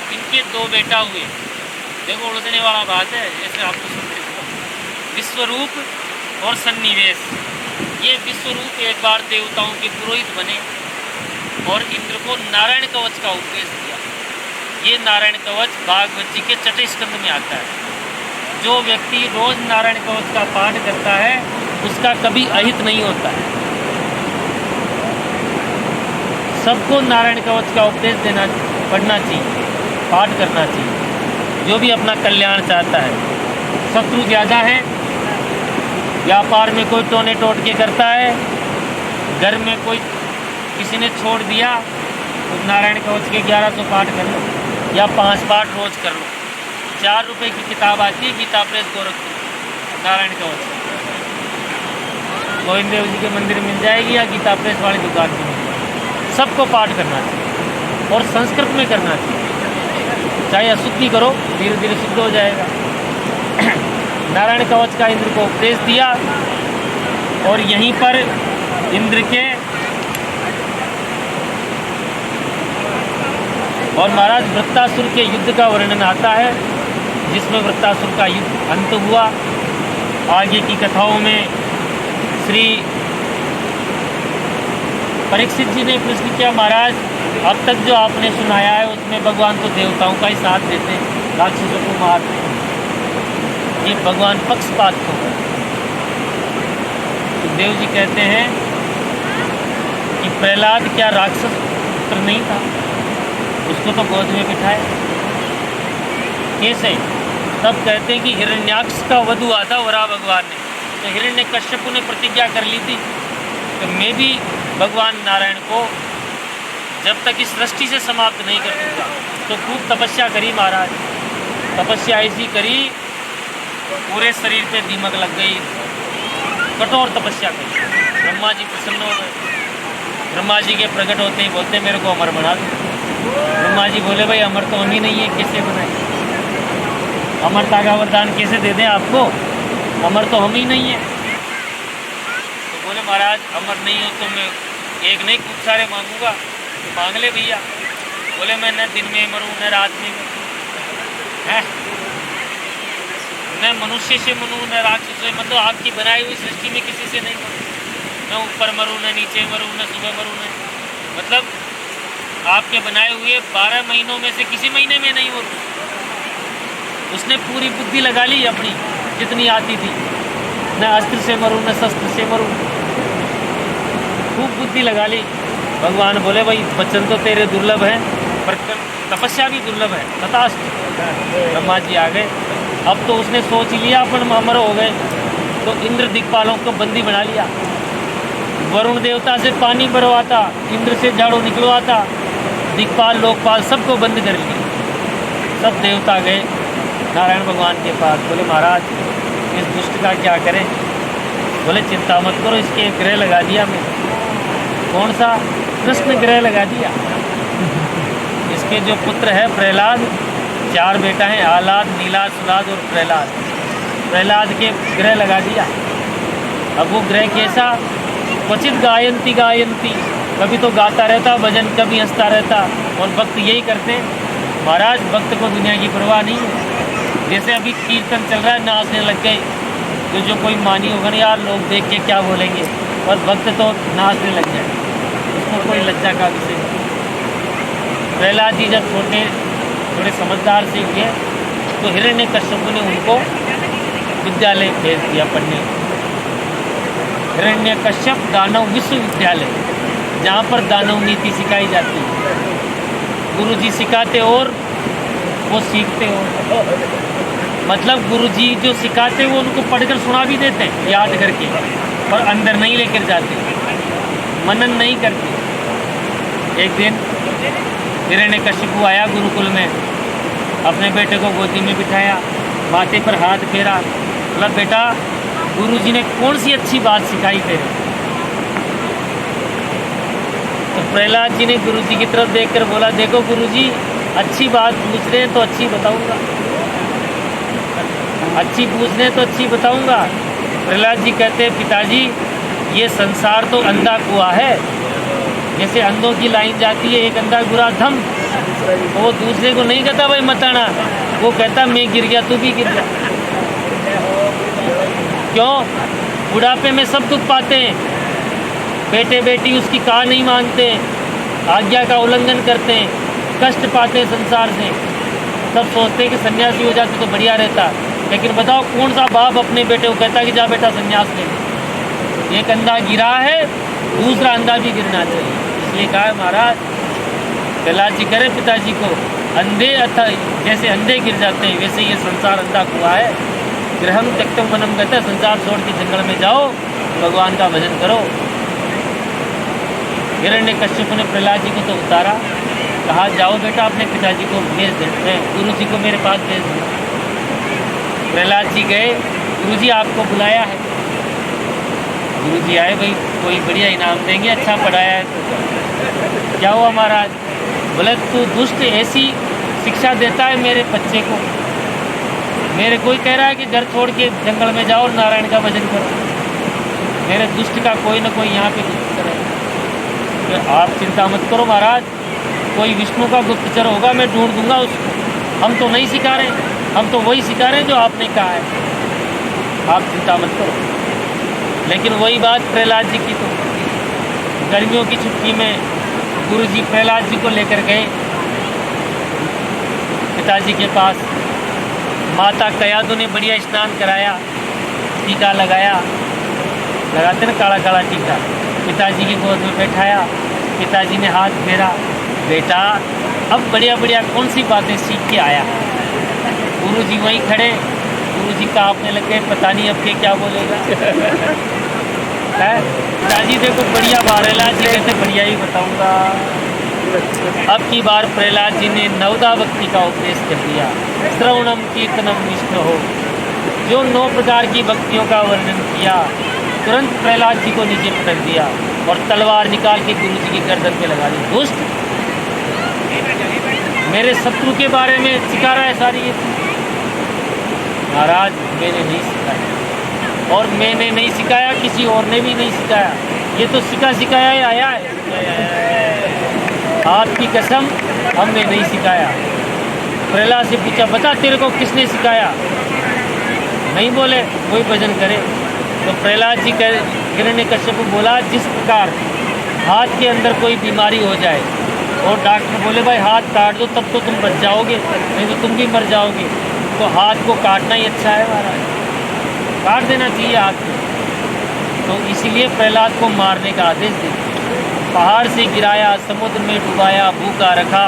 इनके 2 बेटा हुए। देखो उड़ने वाला बात है, जैसे आपको सुनते हो। विश्वरूप और सन्निवेश। ये विश्वरूप एक बार देवताओं के पुरोहित बने और इंद्र को नारायण कवच का उपदेश दिया। ये नारायण कवच भागवत जी के 6ठे स्कंद में आता है। जो व्यक्ति रोज नारायण कवच का पाठ करता है उसका कभी अहित नहीं होता है। सबको नारायण कवच का उपदेश पढ़ना चाहिए, पाठ करना चाहिए, जो भी अपना कल्याण चाहता है। शत्रु ज़्यादा है, व्यापार में कोई टोने टोटके करता है, घर में कोई किसी ने छोड़ दिया तो नारायण कवच के 1100 पाठ कर लो या 5 पाठ रोज कर लो। 4 रुपए की किताब आती है गीता प्रेस गोरखपुर, नारायण कवच। गोविंद देव जी के मंदिर मिल जाएगी या गीता प्रेस वाली दुकान पर मिल जाएगी। सबको पाठ करना चाहिए और संस्कृत में करना चाहिए। चाहे अशुद्धि करो, धीरे धीरे शुद्ध हो जाएगा। नारायण कवच का इंद्र को उपदेश दिया और यहीं पर इंद्र के और महाराज वृत्तासुर के युद्ध का वर्णन आता है, जिसमें वृत्तासुर का युद्ध अंत हुआ। आगे की कथाओं में श्री परीक्षित जी ने प्रश्न किया, महाराज अब तक जो आपने सुनाया है उसमें भगवान तो देवताओं का ही साथ देते हैं, राक्षसों को मारते हैं, ये भगवान पक्षपात को है। तो देव जी कहते हैं कि प्रहलाद क्या राक्षस पुत्र नहीं था, उसको तो गोद में बिठाए कैसे? तब कहते हैं कि हिरण्याक्ष का वध हुआ था वराह भगवान ने, तो हिरण्यकश्यप ने प्रतिज्ञा कर ली थी कि मैं भी भगवान नारायण को जब तक इस सृष्टि से समाप्त नहीं कर दूंगा। तो खूब तपस्या करी महाराज, तपस्या ऐसी करी पूरे शरीर पे दीमक लग गई, कठोर तपस्या करी। ब्रह्मा जी प्रसन्न हो गए, ब्रह्मा जी के प्रकट होते ही बोलते मेरे को अमर बना दो। ब्रह्मा जी बोले भाई अमर तो हम ही नहीं है, कैसे बनाए, अमरता का वरदान कैसे दे दें आपको, अमर तो हम ही नहीं है। तो बोले महाराज अमर नहीं हो तो मैं एक नहीं खूब सारे मांगूंगा, तो मांग ले भैया। बोले मैं न दिन में मरूँ न रात में है, न मनुष्य से मरूँ न राक्षस से, मतलब आपकी बनाई हुई सृष्टि में किसी से नहीं मरूँ, न ऊपर मरूँ न नीचे मरूँ न सुबह मरूँ न, मतलब आपके बनाए हुए 12 महीनों में से किसी महीने में नहीं मरूँ। उसने पूरी बुद्धि लगा ली अपनी जितनी आती थी, न अस्त्र से मरूँ न शस्त्र से मरूँ, खूब बुद्धि लगा ली। भगवान बोले भाई वचन तो तेरे दुर्लभ हैं पर तपस्या भी दुर्लभ है, तथास्तु। ब्रह्मा जी आ गए, अब तो उसने सोच लिया अपन अमर हो गए, तो इंद्र दिक्पालों को बंदी बना लिया। वरुण देवता से पानी भरवाता, इंद्र से झाड़ू निकलवाता, दिक्पाल लोकपाल सबको बंद कर लिया। सब देवता गए नारायण भगवान के पास, बोले महाराज इस दुष्ट का क्या करें? बोले चिंता मत करो, इसके एक ग्रह लगा दिया मैं। कौन सा? कृष्ण ग्रह लगा दिया। इसके जो पुत्र है प्रहलाद, 4 बेटा हैं, आह्लाद, नीलाद, सुलाद और प्रहलाद। प्रहलाद के ग्रह लगा दिया। अब वो ग्रह कैसा? क्वचित गायंती गायंती, कभी तो गाता रहता भजन, कभी हंसता रहता, और भक्त यही करते हैं। महाराज भक्त को दुनिया की परवाह नहीं है। जैसे अभी कीर्तन चल रहा है, नाचने लग गए, तो जो कोई मानी होगा ना यार लोग देख के क्या बोलेंगे, और भक्त तो नाचने लग जाए, उसको कोई लज्जा का विषय नहीं। प्रहलाद जी जब थोड़े समझदार से हुए तो हिरण्यकश्यप ने उनको विद्यालय भेज दिया पढ़ने। हिरण्यकश्यप दानव विश्वविद्यालय, जहाँ पर दानव नीति सिखाई जाती है। गुरुजी सिखाते और वो सीखते हो, मतलब गुरुजी जो सिखाते वो उनको पढ़कर सुना भी देते हैं याद करके, पर अंदर नहीं लेकर जाते, मनन नहीं करते। एक दिन हिरण्यकश्यप आया गुरुकुल में, अपने बेटे को गोदी में बिठाया, माथे पर हाथ फेरा, बोला बेटा गुरुजी ने कौन सी अच्छी बात सिखाई तेरे? तो प्रहलाद जी ने गुरुजी की तरफ देखकर बोला देखो गुरुजी अच्छी बात पूछ रहे हैं तो अच्छी बताऊंगा, अच्छी पूछ रहे हैं तो अच्छी बताऊंगा। प्रहलाद जी कहते हैं पिताजी ये संसार तो अंधा कुआं है, जैसे अंधों की लाइन जाती है, एक अंधा गुरा धम, तो वो दूसरे को नहीं कहता भाई मत आना, वो कहता मैं गिर गया तू भी गिर जा। क्यों? बुढ़ापे में सब दुख पाते हैं, बेटे बेटी उसकी कहा नहीं मानते, आज्ञा का उल्लंघन करते हैं, कष्ट पाते हैं संसार से। सब सोचते हैं कि सन्यासी हो जाते तो बढ़िया रहता, लेकिन बताओ कौन सा बाप अपने बेटे को कहता कि जा बेटा सन्यास ले। एक अंधा गिरा है, दूसरा अंधा भी गिरना चाहिए। इसलिए कहा है महाराज प्रहलाद जी करे पिताजी को, अंधे अथा जैसे अंधे गिर जाते हैं वैसे ये संसार अंधा कुआं है। ग्रहम त्यक्तम वनम कहते हैं, संसार छोड़ के जंगल में जाओ, भगवान का भजन करो। हिरण्यकश्यप ने प्रहलाद जी को तो उतारा, कहा जाओ बेटा अपने पिताजी को भेज दे, गुरु जी को मेरे पास भेज दो। प्रहलाद जी गए, गुरु जी आपको बुलाया है। गुरु जी आए, भाई कोई बढ़िया इनाम देंगे, अच्छा पढ़ाया है तो। क्या हुआ महाराज? बोले तू दुष्ट ऐसी शिक्षा देता है मेरे बच्चे को। मेरे कोई कह रहा है कि घर छोड़ के जंगल में जाओ और नारायण का भजन करो, मेरे दुष्ट का कोई ना कोई यहाँ पे गुप्तचर है। तो आप चिंता मत करो महाराज, कोई विष्णु का गुप्तचर होगा, मैं ढूंढ दूंगा उसको। हम तो नहीं सिखा रहे, हम तो वही सिखा रहे हैं जो आपने कहा है, आप चिंता मत करो। लेकिन वही बात प्रहलाद जी की, तो गर्मियों की छुट्टी में गुरुजी प्रहलाद जी को लेकर गए पिताजी के पास। माता कयादू ने बढ़िया स्नान कराया, टीका लगाया, लगाते ना काला काला टीका, पिताजी की गोद में बैठाया। पिताजी ने हाथ फेरा, बेटा अब बढ़िया बढ़िया कौन सी बातें सीख के आया। गुरुजी वहीं खड़े, गुरुजी कांपने लगे, पता नहीं अब के क्या बोलेगा। पिताजी देखो बढ़िया बात, प्रहलाद जी कहते बढ़िया ही बताऊंगा। अब की बार प्रहलाद जी ने नवदा भक्ति का उपदेश कर दिया। श्रवणम कीर्तनम विष्णु हो, जो 9 प्रकार की भक्तियों का वर्णन किया। तुरंत प्रहलाद जी को नीचे पटक दिया और तलवार निकाल के गुरु जी की गर्दन पे लगा दी। दुष्ट, मेरे शत्रु के बारे में सिखा रहा है सारी ये। महाराज मैंने नहीं सिखाया, और मैंने नहीं सिखाया, किसी और ने भी नहीं सिखाया, ये तो सिखाया ही आया है। आपकी कसम हमने नहीं सिखाया। प्रहलाद से पूछा, बता तेरे को किसने सिखाया? नहीं बोले, कोई भजन करे। तो प्रहलाद जी हिरण्यकश्यप को बोला, जिस प्रकार हाथ के अंदर कोई बीमारी हो जाए और डॉक्टर बोले भाई हाथ काट दो तब तो तुम बच जाओगे, नहीं तो तुम भी मर जाओगे, तो हाथ को काटना ही अच्छा है महाराज, काट देना चाहिए हाथ को। तो इसीलिए प्रहलाद को मारने का आदेश दिया। पहाड़ से गिराया, समुद्र में डुबाया, भूखा रखा,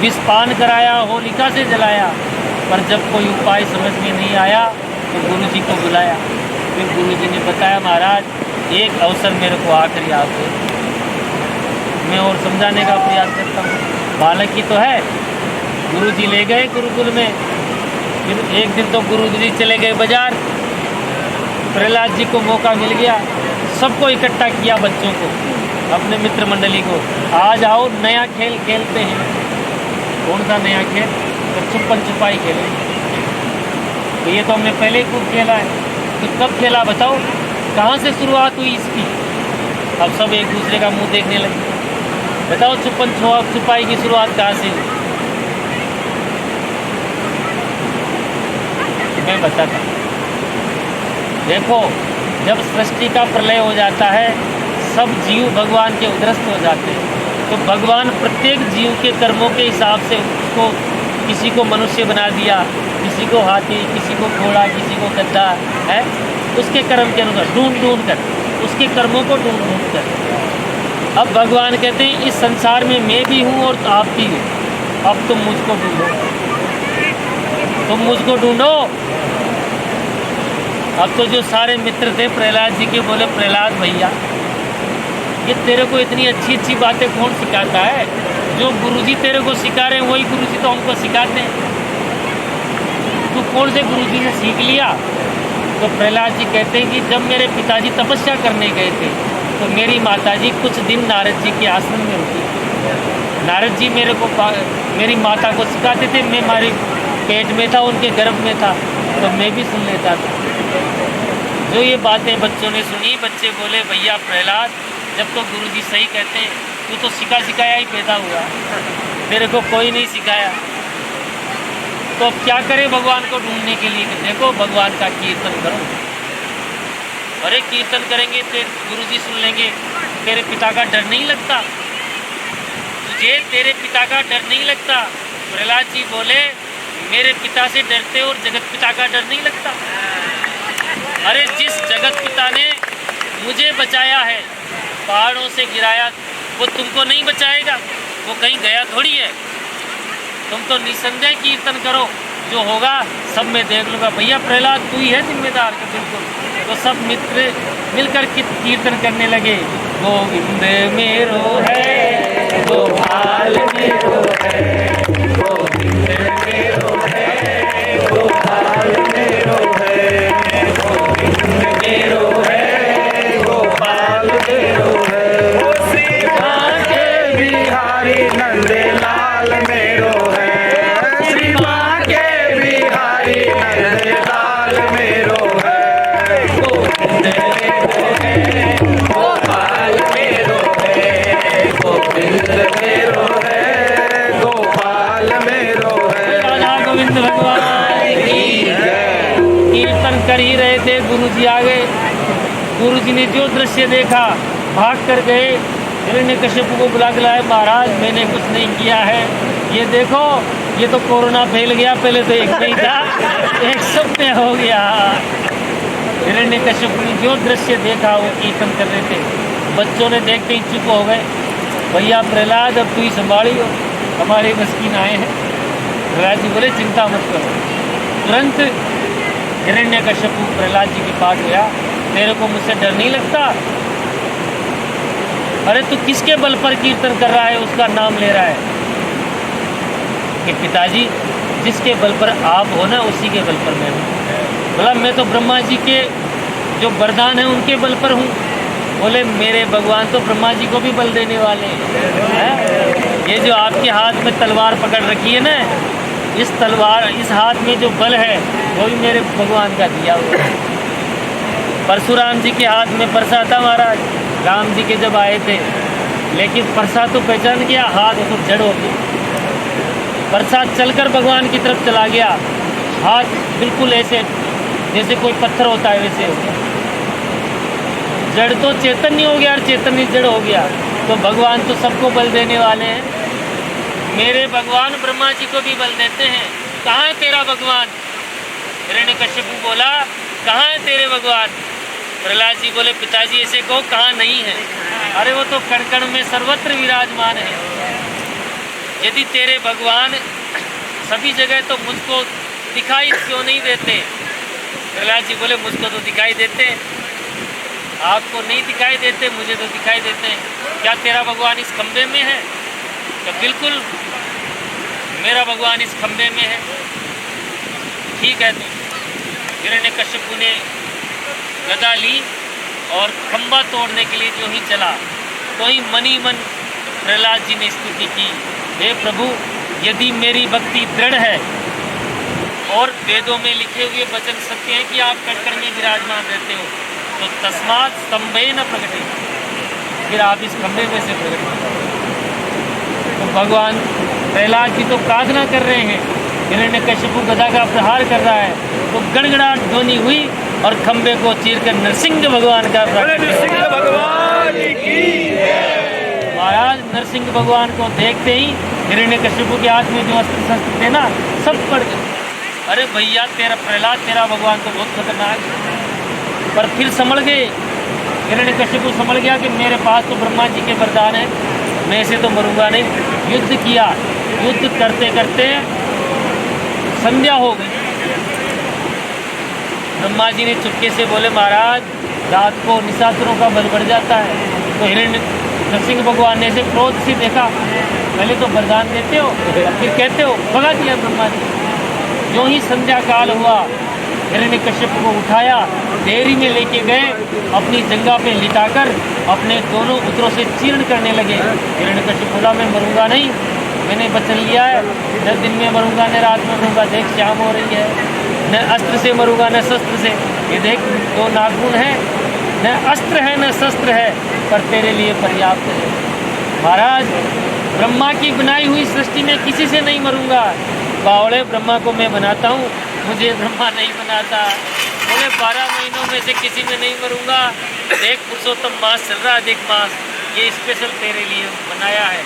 विषपान कराया, होलिका से जलाया, पर जब कोई उपाय समझ में नहीं आया तो गुरुजी को बुलाया। फिर गुरुजी ने बताया, महाराज एक अवसर मेरे को आखिरी आप दे, मैं और समझाने का प्रयास करता हूँ। बालक ही तो है। गुरुजी ले गए गुरुकुल में। फिर एक दिन तो गुरुजी चले गए बाजार, प्रहलाद जी को मौका मिल गया, सबको इकट्ठा किया, बच्चों को, अपने मित्र मंडली को, आज आओ नया खेल खेलते हैं। कौन सा नया खेल? तो छुपन छुपाई खेलेंगे। तो ये तो हमने पहले ही खूब खेला है, तो कब खेला बताओ, कहाँ से शुरुआत हुई इसकी? अब सब एक दूसरे का मुंह देखने लगे। बताओ छुपन छुपाई की शुरुआत कहाँ से हुई? मैं बताता हूँ। देखो, जब सृष्टि का प्रलय हो जाता है, सब जीव भगवान के उद्रस्त हो जाते हैं, तो भगवान प्रत्येक जीव के कर्मों के हिसाब से उसको, किसी को मनुष्य बना दिया, किसी को हाथी, किसी को घोड़ा, किसी को गद्दा, है उसके कर्म के अनुसार ढूंढ कर, उसके कर्मों को ढूंढ कर। अब भगवान कहते हैं इस संसार में मैं भी हूँ और आप भी हो, अब तुम मुझको ढूंढो, तुम मुझको ढूंढो। अब तो जो सारे मित्र थे प्रहलाद जी के बोले, प्रहलाद भैया ये तेरे को इतनी अच्छी अच्छी बातें कौन सिखाता है? जो गुरुजी तेरे को सिखा रहे हैं वही गुरुजी तो हमको सिखाते हैं, तू कौन से गुरुजी से सीख लिया? तो प्रहलाद जी कहते हैं कि जब मेरे पिताजी तपस्या करने गए थे तो मेरी माताजी कुछ दिन नारद जी के आश्रम में रुकी। नारद जी मेरी माता को सिखाते थे, मैं हमारे पेट में था, उनके गर्भ में था, तो मैं भी सुन लेता था। जो ये बातें बच्चों ने सुनी, बच्चे बोले, भैया प्रहलाद जब तो गुरुजी सही कहते हैं, तू तो सिखाया ही पैदा हुआ, तेरे को कोई नहीं सिखाया, तो अब क्या करें भगवान को ढूंढने के लिए? देखो भगवान का कीर्तन करो, अरे कीर्तन करेंगे तो गुरुजी सुन लेंगे। तेरे पिता का डर नहीं लगता तुझे? तेरे पिता का डर नहीं लगता? प्रहलाद जी बोले, मेरे पिता से डरते और जगत पिता का डर नहीं लगता? अरे जिस जगत पिता ने मुझे बचाया है, पहाड़ों से गिराया, वो तुमको नहीं बचाएगा? वो कहीं गया थोड़ी है। तुम तो निसंदेह कीर्तन करो, जो होगा सब मैं देख लूँगा। भैया प्रहलाद तू ही है जिम्मेदार का, बिल्कुल। तो सब मित्र मिलकर कीर्तन करने लगे। गोविंद मेरो है, गोपाल मेरो है, गोविंद मेरो है, गोपाल मेरो है, गोविंद मेरो है, गोपाल मेरो है, श्री बिहारी नंद लाल मेरो है, गोविंद भगवान की जय। कीर्तन कर ही रहे थे, गुरु जी आ गए। गुरु जी ने जो दृश्य देखा भाग कर गए। हिरण्यकश्यप को बुला के लाए, महाराज मैंने कुछ नहीं किया है, ये देखो ये तो कोरोना फैल गया, पहले तो एक नहीं था, एक सब में हो गया। हिरण्यकश्यप ने जो दृश्य देखा वो कीर्तन कर रहे थे। बच्चों ने देखते ही चुप हो गए। भैया प्रहलाद अब तू ही संभालियो, हमारे मस्किन आए हैं। प्रहलाद जी बोले चिंता मत करो। तुरंत हिरण्यकश्यप प्रहलाद जी के पास गया, तेरे को मुझसे डर नहीं लगता? अरे तू किसके बल पर कीर्तन कर रहा है, उसका नाम ले रहा है? कि पिताजी जिसके बल पर आप हो ना उसी के बल पर मैं हूँ। बोला मैं तो ब्रह्मा जी के जो वरदान हैं उनके बल पर हूँ। बोले मेरे भगवान तो ब्रह्मा जी को भी बल देने वाले हैं। ये जो आपके हाथ में तलवार पकड़ रखी है ना, इस तलवार इस हाथ में जो बल है वो भी मेरे भगवान का दिया हुआ है। परशुराम जी के हाथ में परसा था महाराज, राम जी के जब आए थे, लेकिन परसा तो पहचान गया, हाथ तो जड़ हो गया। परसा चलकर भगवान की तरफ चला गया, हाथ बिल्कुल ऐसे जैसे कोई पत्थर होता है वैसे हो गया। जड़ तो चैतन्य हो गया और चैतन्य जड़ हो गया। तो भगवान तो सबको बल देने वाले हैं। मेरे भगवान ब्रह्मा जी को भी बल देते हैं। कहाँ है तेरा भगवान? हिरण्यकश्यप बोला कहाँ है तेरे भगवान? प्रहलाद जी बोले पिताजी ऐसे कहो कहाँ नहीं है। अरे वो तो कण कण में सर्वत्र विराजमान है। यदि तेरे भगवान सभी जगह तो मुझको दिखाई क्यों नहीं देते? प्रहलाद जी बोले मुझको तो दिखाई देते, आपको नहीं दिखाई देते, मुझे तो दिखाई देते हैं। क्या तेरा भगवान इस खंबे में है? तो बिल्कुल मेरा भगवान इस खंबे में है। ठीक है। तो हिरण्यकश्यप ने गदा ली और खंबा तोड़ने के लिए जो ही चला तो ही मनी मन प्रहलाद जी ने स्तुति की, हे प्रभु यदि मेरी भक्ति दृढ़ है और वेदों में लिखे हुए वचन सत्य हैं कि आप कण कण में विराजमान रहते हो, तो तस्मात् स्तंभे न प्रकटे, फिर आप इस खंबे में से प्रकट हो। तो भगवान प्रहलाद जी तो प्रार्थना कर रहे हैं, हिरण्यकश्यप गदा का प्रहार कर रहा है, तो गड़गड़ाहट ध्वनि हुई और खंबे को चीरकर नरसिंह भगवान का नरसिंह भगवान की जय। महाराज नरसिंह भगवान को देखते ही हिरण्यकश्यप के हाथ में जो अस्त्र शस्त्र थे ना सब पड़ गए। अरे भैया तेरा प्रहलाद तेरा भगवान तो बहुत खतरनाक है। पर फिर संभल गए, हिरण्यकश्यप संभल गया कि मेरे पास तो ब्रह्मा जी के वरदान है, मैं ऐसे तो मरूंगा नहीं। युद्ध किया, युद्ध करते करते संध्या हो गई। ब्रह्मा जी ने चुपके से बोले महाराज रात को निशाचरों का बल बढ़ जाता है। तो हिरण्य नरसिंह भगवान ने ऐसे क्रोध से देखा, पहले तो वरदान देते हो फिर कहते हो, भगा दिया ब्रह्मा जी। जो ही संध्या काल हुआ हिरण्यकश्यप को उठाया, डेयरी में लेके गए, अपनी जंघा पे लिटाकर अपने दोनों उतरों से चीर्ण करने लगे। हिरण्यकश्यप बोला मैं मरूंगा नहीं, मैंने वचन लिया है, न दिन में मरूंगा न रात में मरूंगा। देख शाम हो रही है, न अस्त्र से मरूंगा न शस्त्र से। ये देख दो नाखून है, न अस्त्र है न शस्त्र है, पर तेरे लिए पर्याप्त है। महाराज ब्रह्मा की बनाई हुई सृष्टि में किसी से नहीं मरूंगा। बावड़े ब्रह्मा को मैं बनाता हूँ, मुझे ब्रह्मा नहीं बनाता। बोले 12 महीनों में से किसी में नहीं मरूंगा। देख पुरुषोत्तम मास चल रहा है, देख मास ये स्पेशल तेरे लिए बनाया है।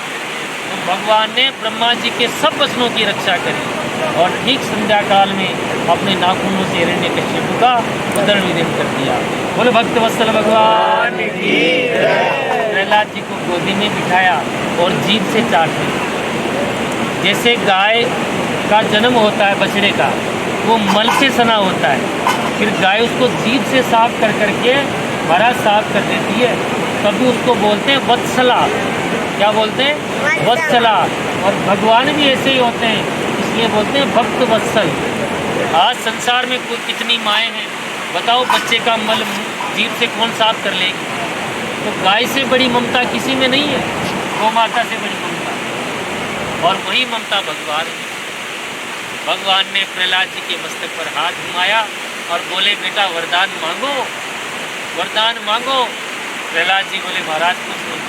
तो भगवान ने ब्रह्मा जी के सब वचनों की रक्षा करी और ठीक संध्या काल में अपने नाखूनों से हिरण्यकश्यप का उदर विदीर्ण कर दिया। बोले भक्त वत्सल भगवान की जय। प्रहलाद जी को गोदी में बिठाया और जीभ से चाट दी। जैसे गाय का जन्म होता है बछड़े का, वो मल से सना होता है, फिर गाय उसको जीभ से साफ कर करके भरा साफ कर देती है, तभी उसको बोलते हैं वत्सला। क्या बोलते हैं? वत्सला। और भगवान भी ऐसे ही होते हैं, इसलिए बोलते हैं भक्त वत्सल। आज संसार में कुल कितनी माएँ हैं, बताओ बच्चे का मल जीभ से कौन साफ कर लेगी? तो गाय से बड़ी ममता किसी में नहीं है, गौ माता से बड़ी ममता, और वही ममता भगवान है। भगवान ने प्रहलाद जी के मस्तक पर हाथ घुमाया और बोले बेटा वरदान मांगो, वरदान मांगो। प्रहलाद जी बोले महाराज कुछ नहीं,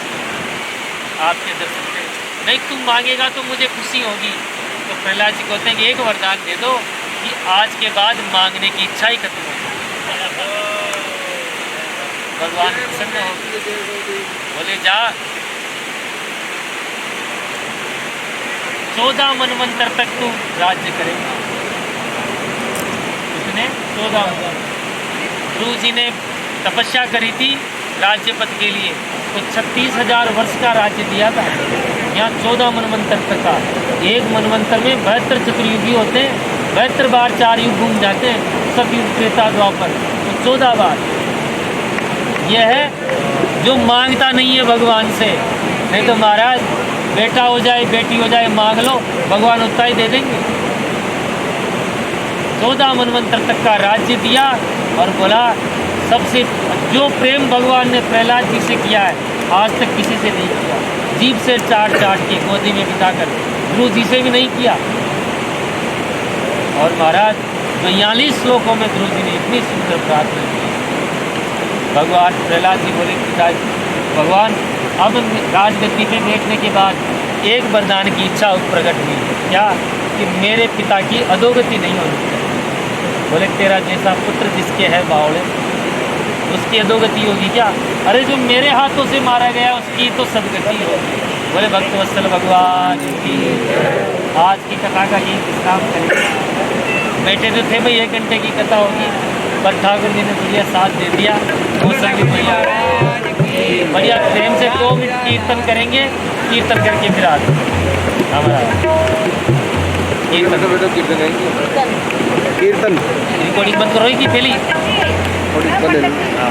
आपके दर्शन से नहीं, तुम मांगेगा तो मुझे खुशी होगी। तो प्रहलाद जी कहते हैं कि एक वरदान दे दो कि आज के बाद मांगने की इच्छा ही खत्म हो जाए। भगवान प्रसन्न हो, बोले जा 14 मनवंतर तक तू राज्य करेगा। उसने 14 गुरु जी ने तपस्या करी थी राज्य पद के लिए, तो 36,000 वर्ष का राज्य दिया था। यहाँ 14 मनवंतर तक का, एक मनवंतर में 72 चतुर्युगी होते हैं, 72 बार 4 युग घूम जाते हैं, सतयुग त्रेता द्वापर, तो 14 बार। यह है जो मांगता नहीं है भगवान से। नहीं तो महाराज बेटा हो जाए बेटी हो जाए मांग लो, भगवान उतना ही दे देंगे। 14 मनवंतर तक का राज्य दिया और बोला सबसे जो प्रेम भगवान ने प्रहलाद जी से किया है आज तक किसी से नहीं किया। जीभ से चाट चाट के गोदी में बिठाकर, गुरु जी से भी नहीं किया। और महाराज 42 श्लोकों में गुरु जी ने इतनी सुंदर प्रार्थना की। भगवान प्रहलाद जी बोले पिताजी भगवान अब राजगद्दी पे बैठने के बाद एक वरदान की इच्छा प्रकट हुई, क्या कि मेरे पिता की अधोगति नहीं होनी चाहिए। बोले तेरा जैसा पुत्र जिसके है बावड़े उसकी अधोगति होगी क्या? अरे जो मेरे हाथों से मारा गया उसकी तो सदगति होगी। बोले भक्तवत्सल भगवान की आज की कथा का ये विश्राम करेंगे। बैठे तो थे भाई 1 घंटे की कथा होगी, पर ठाकुर जी ने बढ़िया साथ दे दिया। वो संग बढ़िया प्रेम से 2 मिनट कीर्तन करेंगे, कीर्तन करके फिर आते हमारा कीर्तन रिकॉर्डिंग बंद करो कि पहली हाँ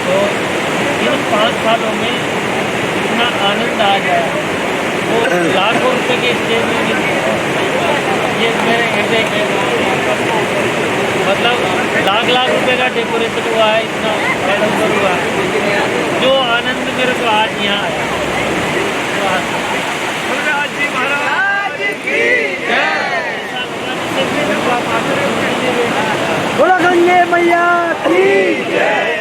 तो इन 5 सालों में इतना आनंद आ गया, वो लाखों रुपए के स्टेज में ये मेरे हृदय के मतलब लाख रुपए का डेकोरेशन हुआ है, इतना आडम्बर हुआ है। जो आनंद मेरे को आज यहाँ आया। बोला गंगे मैया की जय।